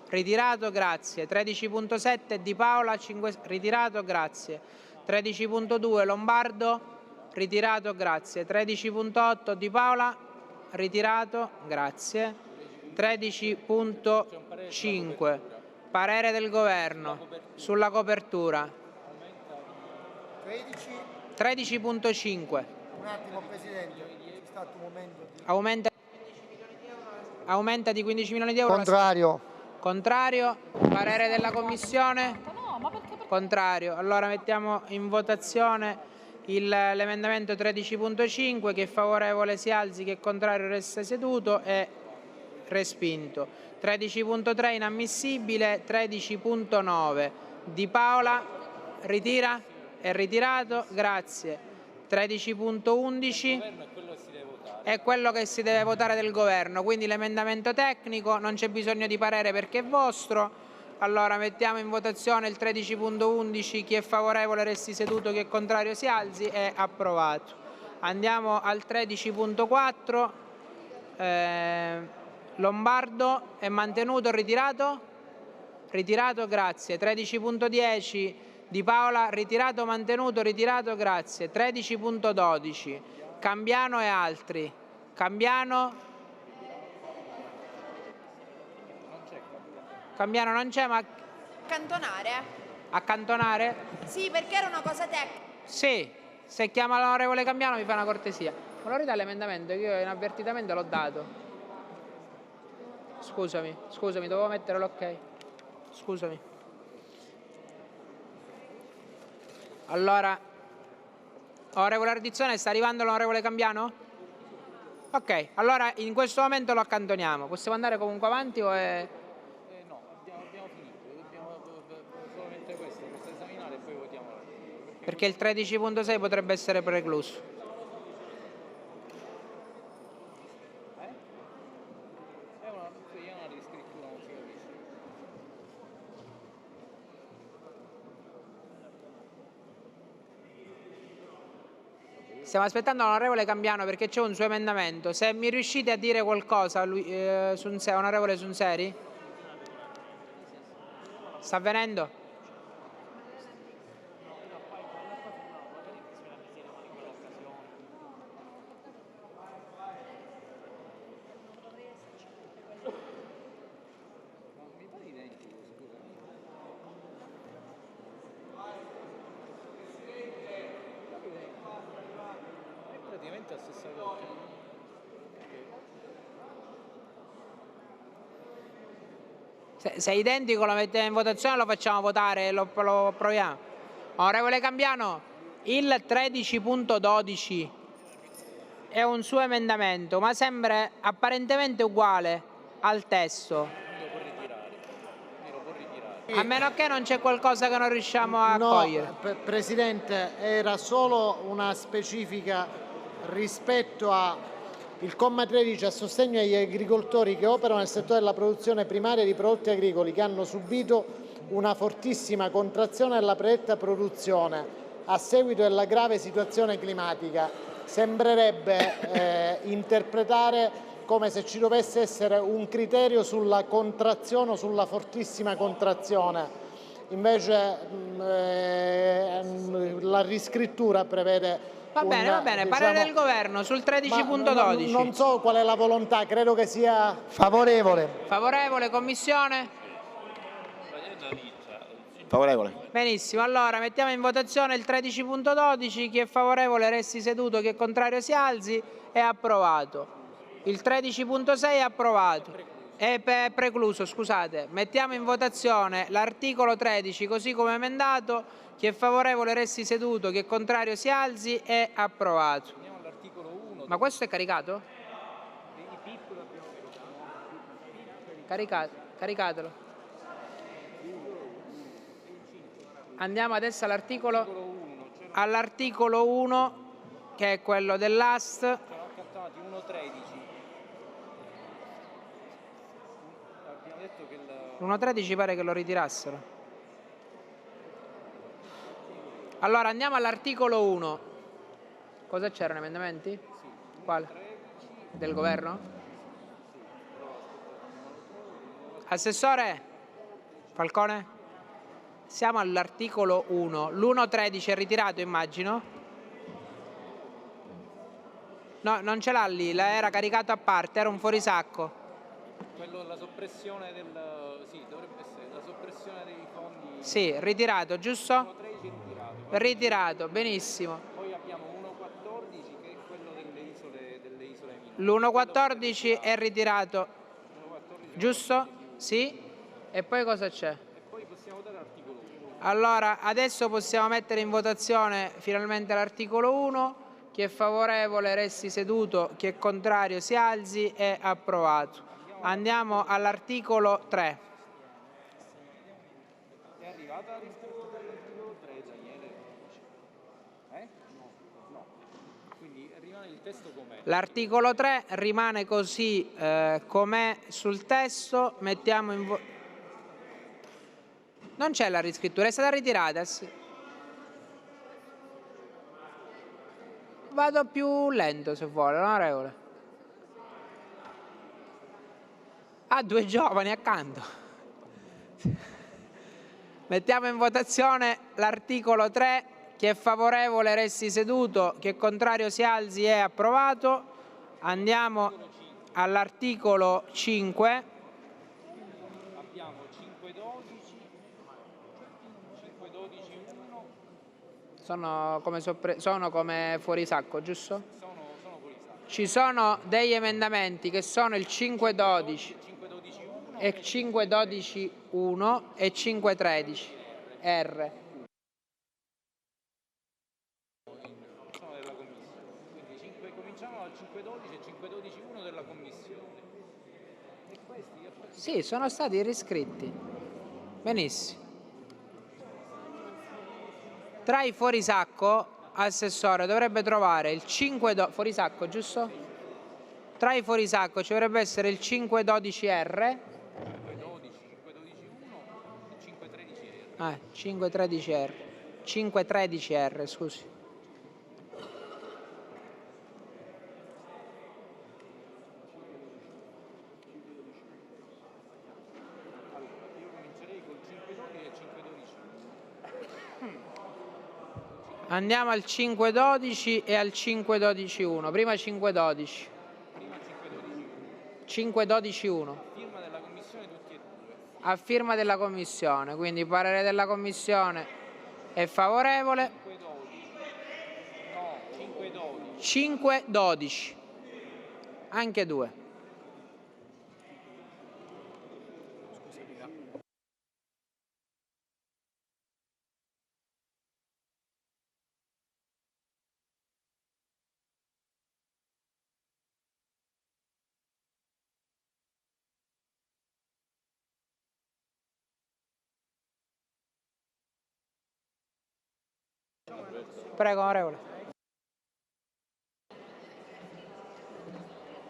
Ritirato, grazie. 13.7 Di Paola, ritirato, grazie. 13.2 Lombardo, ritirato, grazie. 13.8 Di Paola, ritirato, grazie. 13.5 parere del governo sulla copertura. 13.5 Un attimo, Presidente, c'è stato un momento di... Aumenta di 15 milioni di euro. Contrario. Contrario. Parere della Commissione? Contrario. Allora mettiamo in votazione l'emendamento 13.5. Chi è favorevole si alzi, chi è contrario resta seduto. È respinto. 13.3 inammissibile. 13.9 Di Paola, ritira? È ritirato, grazie. 13.11 è quello che si deve votare del governo, quindi l'emendamento tecnico non c'è bisogno di parere perché è vostro. Allora mettiamo in votazione il 13.11, chi è favorevole resti seduto, chi è contrario si alzi. È approvato. Andiamo al 13.4. Lombardo, è mantenuto o ritirato? Ritirato, grazie. 13.10 Di Paola, ritirato, mantenuto, ritirato, grazie. 13.12 Cambiano e altri. Cambiano non c'è, ma Accantonare? accantonare? Sì, perché era una cosa tecnica. Sì, se chiama l'onorevole Cambiano mi fa una cortesia. Me lo ridà l'emendamento che io inavvertitamente l'ho dato. Scusami, dovevo mettere l'ok. Scusami. Allora, onorevole Ardizzone, sta arrivando l'onorevole Cambiano? Ok, allora in questo momento lo accantoniamo. Possiamo andare comunque avanti o è... No, abbiamo finito, dobbiamo solamente questo esaminare e poi votiamo. Perché il 13.6 potrebbe essere precluso. È una riscrittura, non si capisce. Stiamo aspettando l'onorevole Cambiano perché c'è un suo emendamento. Se mi riuscite a dire qualcosa, onorevole Sunseri? Sta avvenendo? Praticamente la stessa cosa. Se è identico lo mettiamo in votazione, lo facciamo votare, lo proviamo. Onorevole Cambiano, il 13.12 è un suo emendamento, ma sembra apparentemente uguale al testo. A meno che non c'è qualcosa che non riusciamo a cogliere. Presidente, era solo una specifica rispetto al comma 13 a sostegno agli agricoltori che operano nel settore della produzione primaria di prodotti agricoli che hanno subito una fortissima contrazione della predetta produzione a seguito della grave situazione climatica. Sembrerebbe interpretare come se ci dovesse essere un criterio sulla contrazione o sulla fortissima contrazione. Invece la riscrittura prevede... Va bene, parere del governo sul 13.12. Non so qual è la volontà, credo che sia... Favorevole. Favorevole, Commissione? Favorevole. Benissimo, allora mettiamo in votazione il 13.12, chi è favorevole resti seduto, chi è contrario si alzi, è approvato. Il 13.6 è approvato, è precluso, scusate. Mettiamo in votazione l'articolo 13 così come emendato, chi è favorevole resti seduto, chi è contrario si alzi, è approvato. Ma questo è caricato? Caricatelo. Andiamo adesso all'articolo 1, che è quello dell'AST. 1.13 pare che lo ritirassero. Allora andiamo all'articolo 1. Cosa c'erano, emendamenti? Sì. Quale? Del governo? Assessore? Falcone? Siamo all'articolo 1. L'1.13 è ritirato, immagino? No, non ce l'ha lì, era caricato a parte, era un fuorisacco. Quello, la soppressione del... sì, dovrebbe essere la soppressione dei fondi... Sì, ritirato, giusto? Ritirato, benissimo. Poi abbiamo 1.14 che è quello delle isole minori. L'1.14 è ritirato, giusto? Sì? E poi cosa c'è? E poi possiamo votare l'articolo 1. Allora, adesso possiamo mettere in votazione finalmente l'articolo 1. Chi è favorevole resti seduto, chi è contrario si alzi, è approvato. Andiamo all'articolo 3. È arrivata la riscrittura dell'articolo 3, Daniele? No. Quindi rimane il testo com'è. L'articolo 3 rimane così com'è sul testo. Mettiamo in non c'è la riscrittura, è stata ritirata. Sì. Vado più lento se vuole, onorevole. Ha due giovani accanto. Mettiamo in votazione l'articolo 3. Chi è favorevole resti seduto, chi è contrario si alzi, è approvato. Andiamo all'articolo 5. Abbiamo 5.12, 5.12.1. Sono come fuorisacco, giusto? Sono fuorisacco. Ci sono degli emendamenti che sono il 5.12 e 5.12.1 e 5.13 R. Sono della Commissione. Quindi cominciamo dal 5.12 e 5.12.1 della Commissione. E questi Sì, sono stati riscritti. Benissimo. Tra i fuorisacco, assessore, dovrebbe trovare il 5 fuorisacco, giusto? Tra i fuorisacco ci dovrebbe essere il 5.12R. 5.13R, scusi. Andiamo al 5.12 e al 5.12.1. Prima 5.12. 5.12.1. Firma della Commissione tutti e due. A firma della Commissione, quindi parere della Commissione è favorevole. 5.12. Anche 2. Prego, onorevole.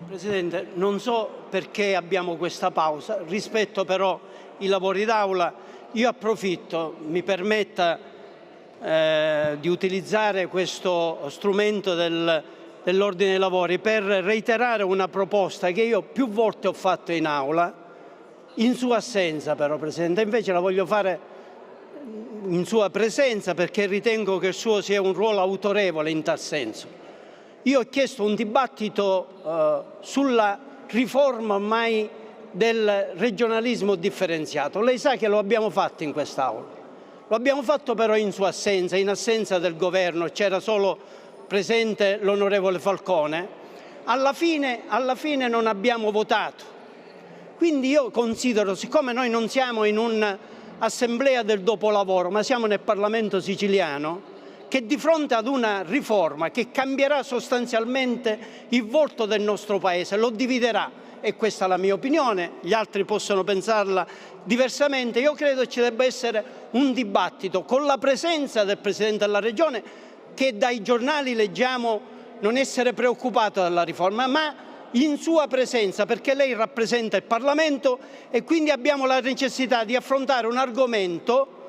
Presidente, non so perché abbiamo questa pausa, rispetto però i lavori d'Aula. Io approfitto, mi permetta di utilizzare questo strumento dell'ordine dei lavori per reiterare una proposta che io più volte ho fatto in Aula, in sua assenza però, Presidente, invece la voglio fare in sua presenza perché ritengo che il suo sia un ruolo autorevole in tal senso. Io ho chiesto un dibattito sulla riforma ormai del regionalismo differenziato. Lei sa che lo abbiamo fatto in quest'Aula. Lo abbiamo fatto però in sua assenza, in assenza del governo, c'era solo presente l'onorevole Falcone. Alla fine non abbiamo votato. Quindi io considero, siccome noi non siamo in un'assemblea del dopolavoro, ma siamo nel Parlamento siciliano, che di fronte ad una riforma che cambierà sostanzialmente il volto del nostro Paese, lo dividerà, e questa è la mia opinione, gli altri possono pensarla diversamente, io credo ci debba essere un dibattito con la presenza del Presidente della Regione, che dai giornali leggiamo non essere preoccupato dalla riforma, ma in sua presenza, perché lei rappresenta il Parlamento e quindi abbiamo la necessità di affrontare un argomento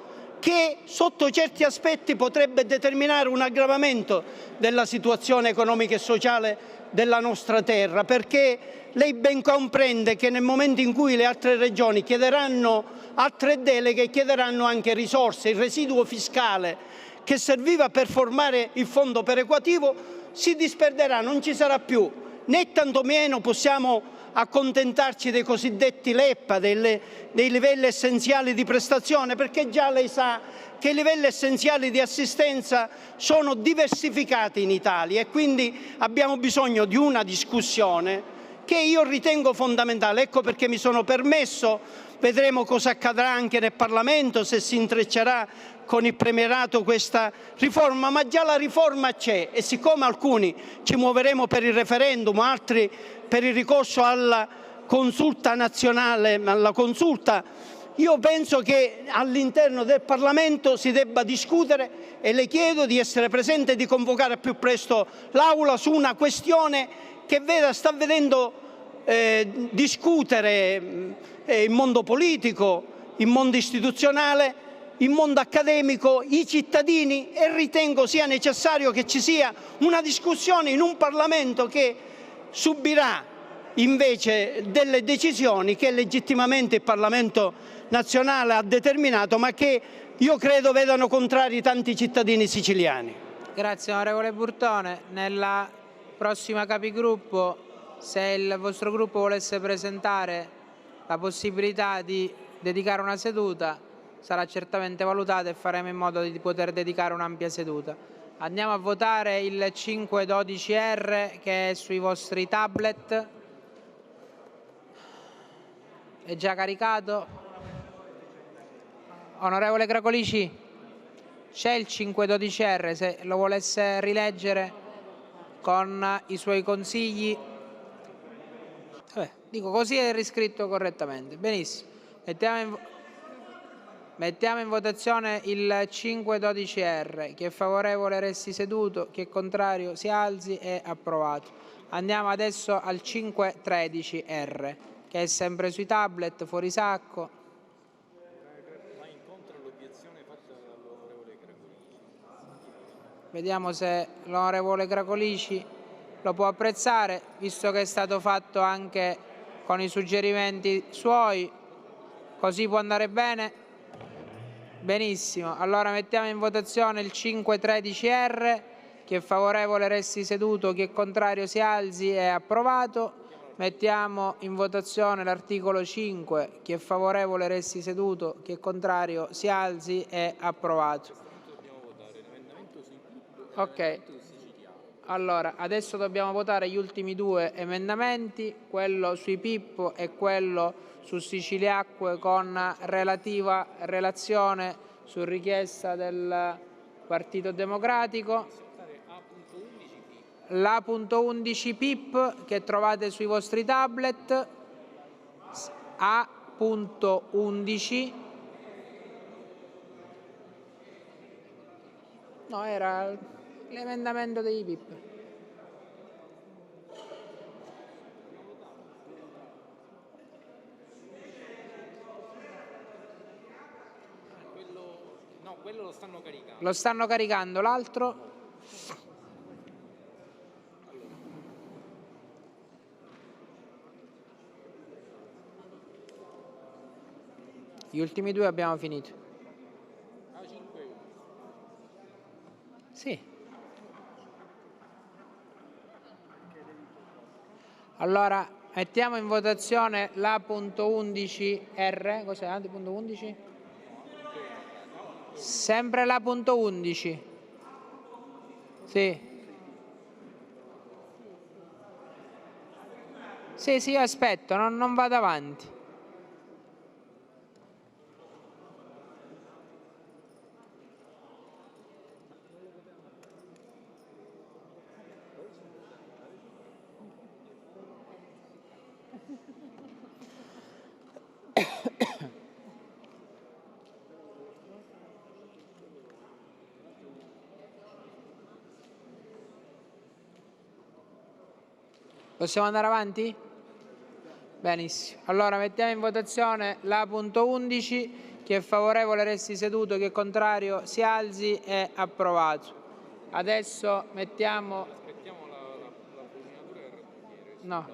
che sotto certi aspetti potrebbe determinare un aggravamento della situazione economica e sociale della nostra terra, perché lei ben comprende che nel momento in cui le altre regioni chiederanno altre deleghe, chiederanno anche risorse, il residuo fiscale che serviva per formare il fondo perequativo si disperderà, non ci sarà più, né tantomeno possiamo accontentarci dei cosiddetti LEPA, dei livelli essenziali di prestazione, perché già lei sa che i livelli essenziali di assistenza sono diversificati in Italia e quindi abbiamo bisogno di una discussione che io ritengo fondamentale. Ecco perché mi sono permesso, vedremo cosa accadrà anche nel Parlamento, se si intreccerà con il premierato questa riforma, ma già la riforma c'è e siccome alcuni ci muoveremo per il referendum, altri per il ricorso alla consulta nazionale, alla consulta, io penso che all'interno del Parlamento si debba discutere e le chiedo di essere presente e di convocare al più presto l'Aula su una questione che sta vedendo discutere il mondo politico, il mondo istituzionale, il mondo accademico, i cittadini, e ritengo sia necessario che ci sia una discussione in un Parlamento che subirà invece delle decisioni che legittimamente il Parlamento nazionale ha determinato, ma che io credo vedano contrari tanti cittadini siciliani. Grazie onorevole Burtone. Nella prossima capigruppo, se il vostro gruppo volesse presentare la possibilità di dedicare una seduta, sarà certamente valutata e faremo in modo di poter dedicare un'ampia seduta. Andiamo a votare il 5.12R che è sui vostri tablet. È già caricato? Onorevole Cracolici, c'è il 5.12R, se lo volesse rileggere con i suoi consigli. Dico, così è riscritto correttamente. Benissimo. Mettiamo in votazione il 5.12R. Chi è favorevole resti seduto, chi è contrario si alzi. È approvato. Andiamo adesso al 5.13R, che è sempre sui tablet, fuori sacco. Ma incontra l'obiezione fatta dall'onorevole Cracolici. Vediamo se l'onorevole Cracolici lo può apprezzare, visto che è stato fatto anche con i suggerimenti suoi. Così può andare bene? Benissimo, allora mettiamo in votazione il 513R, chi è favorevole resti seduto, chi è contrario si alzi, è approvato. Mettiamo in votazione l'articolo 5, chi è favorevole resti seduto, chi è contrario si alzi, è approvato. Ok, allora adesso dobbiamo votare gli ultimi due emendamenti, quello sui PIP e quello su Siciliacque con relativa relazione su richiesta del Partito Democratico. l'A.11 PIP che trovate sui vostri tablet, A.11, no, era l'emendamento dei PIP. No, quello lo stanno caricando. Lo stanno caricando, l'altro? Gli ultimi due abbiamo finito. Sì. Allora, mettiamo in votazione l'A.11R. Cos'è l'A.11? Sempre l'A.11. Sì. Sì, io aspetto, non vado avanti. Possiamo andare avanti? Benissimo. Allora mettiamo in votazione l'A.11. Chi è favorevole resti seduto, chi è contrario si alzi, è approvato. Adesso mettiamo... No.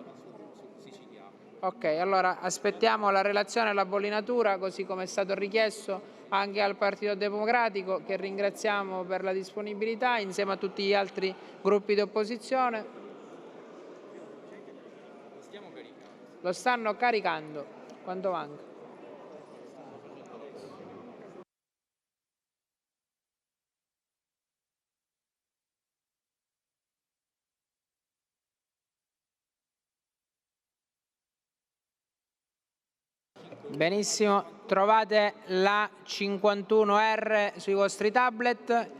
Ok, allora aspettiamo la relazione e la bollinatura, così come è stato richiesto anche al Partito Democratico, che ringraziamo per la disponibilità, insieme a tutti gli altri gruppi di opposizione. Lo stanno caricando. Quanto manca? Benissimo, trovate la 51R sui vostri tablet.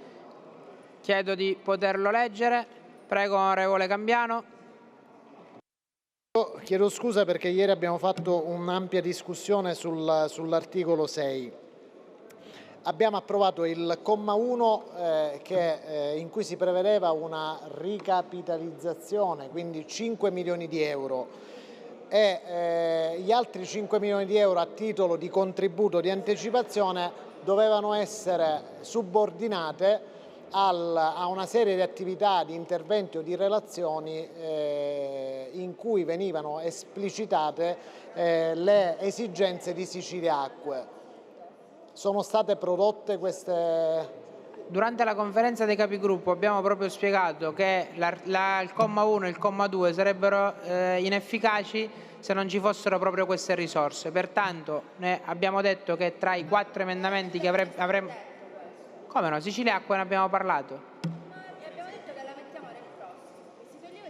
Chiedo di poterlo leggere. Prego, onorevole Cambiano. Chiedo scusa perché ieri abbiamo fatto un'ampia discussione sull'articolo 6. Abbiamo approvato il comma 1 in cui si prevedeva una ricapitalizzazione, quindi 5 milioni di euro, e gli altri 5 milioni di euro a titolo di contributo di anticipazione dovevano essere subordinate a una serie di attività, di interventi o di relazioni in cui venivano esplicitate le esigenze di Siciliacque. Sono state prodotte queste... Durante la conferenza dei capigruppo abbiamo proprio spiegato che il comma 1 e il comma 2 sarebbero inefficaci se non ci fossero proprio queste risorse. Pertanto abbiamo detto che tra i 4 emendamenti che avremmo... Come no? Siciliacque ne abbiamo parlato.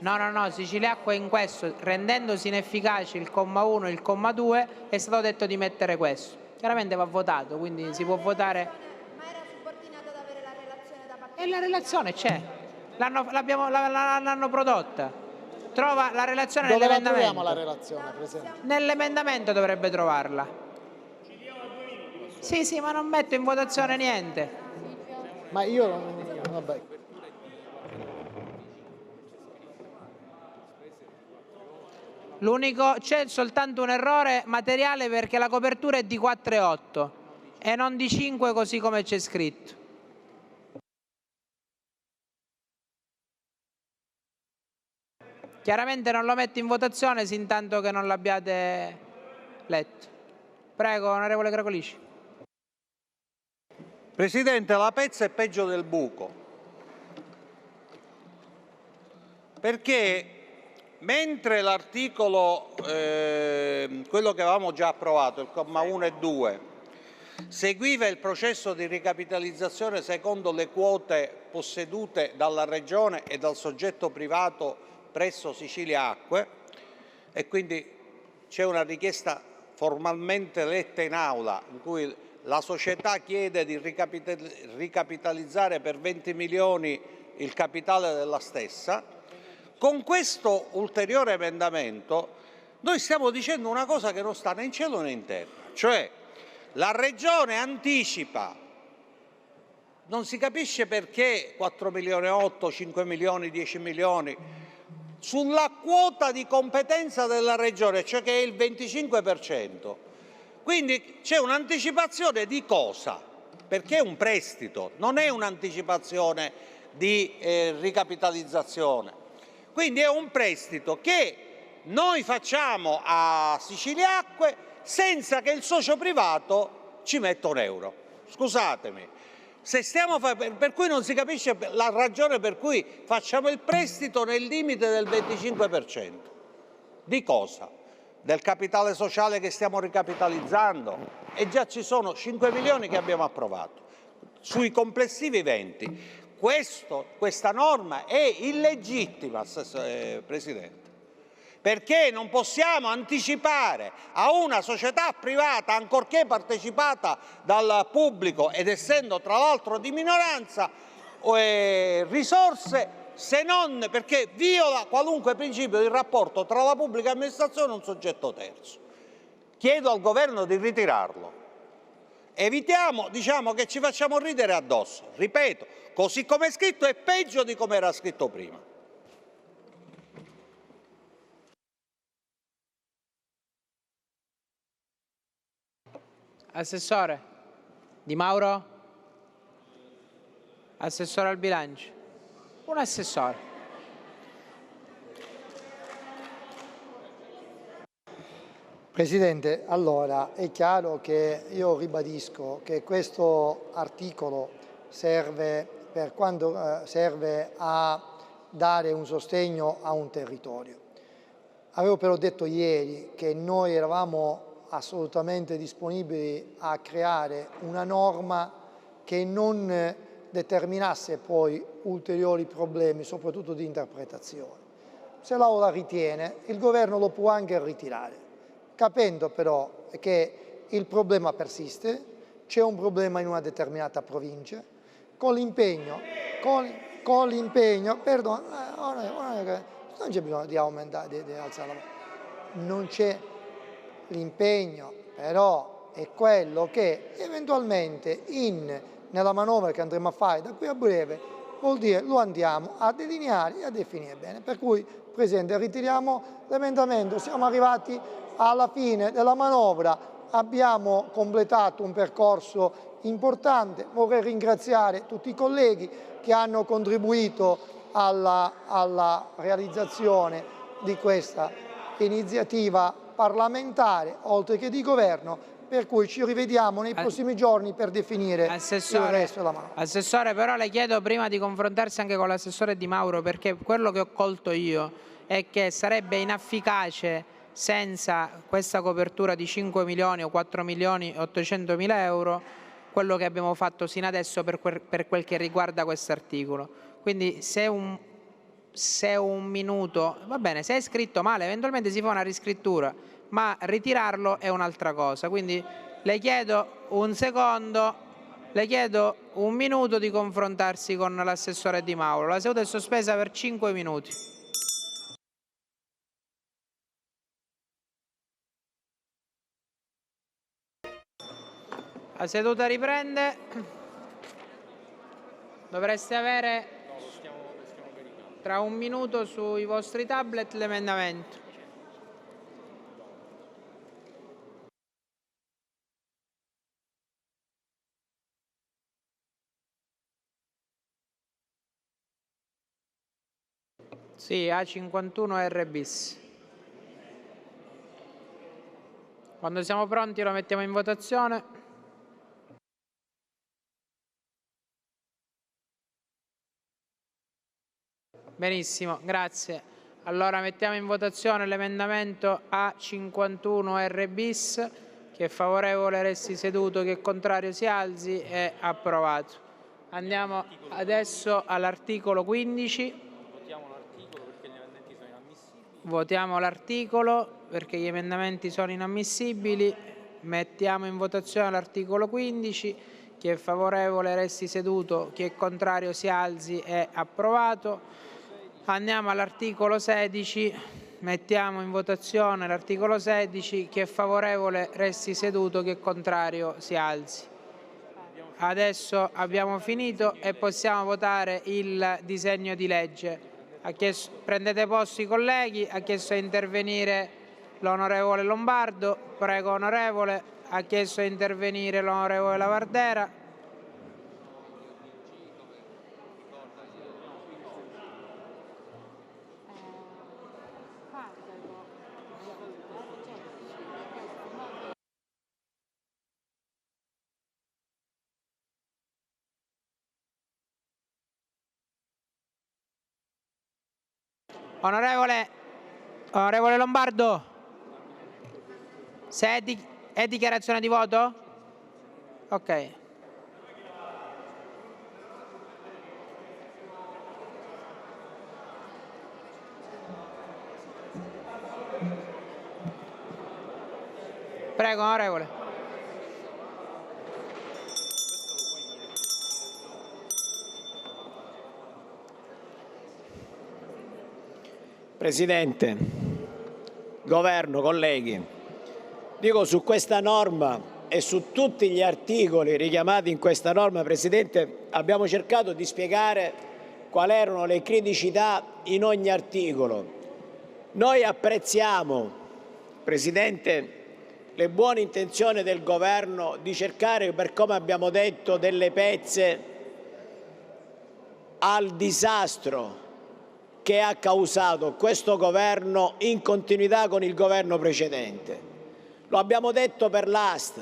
No, Siciliacque in questo, rendendosi inefficaci il comma 1 e il comma 2, è stato detto di mettere questo. Chiaramente va votato, quindi si può votare. Ma era subordinato ad avere la relazione da parte E la relazione c'è, l'hanno prodotta. Trova la relazione nell'emendamento. Dove la troviamo la relazione, Presidente? Nell'emendamento dovrebbe trovarla. Sì, ma non metto in votazione niente. Ma io... Vabbè. C'è soltanto un errore materiale perché la copertura è di 4,8 e non di 5 così come c'è scritto. Chiaramente non lo metto in votazione sin tanto che non l'abbiate letto. Prego, onorevole Cracolici. Presidente, la pezza è peggio del buco, perché mentre l'articolo, quello che avevamo già approvato, il comma 1 e 2, seguiva il processo di ricapitalizzazione secondo le quote possedute dalla Regione e dal soggetto privato presso Sicilia Acque, e quindi c'è una richiesta formalmente letta in aula in cui la società chiede di ricapitalizzare per 20 milioni il capitale della stessa. Con questo ulteriore emendamento noi stiamo dicendo una cosa che non sta né in cielo né in terra, cioè la Regione anticipa, non si capisce perché 4 milioni e 8, 5 milioni, 10 milioni, sulla quota di competenza della Regione, cioè che è il 25%. Quindi c'è un'anticipazione di cosa? Perché è un prestito, non è un'anticipazione di ricapitalizzazione. Quindi è un prestito che noi facciamo a Sicilia Acque senza che il socio privato ci metta un euro. Scusatemi, per cui non si capisce la ragione per cui facciamo il prestito nel limite del 25%. Di cosa? Del capitale sociale che stiamo ricapitalizzando? E già ci sono 5 milioni che abbiamo approvato, sui complessivi 20. Questa norma è illegittima, Presidente, perché non possiamo anticipare a una società privata, ancorché partecipata dal pubblico ed essendo tra l'altro di minoranza, risorse, se non perché viola qualunque principio di rapporto tra la pubblica amministrazione e un soggetto terzo. Chiedo al Governo di ritirarlo. Evitiamo, diciamo, che ci facciamo ridere addosso. Ripeto, così come è scritto è peggio di come era scritto prima. Assessore Di Mauro? Assessore al bilancio? Un assessore. Presidente, allora è chiaro che io ribadisco che questo articolo serve a dare un sostegno a un territorio. Avevo però detto ieri che noi eravamo assolutamente disponibili a creare una norma che non determinasse poi ulteriori problemi, soprattutto di interpretazione. Se l'Aula ritiene, il Governo lo può anche ritirare, capendo però che il problema persiste, c'è un problema in una determinata provincia, con l'impegno, perdone, non c'è bisogno di aumentare, di alzare la mano, non c'è l'impegno, però è quello che eventualmente nella manovra che andremo a fare da qui a breve vuol dire lo andiamo a delineare e a definire bene. Per cui, Presidente, ritiriamo l'emendamento, siamo arrivati alla fine della manovra, abbiamo completato un percorso importante, vorrei ringraziare tutti i colleghi che hanno contribuito alla realizzazione di questa iniziativa parlamentare, oltre che di governo, per cui ci rivediamo nei prossimi giorni per definire il resto della manovra. Assessore, però le chiedo prima di confrontarsi anche con l'assessore Di Mauro, perché quello che ho colto io è che sarebbe inefficace senza questa copertura di 5 milioni o 4 milioni e 800 mila euro quello che abbiamo fatto sino adesso per quel che riguarda questo articolo. Quindi se un minuto, va bene, se è scritto male eventualmente si fa una riscrittura, ma ritirarlo è un'altra cosa. Quindi le chiedo un secondo, le chiedo un minuto di confrontarsi con l'assessore Di Mauro. La seduta è sospesa per 5 minuti. La seduta riprende. Dovreste avere tra un minuto sui vostri tablet l'emendamento. Sì, A51 R bis. Quando siamo pronti lo mettiamo in votazione. Benissimo, grazie. Allora mettiamo in votazione l'emendamento A51R bis. Chi è favorevole resti seduto, chi è contrario si alzi. È approvato. Andiamo adesso all'articolo 15. Votiamo l'articolo perché gli emendamenti sono inammissibili. Mettiamo in votazione l'articolo 15. Chi è favorevole resti seduto, chi è contrario si alzi. È approvato. Andiamo all'articolo 16. Mettiamo in votazione l'articolo 16. Chi è favorevole resti seduto, chi è contrario si alzi. Adesso abbiamo finito e possiamo votare il disegno di legge. Prendete posto i colleghi. Ha chiesto di intervenire l'onorevole Lombardo. Prego, onorevole. Ha chiesto di intervenire l'onorevole Lavardera. Onorevole Lombardo, se è dichiarazione di voto? Ok. Prego, onorevole. Presidente, Governo, colleghi, dico su questa norma e su tutti gli articoli richiamati in questa norma, Presidente, abbiamo cercato di spiegare quali erano le criticità in ogni articolo. Noi apprezziamo, Presidente, le buone intenzioni del Governo di cercare, per come abbiamo detto, delle pezze al disastro che ha causato questo Governo in continuità con il Governo precedente. Lo abbiamo detto per l'AST,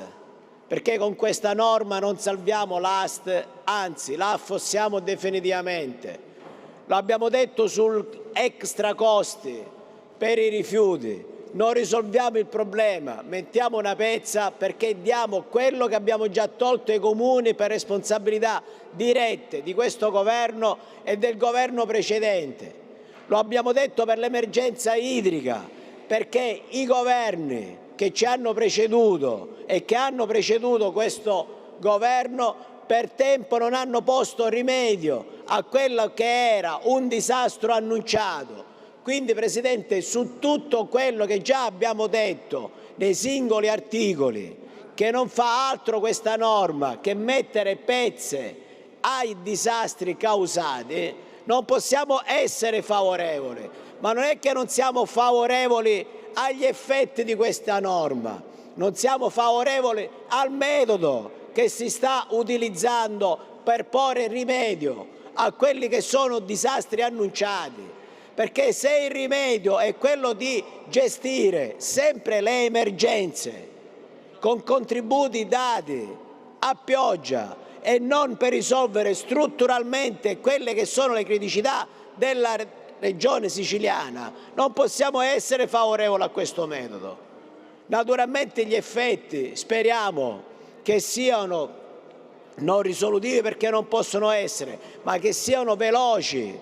perché con questa norma non salviamo l'AST, anzi la affossiamo definitivamente. Lo abbiamo detto sul extra costi per i rifiuti. Non risolviamo il problema, mettiamo una pezza perché diamo quello che abbiamo già tolto ai comuni per responsabilità dirette di questo Governo e del Governo precedente. Lo abbiamo detto per l'emergenza idrica, perché i governi che ci hanno preceduto e che hanno preceduto questo Governo per tempo non hanno posto rimedio a quello che era un disastro annunciato. Quindi, Presidente, su tutto quello che già abbiamo detto nei singoli articoli, che non fa altro questa norma che mettere pezze ai disastri causati, non possiamo essere favorevoli. Ma non è che non siamo favorevoli agli effetti di questa norma, non siamo favorevoli al metodo che si sta utilizzando per porre rimedio a quelli che sono disastri annunciati. Perché se il rimedio è quello di gestire sempre le emergenze con contributi dati a pioggia e non per risolvere strutturalmente quelle che sono le criticità della regione siciliana, non possiamo essere favorevoli a questo metodo. Naturalmente gli effetti speriamo che siano non risolutivi, perché non possono essere, ma che siano veloci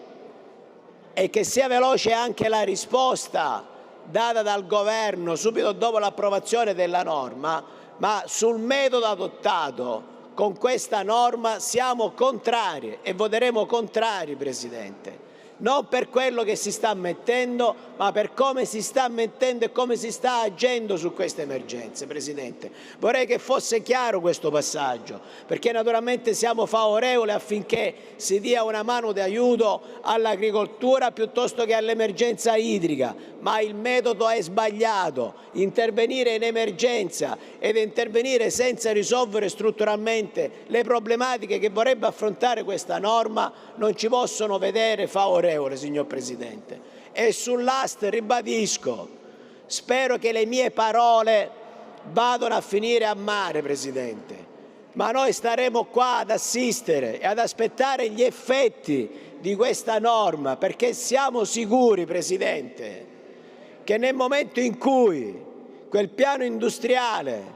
e che sia veloce anche la risposta data dal Governo subito dopo l'approvazione della norma. Ma sul metodo adottato con questa norma siamo contrari e voteremo contrari, Presidente. Non per quello che si sta mettendo, ma per come si sta mettendo e come si sta agendo su queste emergenze, Presidente. Vorrei che fosse chiaro questo passaggio, perché naturalmente siamo favorevoli affinché si dia una mano di aiuto all'agricoltura piuttosto che all'emergenza idrica, ma il metodo è sbagliato. Intervenire in emergenza ed intervenire senza risolvere strutturalmente le problematiche che vorrebbe affrontare questa norma non ci possono vedere favorevoli, signor Presidente. E sull'AST ribadisco, spero che le mie parole vadano a finire a mare, Presidente. ma noi staremo qua ad assistere e ad aspettare gli effetti di questa norma, perché siamo sicuri, Presidente, che nel momento in cui quel piano industriale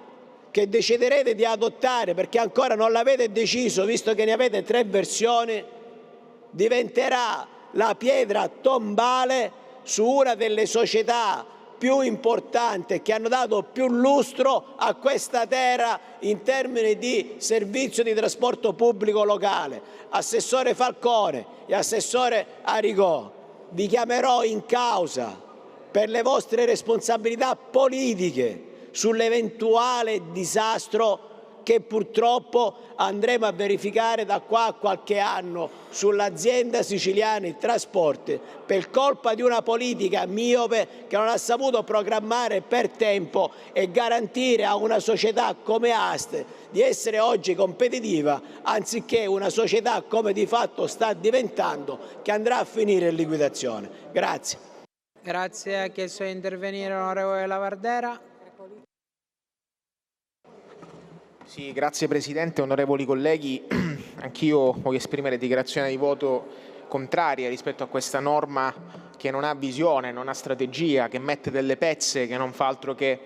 che deciderete di adottare, perché ancora non l'avete deciso, visto che ne avete 3 versioni, diventerà la pietra tombale su una delle società più importanti che hanno dato più lustro a questa terra in termini di servizio di trasporto pubblico locale. Assessore Falcone e Assessore Aricò, vi chiamerò in causa per le vostre responsabilità politiche sull'eventuale disastro che purtroppo andremo a verificare da qua a qualche anno sull'azienda Siciliani Trasporti per colpa di una politica miope che non ha saputo programmare per tempo e garantire a una società come Aste di essere oggi competitiva, anziché una società come di fatto sta diventando, che andrà a finire in liquidazione. Grazie. Grazie. Ha chiesto di intervenire l'onorevole Lavardera. Sì, grazie Presidente, onorevoli colleghi. Anch'io voglio esprimere dichiarazione di voto contraria rispetto a questa norma che non ha visione, non ha strategia, che mette delle pezze, che non fa altro che,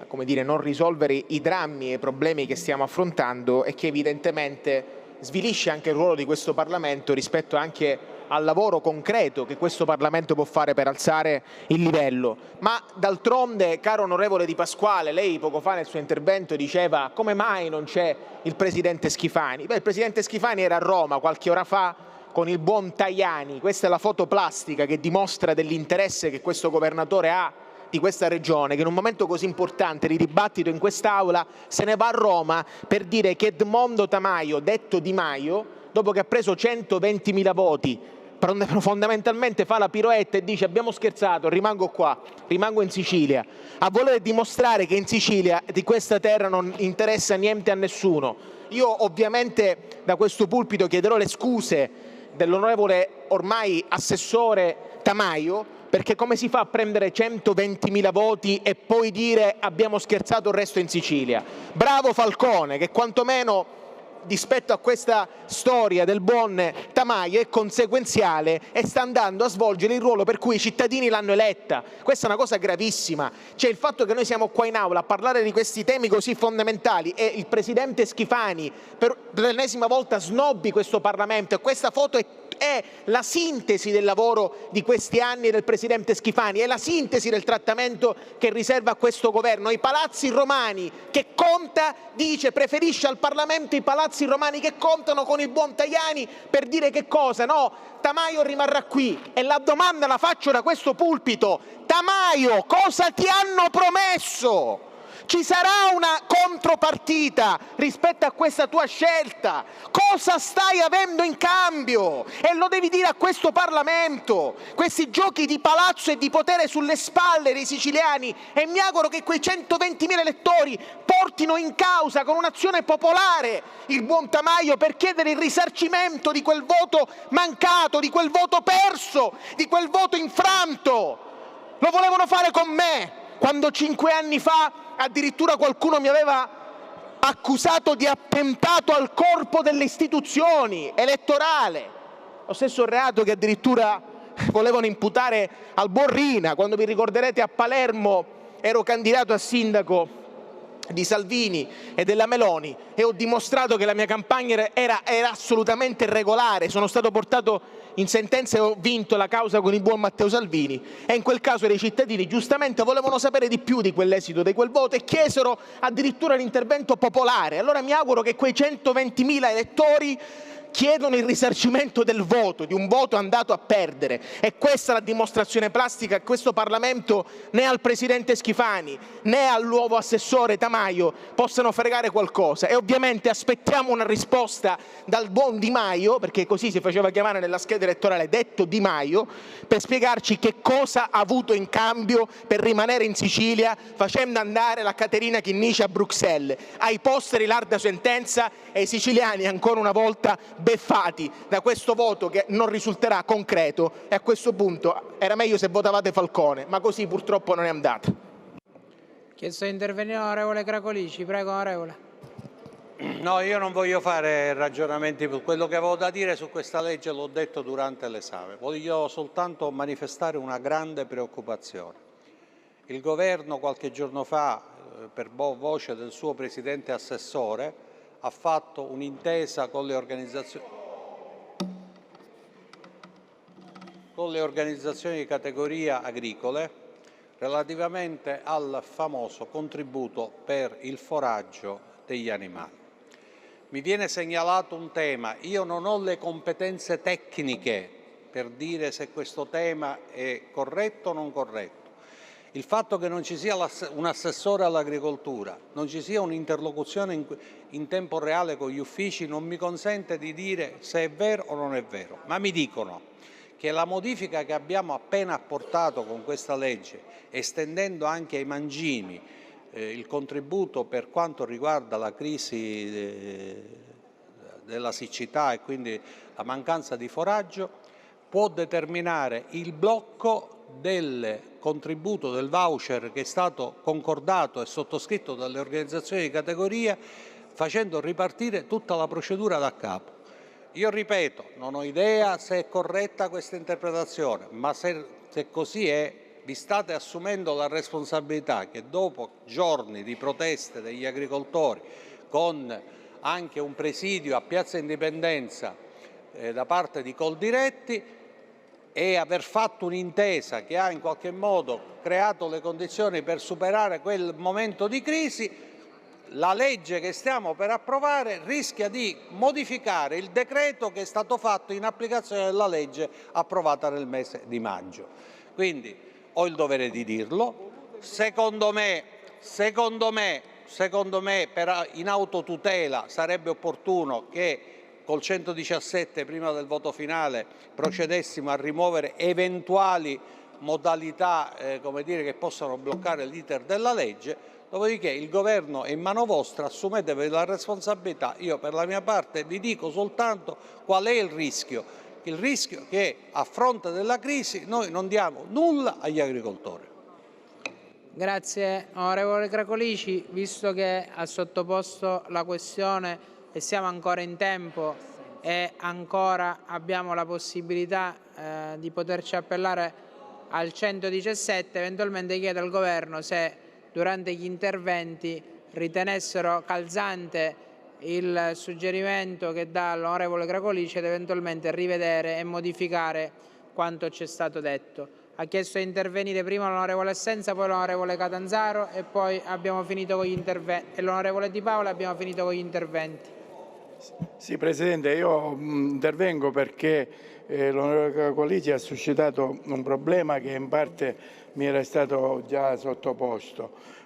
come dire, non risolvere i drammi e i problemi che stiamo affrontando e che evidentemente svilisce anche il ruolo di questo Parlamento rispetto anche al lavoro concreto che questo Parlamento può fare per alzare il livello. Ma d'altronde, caro onorevole Di Pasquale, lei poco fa nel suo intervento diceva come mai non c'è il Presidente Schifani. Beh, il Presidente Schifani era a Roma qualche ora fa con il buon Tajani. Questa è la foto plastica che dimostra dell'interesse che questo governatore ha di questa regione, che in un momento così importante di dibattito in quest'Aula se ne va a Roma per dire che Edmondo Tamaio, detto Di Maio, dopo che ha preso 120.000 voti, fondamentalmente fa la piroetta e dice abbiamo scherzato, rimango qua, rimango in Sicilia, a voler dimostrare che in Sicilia di questa terra non interessa niente a nessuno. Io ovviamente da questo pulpito chiederò le scuse dell'onorevole ormai assessore Tamaio, perché come si fa a prendere 120.000 voti e poi dire abbiamo scherzato, il resto in Sicilia? Bravo Falcone, che quantomeno rispetto a questa storia del buon Tamaio è conseguenziale e sta andando a svolgere il ruolo per cui i cittadini l'hanno eletta. Questa è una cosa gravissima. Cioè il fatto che noi siamo qua in aula a parlare di questi temi così fondamentali e il Presidente Schifani per l'ennesima volta snobbi questo Parlamento, e questa foto è la sintesi del lavoro di questi anni del Presidente Schifani, è la sintesi del trattamento che riserva a questo governo. I palazzi romani che conta, dice, preferisce al Parlamento i palazzi romani che contano con il buon Tajani per dire che cosa? No, Tamaio rimarrà qui e la domanda la faccio da questo pulpito. Tamaio, cosa ti hanno promesso? Ci sarà una contropartita rispetto a questa tua scelta? Cosa stai avendo in cambio? E lo devi dire a questo Parlamento. Questi giochi di palazzo e di potere sulle spalle dei siciliani, e mi auguro che quei 120.000 elettori portino in causa con un'azione popolare il buon Tamaio per chiedere il risarcimento di quel voto mancato, di quel voto perso, di quel voto infranto. Lo volevano fare con me, quando 5 anni fa addirittura qualcuno mi aveva accusato di attentato al corpo delle istituzioni elettorale, lo stesso reato che addirittura volevano imputare al buon Rina. Quando vi ricorderete a Palermo ero candidato a sindaco di Salvini e della Meloni e ho dimostrato che la mia campagna era assolutamente regolare, sono stato portato in sentenza e ho vinto la causa con il buon Matteo Salvini, e in quel caso i cittadini giustamente volevano sapere di più di quell'esito di quel voto e chiesero addirittura l'intervento popolare. Allora mi auguro che quei 120.000 elettori chiedono il risarcimento del voto, di un voto andato a perdere. E questa è la dimostrazione plastica che questo Parlamento né al Presidente Schifani né al nuovo assessore Tamaio possano fregare qualcosa. E ovviamente aspettiamo una risposta dal buon Di Maio, perché così si faceva chiamare nella scheda elettorale, detto Di Maio, per spiegarci che cosa ha avuto in cambio per rimanere in Sicilia facendo andare la Caterina Chinnici a Bruxelles. Ai posteri l'ardua sentenza e i siciliani ancora una volta beffati da questo voto che non risulterà concreto, e a questo punto era meglio se votavate Falcone, ma così purtroppo non è andata. Chiesto di intervenire l'onorevole Cracolici, prego onorevole. No, io non voglio fare ragionamenti, quello che avevo da dire su questa legge l'ho detto durante l'esame, voglio soltanto manifestare una grande preoccupazione. Il governo qualche giorno fa, per voce del suo presidente assessore, ha fatto un'intesa con le organizzazioni di categoria agricole relativamente al famoso contributo per il foraggio degli animali. Mi viene segnalato un tema, io non ho le competenze tecniche per dire se questo tema è corretto o non corretto. Il fatto che non ci sia un assessore all'agricoltura, non ci sia un'interlocuzione in tempo reale con gli uffici non mi consente di dire se è vero o non è vero, ma mi dicono che la modifica che abbiamo appena apportato con questa legge, estendendo anche ai mangimi il contributo per quanto riguarda la crisi della siccità e quindi la mancanza di foraggio, può determinare il blocco del contributo del voucher che è stato concordato e sottoscritto dalle organizzazioni di categoria, facendo ripartire tutta la procedura da capo. Io ripeto, non ho idea se è corretta questa interpretazione, ma se così è, vi state assumendo la responsabilità che dopo giorni di proteste degli agricoltori, con anche un presidio a Piazza Indipendenza da parte di Coldiretti, e aver fatto un'intesa che ha in qualche modo creato le condizioni per superare quel momento di crisi, la legge che stiamo per approvare rischia di modificare il decreto che è stato fatto in applicazione della legge approvata nel mese di maggio. Quindi ho il dovere di dirlo. Secondo me in autotutela sarebbe opportuno che col 117 prima del voto finale procedessimo a rimuovere eventuali modalità che possano bloccare l'iter della legge. Dopodiché il governo è in mano vostra, assumetevi la responsabilità. Io per la mia parte vi dico soltanto qual è il rischio che a fronte della crisi noi non diamo nulla agli agricoltori. Grazie onorevole Cracolici, visto che ha sottoposto la questione e siamo ancora in tempo e ancora abbiamo la possibilità di poterci appellare al 117, eventualmente chiedo al governo se durante gli interventi ritenessero calzante il suggerimento che dà l'onorevole Cracolici ed eventualmente rivedere e modificare quanto ci è stato detto. Ha chiesto di intervenire prima l'onorevole Assenza, poi l'onorevole Catanzaro e poi abbiamo finito con gli interventi, e l'onorevole Di Paola, abbiamo finito con gli interventi. Sì, Presidente, io intervengo perché l'onorevole Cracolici ha suscitato un problema che in parte mi era stato già sottoposto.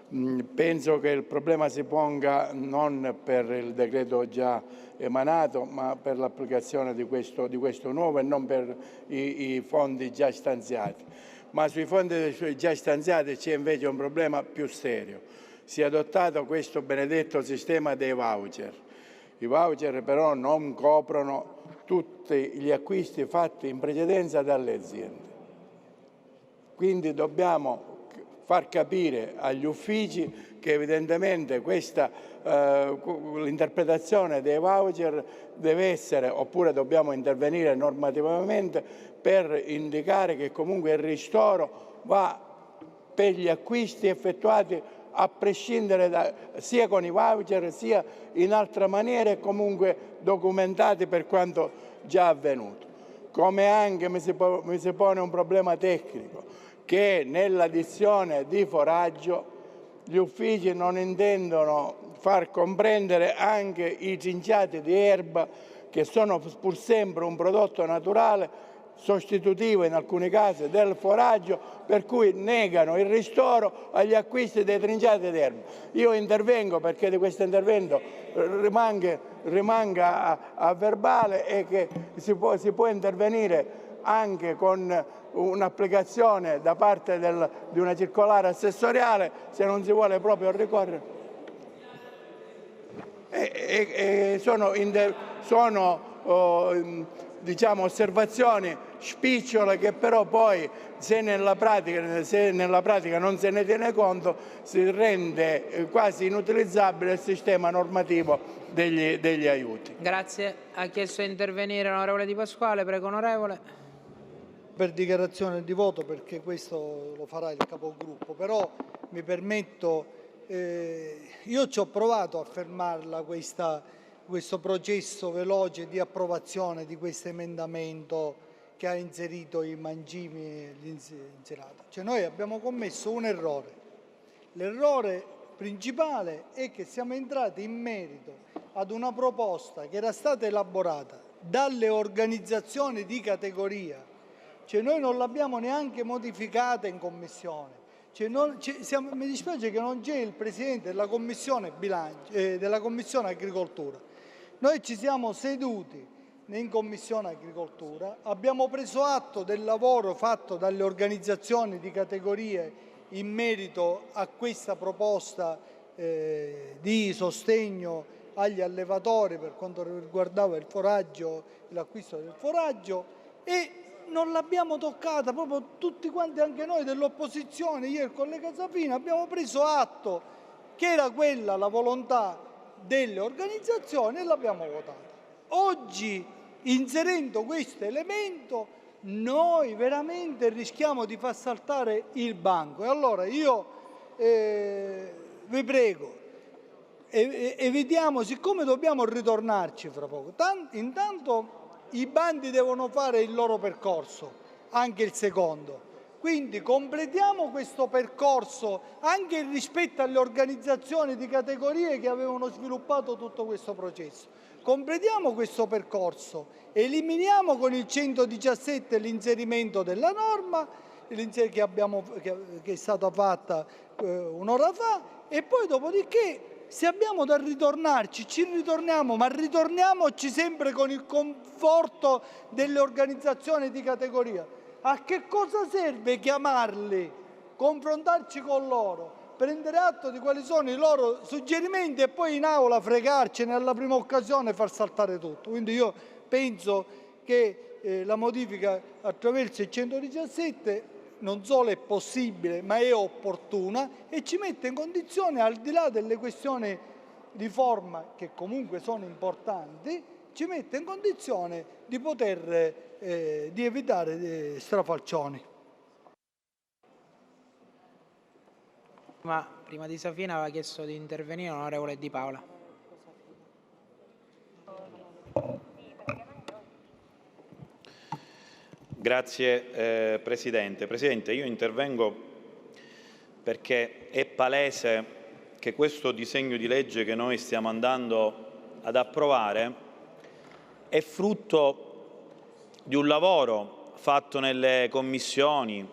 Penso che il problema si ponga non per il decreto già emanato, ma per l'applicazione di questo nuovo e non per i fondi già stanziati. Ma sui fondi già stanziati c'è invece un problema più serio. Si è adottato questo benedetto sistema dei voucher. I voucher però non coprono tutti gli acquisti fatti in precedenza dalle aziende. Quindi dobbiamo far capire agli uffici che evidentemente l'interpretazione dei voucher deve essere, oppure dobbiamo intervenire normativamente per indicare che comunque il ristoro va per gli acquisti effettuati a prescindere sia con i voucher sia in altre maniere comunque documentati per quanto già avvenuto. Come anche mi si pone un problema tecnico, che nell'addizione di foraggio gli uffici non intendono far comprendere anche i trinciati di erba, che sono pur sempre un prodotto naturale, sostitutivo in alcuni casi del foraggio, per cui negano il ristoro agli acquisti dei trinciati di erba. Io intervengo perché di questo intervento rimanga a verbale e che si può intervenire anche con un'applicazione da parte di una circolare assessoriale, se non si vuole proprio ricorrere. Sono osservazioni spicciole che però poi se nella pratica non se ne tiene conto si rende quasi inutilizzabile il sistema normativo degli aiuti. Grazie. Ha chiesto di intervenire l'onorevole Di Pasquale. Prego, onorevole. Per dichiarazione di voto, perché questo lo farà il capogruppo, però mi permetto, io ci ho provato a fermarla questo processo veloce di approvazione di questo emendamento che ha inserito i mangimi in Senato. Cioè noi abbiamo commesso un errore. L'errore principale è che siamo entrati in merito ad una proposta che era stata elaborata dalle organizzazioni di categoria, cioè noi non l'abbiamo neanche modificata in commissione. Mi dispiace che non c'è il Presidente della Commissione della Commissione Agricoltura. Noi ci siamo seduti in Commissione Agricoltura, abbiamo preso atto del lavoro fatto dalle organizzazioni di categorie in merito a questa proposta di sostegno agli allevatori per quanto riguardava il foraggio, l'acquisto del foraggio, e non l'abbiamo toccata, proprio tutti quanti, anche noi dell'opposizione, io e il collega Zaffini, abbiamo preso atto che era quella la volontà delle organizzazioni e l'abbiamo votata. Oggi, inserendo questo elemento, noi veramente rischiamo di far saltare il banco. E allora io vi prego, evitiamo, siccome dobbiamo ritornarci fra poco, intanto i bandi devono fare il loro percorso, anche il secondo. Quindi completiamo questo percorso anche rispetto alle organizzazioni di categorie che avevano sviluppato tutto questo processo. Completiamo questo percorso, eliminiamo con il 117 l'inserimento della norma che è stata fatta un'ora fa, e poi dopodiché se abbiamo da ritornarci, ci ritorniamo, ma ritorniamoci sempre con il conforto delle organizzazioni di categoria. A che cosa serve chiamarli, confrontarci con loro, prendere atto di quali sono i loro suggerimenti e poi in aula fregarcene alla prima occasione e far saltare tutto? Quindi io penso che la modifica attraverso il 117 non solo è possibile, ma è opportuna e ci mette in condizione, al di là delle questioni di forma che comunque sono importanti, ci mette in condizione di poter di evitare strafalcioni. Ma prima di Safina aveva chiesto di intervenire l'onorevole Di Paola. Grazie Presidente. Presidente, io intervengo perché è palese che questo disegno di legge che noi stiamo andando ad approvare è frutto di un lavoro fatto nelle commissioni,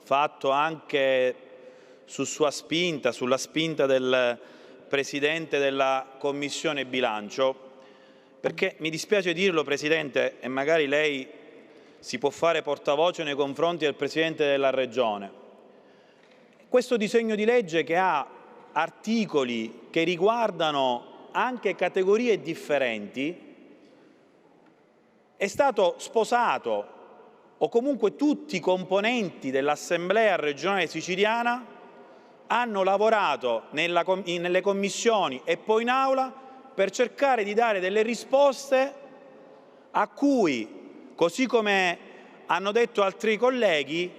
fatto anche sulla spinta del Presidente della Commissione Bilancio, perché mi dispiace dirlo, Presidente, e magari lei si può fare portavoce nei confronti del Presidente della Regione. Questo disegno di legge, che ha articoli che riguardano anche categorie differenti, è stato sposato, o comunque tutti i componenti dell'Assemblea regionale siciliana hanno lavorato nelle commissioni e poi in aula per cercare di dare delle risposte a cui, così come hanno detto altri colleghi,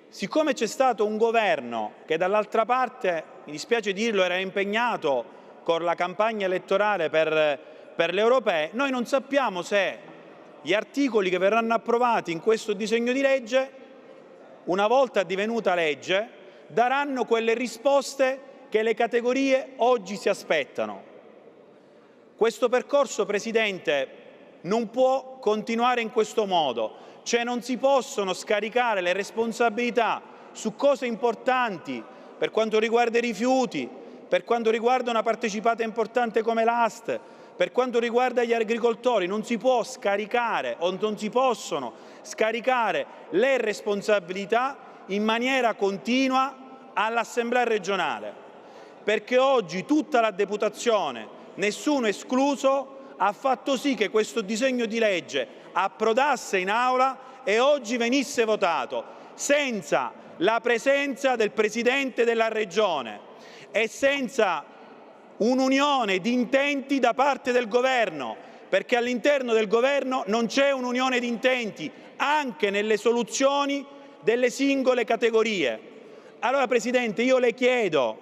siccome c'è stato un governo che dall'altra parte, mi dispiace dirlo, era impegnato con la campagna elettorale per le europee, noi non sappiamo se gli articoli che verranno approvati in questo disegno di legge, una volta divenuta legge, daranno quelle risposte che le categorie oggi si aspettano. Questo percorso, Presidente, non può continuare in questo modo, cioè non si possono scaricare le responsabilità su cose importanti per quanto riguarda i rifiuti, per quanto riguarda una partecipata importante come l'AST, per quanto riguarda gli agricoltori. Non si può scaricare o non si possono scaricare le responsabilità in maniera continua all'Assemblea regionale, perché oggi tutta la deputazione, nessuno escluso, ha fatto sì che questo disegno di legge approdasse in aula e oggi venisse votato senza la presenza del Presidente della Regione e senza un'unione di intenti da parte del Governo, perché all'interno del Governo non c'è un'unione di intenti anche nelle soluzioni delle singole categorie. Allora Presidente, io le chiedo,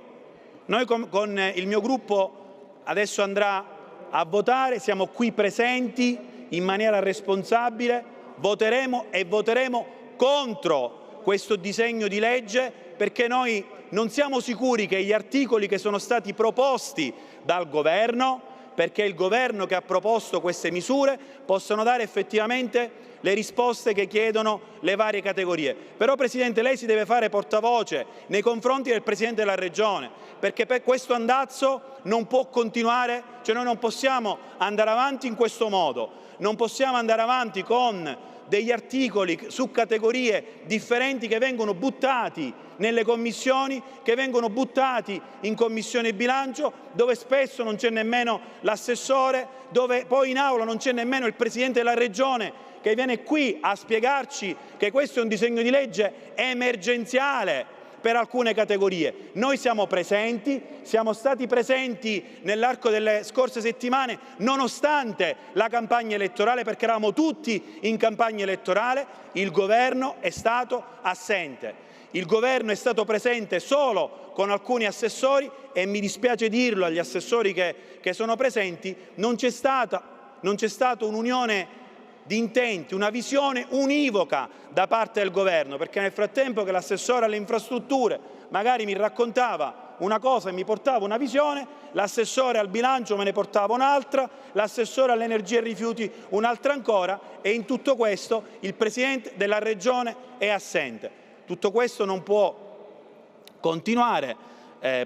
noi con il mio gruppo adesso andrà a votare, siamo qui presenti in maniera responsabile, voteremo e voteremo contro questo disegno di legge perché noi non siamo sicuri che gli articoli che sono stati proposti dal Governo, perché è il Governo che ha proposto queste misure, possano dare effettivamente le risposte che chiedono le varie categorie. Però Presidente, lei si deve fare portavoce nei confronti del Presidente della Regione, perché per questo andazzo non può continuare, cioè noi non possiamo andare avanti in questo modo, non possiamo andare avanti con degli articoli su categorie differenti che vengono buttati nelle commissioni, che vengono buttati in Commissione Bilancio, dove spesso non c'è nemmeno l'assessore, dove poi in aula non c'è nemmeno il Presidente della Regione che viene qui a spiegarci che questo è un disegno di legge emergenziale per alcune categorie. Noi siamo presenti, siamo stati presenti nell'arco delle scorse settimane nonostante la campagna elettorale, perché eravamo tutti in campagna elettorale, il Governo è stato assente. Il Governo è stato presente solo con alcuni assessori e mi dispiace dirlo agli assessori che sono presenti, non c'è stata un'unione di intenti, una visione univoca da parte del Governo, perché nel frattempo che l'assessore alle infrastrutture magari mi raccontava una cosa e mi portava una visione, l'assessore al bilancio me ne portava un'altra, l'assessore all'energia e rifiuti un'altra ancora, e in tutto questo il Presidente della Regione è assente. Tutto questo non può continuare,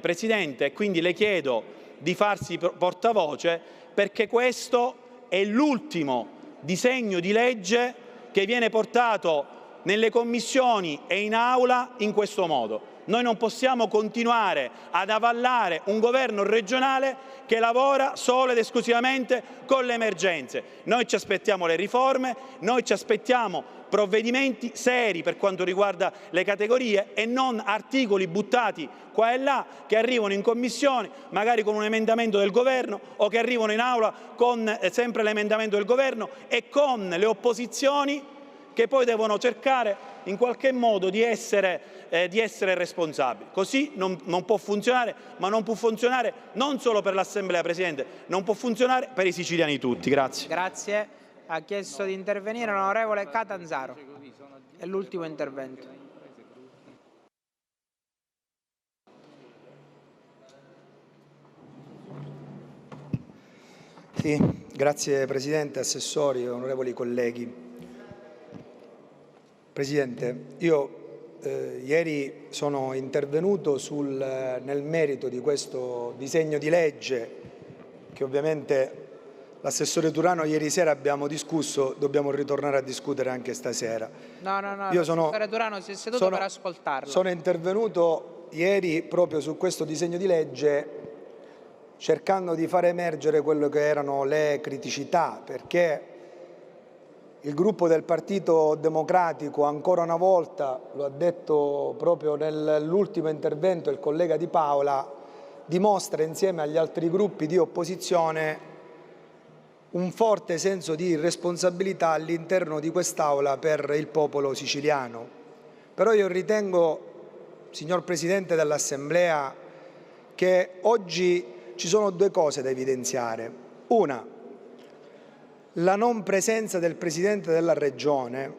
Presidente, e quindi le chiedo di farsi portavoce, perché questo è l'ultimo disegno di legge che viene portato nelle commissioni e in aula in questo modo. Noi non possiamo continuare ad avallare un governo regionale che lavora solo ed esclusivamente con le emergenze. Noi ci aspettiamo le riforme, noi ci aspettiamo provvedimenti seri per quanto riguarda le categorie e non articoli buttati qua e là che arrivano in commissione magari con un emendamento del Governo o che arrivano in aula con sempre l'emendamento del Governo e con le opposizioni che poi devono cercare in qualche modo di essere responsabili. Così non può funzionare, ma non può funzionare non solo per l'Assemblea, Presidente, non può funzionare per i siciliani tutti. Grazie. Grazie. Ha chiesto di intervenire l'onorevole Catanzaro. È l'ultimo intervento. Sì, grazie Presidente, assessori, onorevoli colleghi. Presidente, io ieri sono intervenuto nel merito di questo disegno di legge che ovviamente l'assessore Turano ieri sera abbiamo discusso, dobbiamo ritornare a discutere anche stasera. No, l'assessore Turano si è seduto per ascoltarlo. Sono intervenuto ieri proprio su questo disegno di legge cercando di far emergere quello che erano le criticità, perché il gruppo del Partito Democratico ancora una volta, lo ha detto proprio nell'ultimo intervento il collega Di Paola, dimostra insieme agli altri gruppi di opposizione un forte senso di responsabilità all'interno di quest'Aula per il popolo siciliano. Però io ritengo, signor Presidente dell'Assemblea, che oggi ci sono due cose da evidenziare. Una, la non presenza del Presidente della Regione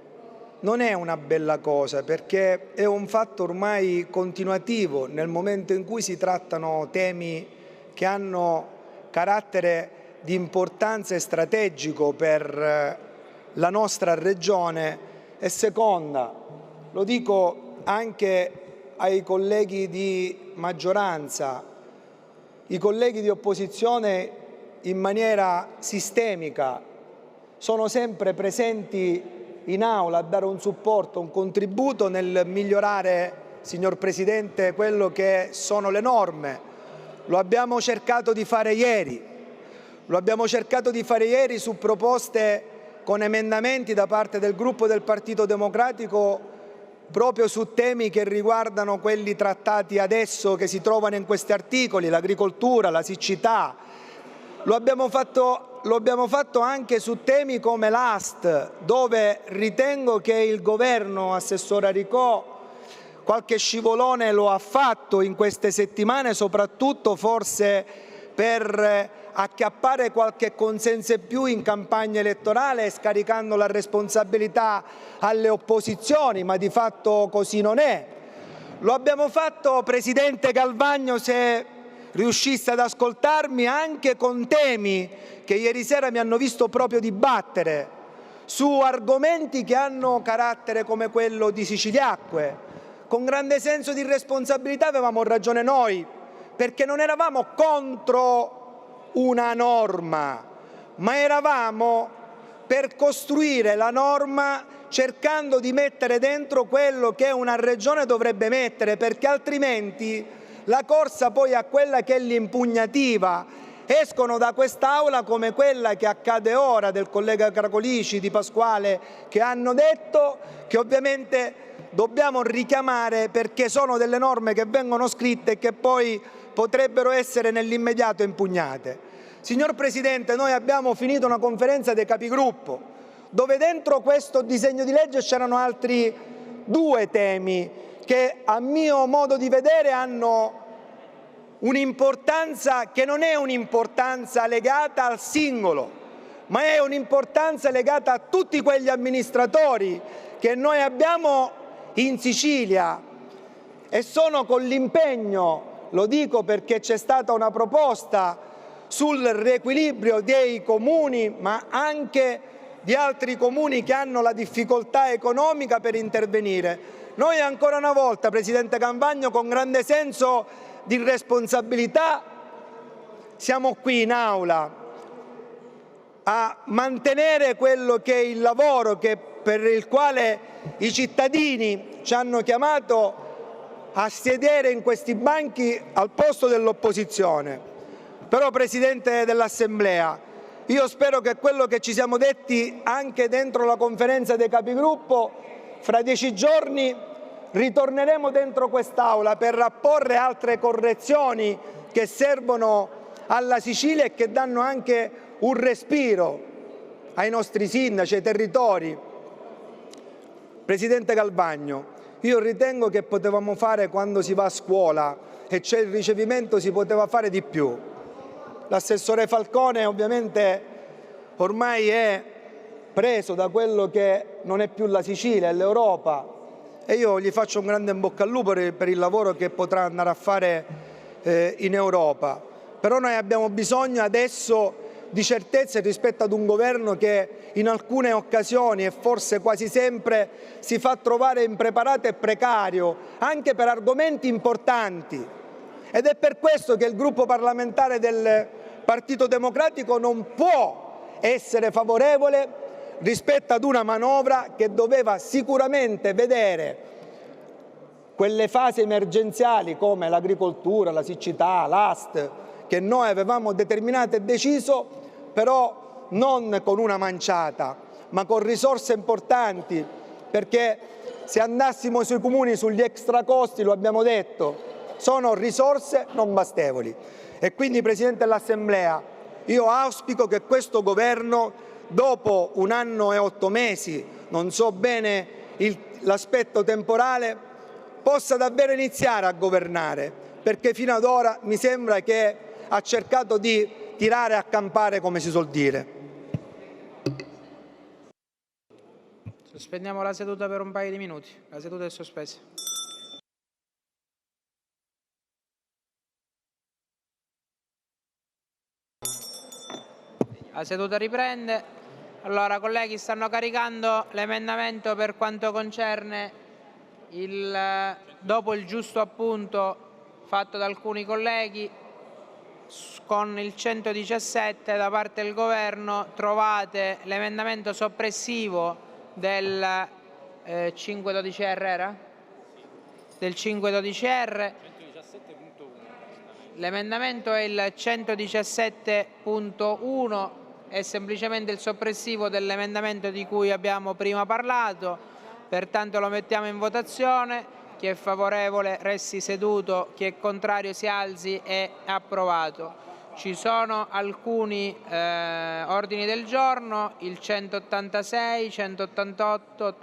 non è una bella cosa, perché è un fatto ormai continuativo nel momento in cui si trattano temi che hanno carattere di importanza e strategico per la nostra Regione. E seconda, lo dico anche ai colleghi di maggioranza, i colleghi di opposizione in maniera sistemica sono sempre presenti in aula a dare un supporto, un contributo nel migliorare, signor Presidente, quello che sono le norme. Lo abbiamo cercato di fare ieri. Lo abbiamo cercato di fare ieri su proposte con emendamenti da parte del gruppo del Partito Democratico proprio su temi che riguardano quelli trattati adesso, che si trovano in questi articoli, l'agricoltura, la siccità. Lo abbiamo fatto anche su temi come l'AST, dove ritengo che il governo, Assessore Aricò, qualche scivolone lo ha fatto in queste settimane, soprattutto forse per acchiappare qualche consenso in più in campagna elettorale, scaricando la responsabilità alle opposizioni, ma di fatto così non è. Lo abbiamo fatto, Presidente Galvagno, se riuscisse ad ascoltarmi, anche con temi che ieri sera mi hanno visto proprio dibattere, su argomenti che hanno carattere come quello di Siciliacque. Con grande senso di responsabilità avevamo ragione noi, perché non eravamo contro una norma, ma eravamo per costruire la norma cercando di mettere dentro quello che una regione dovrebbe mettere, perché altrimenti la corsa poi a quella che è l'impugnativa. Escono da quest'Aula come quella che accade ora del collega Cracolici, di Pasquale, che hanno detto che ovviamente dobbiamo richiamare perché sono delle norme che vengono scritte e che poi potrebbero essere nell'immediato impugnate. Signor Presidente, noi abbiamo finito una conferenza dei capigruppo dove dentro questo disegno di legge c'erano altri 2 temi che a mio modo di vedere hanno un'importanza che non è un'importanza legata al singolo, ma è un'importanza legata a tutti quegli amministratori che noi abbiamo in Sicilia e sono con l'impegno, lo dico perché c'è stata una proposta sul riequilibrio dei comuni, ma anche di altri comuni che hanno la difficoltà economica, per intervenire. Noi ancora una volta, Presidente Galvagno, con grande senso di responsabilità siamo qui in Aula a mantenere quello che è il lavoro per il quale i cittadini ci hanno chiamato a sedere in questi banchi al posto dell'opposizione. Però, Presidente dell'Assemblea, io spero che quello che ci siamo detti anche dentro la conferenza dei capigruppo, fra 10 giorni ritorneremo dentro quest'Aula per apporre altre correzioni che servono alla Sicilia e che danno anche un respiro ai nostri sindaci, ai territori. Presidente Galvagno, io ritengo che potevamo fare quando si va a scuola e c'è il ricevimento, si poteva fare di più. L'assessore Falcone ovviamente ormai è preso da quello che non è più la Sicilia, è l'Europa, e io gli faccio un grande in bocca al lupo per il lavoro che potrà andare a fare in Europa. Però noi abbiamo bisogno adesso di certezze rispetto ad un governo che in alcune occasioni e forse quasi sempre si fa trovare impreparato e precario anche per argomenti importanti, ed è per questo che il gruppo parlamentare del Partito Democratico non può essere favorevole rispetto ad una manovra che doveva sicuramente vedere quelle fasi emergenziali come l'agricoltura, la siccità, l'AST, che noi avevamo determinato e deciso, però non con una manciata, ma con risorse importanti, perché se andassimo sui comuni sugli extracosti, lo abbiamo detto, sono risorse non bastevoli. E quindi, Presidente dell'Assemblea, io auspico che questo governo, dopo 1 anno e 8 mesi, non so bene l'aspetto temporale, possa davvero iniziare a governare, perché fino ad ora mi sembra che ha cercato di tirare a campare, come si suol dire. Sospendiamo la seduta per un paio di minuti. La seduta è sospesa. La seduta riprende. Allora, colleghi, stanno caricando l'emendamento per quanto concerne dopo il giusto appunto fatto da alcuni colleghi con il 117 da parte del governo. Trovate l'emendamento soppressivo del 512R, era? Del 512R. L'emendamento è il 117.1, è semplicemente il soppressivo dell'emendamento di cui abbiamo prima parlato, pertanto lo mettiamo in votazione. Chi è favorevole resti seduto, chi è contrario si alzi. È approvato. Ci sono alcuni ordini del giorno, il 186, 188,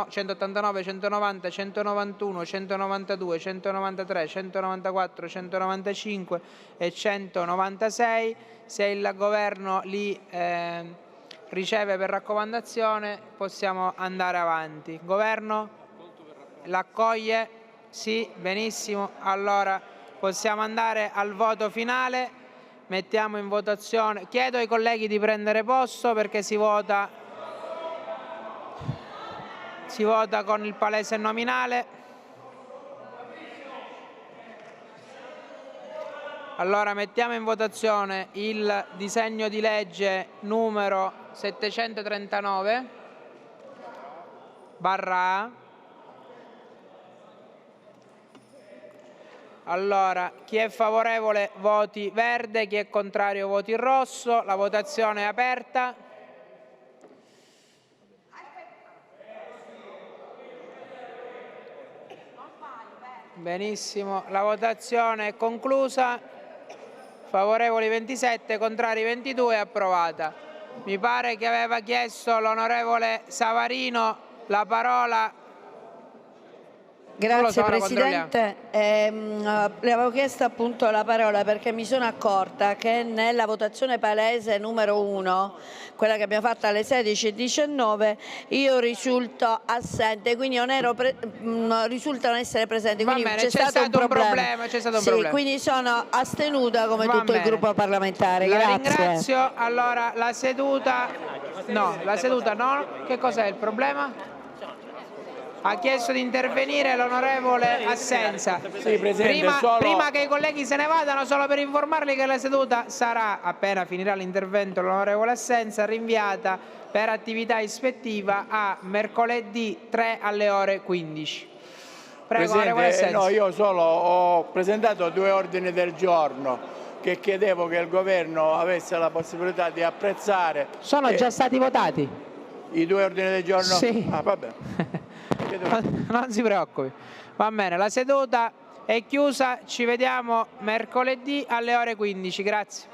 189, 190, 191, 192, 193, 194, 195 e 196. Se il Governo li riceve per raccomandazione possiamo andare avanti. Governo? L'accoglie? Sì, benissimo. Allora possiamo andare al voto finale. Mettiamo in votazione. Chiedo ai colleghi di prendere posto perché si vota con il palese nominale. Allora mettiamo in votazione il disegno di legge numero 739/A. Allora, chi è favorevole voti verde, chi è contrario voti rosso. La votazione è aperta. Benissimo, la votazione è conclusa. Favorevoli 27, contrari 22, approvata. Mi pare che aveva chiesto l'onorevole Savarino la parola. Grazie Presidente, le avevo chiesto appunto la parola perché mi sono accorta che nella votazione palese numero 1, quella che abbiamo fatto alle 16:19, io risulto assente, quindi risulta non essere presente, quindi c'è stato un problema. Quindi sono astenuta come tutto il gruppo parlamentare. La Grazie. ringrazio. Allora la seduta no. Che cos'è il problema? Ha chiesto di intervenire l'onorevole Assenza. Sì, Presidente, prima che i colleghi se ne vadano, solo per informarli che la seduta sarà, appena finirà l'intervento dell'onorevole Assenza, rinviata per attività ispettiva a mercoledì 3 alle ore 15. Prego, onorevole Assenza. No, io solo ho presentato 2 ordini del giorno che chiedevo che il governo avesse la possibilità di apprezzare. Sono già stati votati? I 2 ordini del giorno? Sì. Ah, vabbè. Non si preoccupi. Va bene, la seduta è chiusa, ci vediamo mercoledì alle ore 15. Grazie.